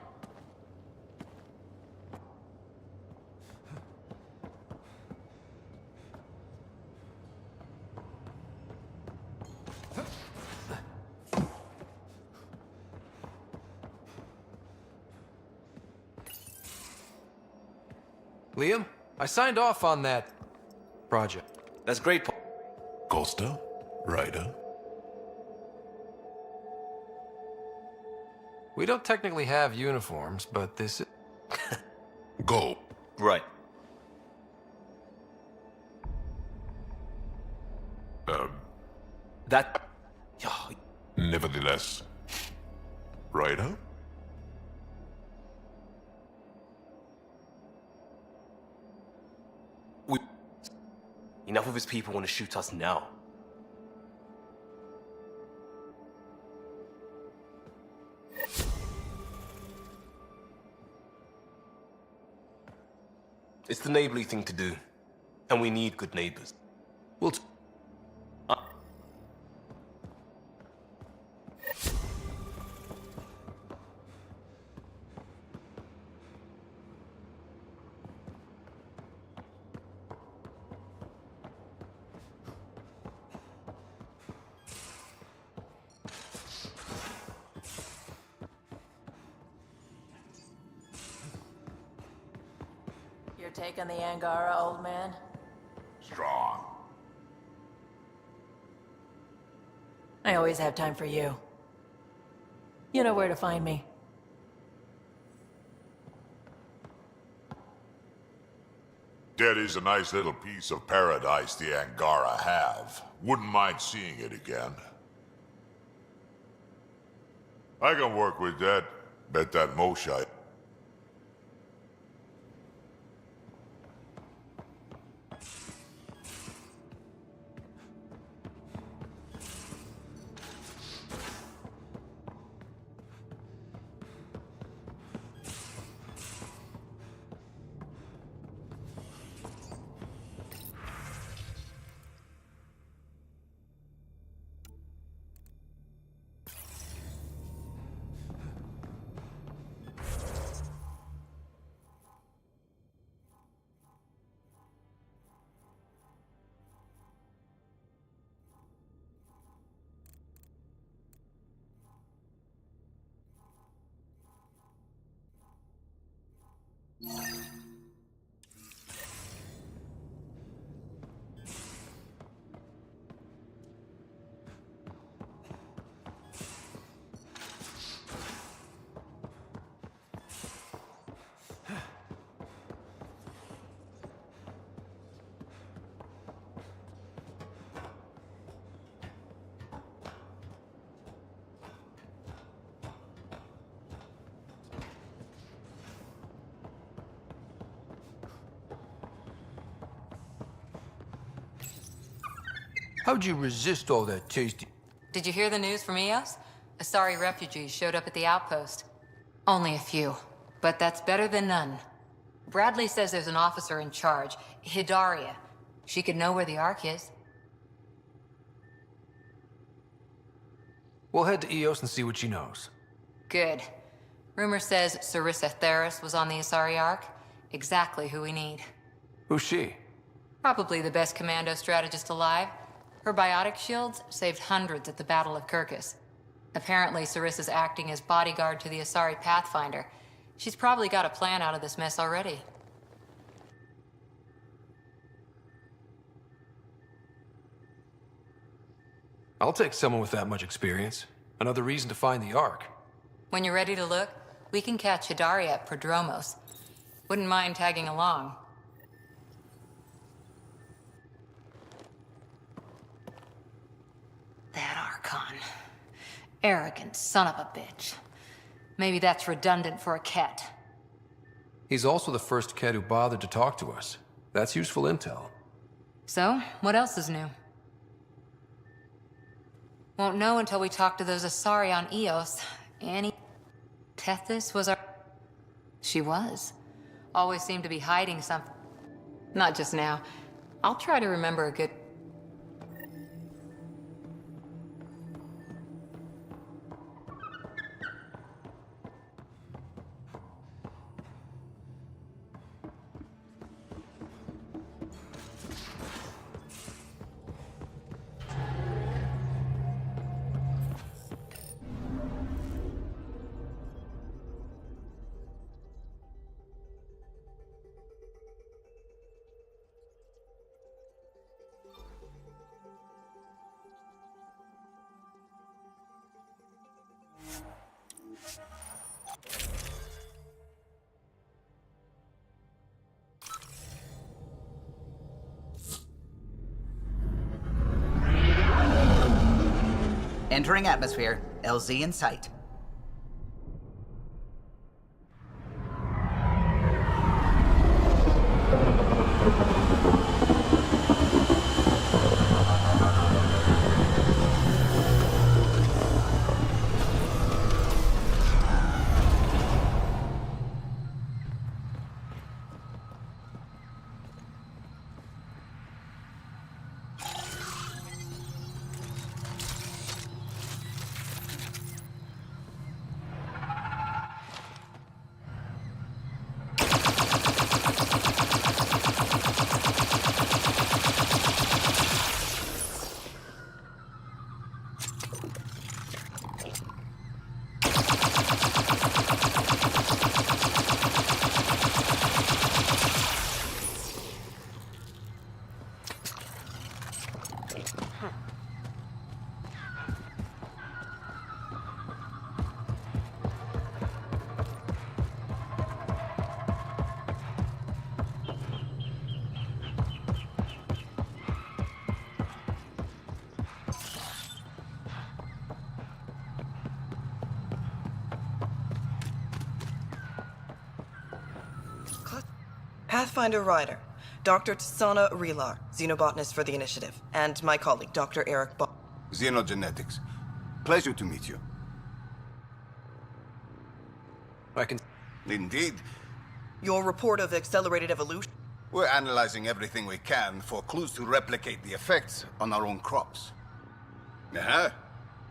Liam, I signed off on that project. That's great. Costa? Ryder? We don't technically have uniforms, but this is... Go. Right. That... Nevertheless. Ryder? Enough of his people want to shoot us now. It's the neighborly thing to do. And we need good neighbors. We'll Taking the Angara, old man? Strong. I always have time for you. You know where to find me. Daddy's a nice little piece of paradise the Angara have. Wouldn't mind seeing it again. I can work with that. Bet that Moshite. How'd you resist all that tasty... Did you hear the news from Eos? Asari refugees showed up at the outpost. Only a few, but that's better than none. Bradley says there's an officer in charge, Hidaria. She could know where the Ark is. We'll head to Eos and see what she knows. Good. Rumor says Sarissa Theris was on the Asari Ark. Exactly who we need. Who's she? Probably the best commando strategist alive. Her biotic shields saved hundreds at the Battle of Kirkus. Apparently, Sarissa's acting as bodyguard to the Asari Pathfinder. She's probably got a plan out of this mess already. I'll take someone with that much experience. Another reason to find the Ark. When you're ready to look, we can catch Hidaria at Prodromos. Wouldn't mind tagging along. That Archon. Arrogant son of a bitch. Maybe that's redundant for a Kett. He's also the first Kett who bothered to talk to us. That's useful intel. So, what else is new? Won't know until we talk to those Asari on Eos. Annie... Tethys was our... She was. Always seemed to be hiding something. Not just now. I'll try to remember a good... Entering atmosphere. LZ in sight. Pathfinder Ryder, Dr. Sara Ryder, xenobotanist for the Initiative, and my colleague, Dr. Eric Xenogenetics. Pleasure to meet you. I can... Indeed. Your report of accelerated evolution? We're analyzing everything we can for clues to replicate the effects on our own crops.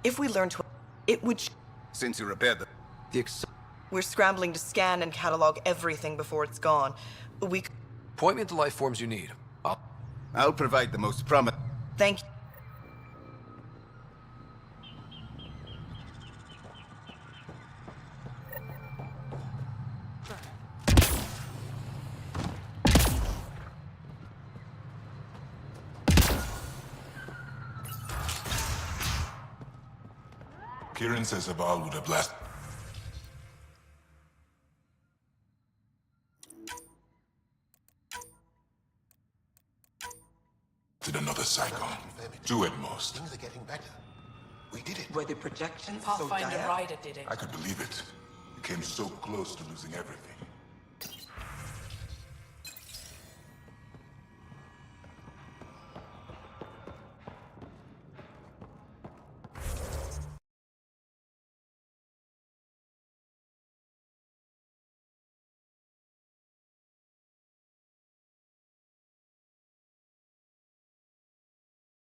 If we learn to... it would... Since you repaired the... We're scrambling to scan and catalog everything before it's gone. We... Point me to life forms you need. I'll provide the most prominent... Thank you. Kieran says Abal would have blasted. Another cycle. Two at most. Things are getting better. We did it. Were the projections Pathfinder so dire? Ryder did it. I could believe it. We came so close to losing everything.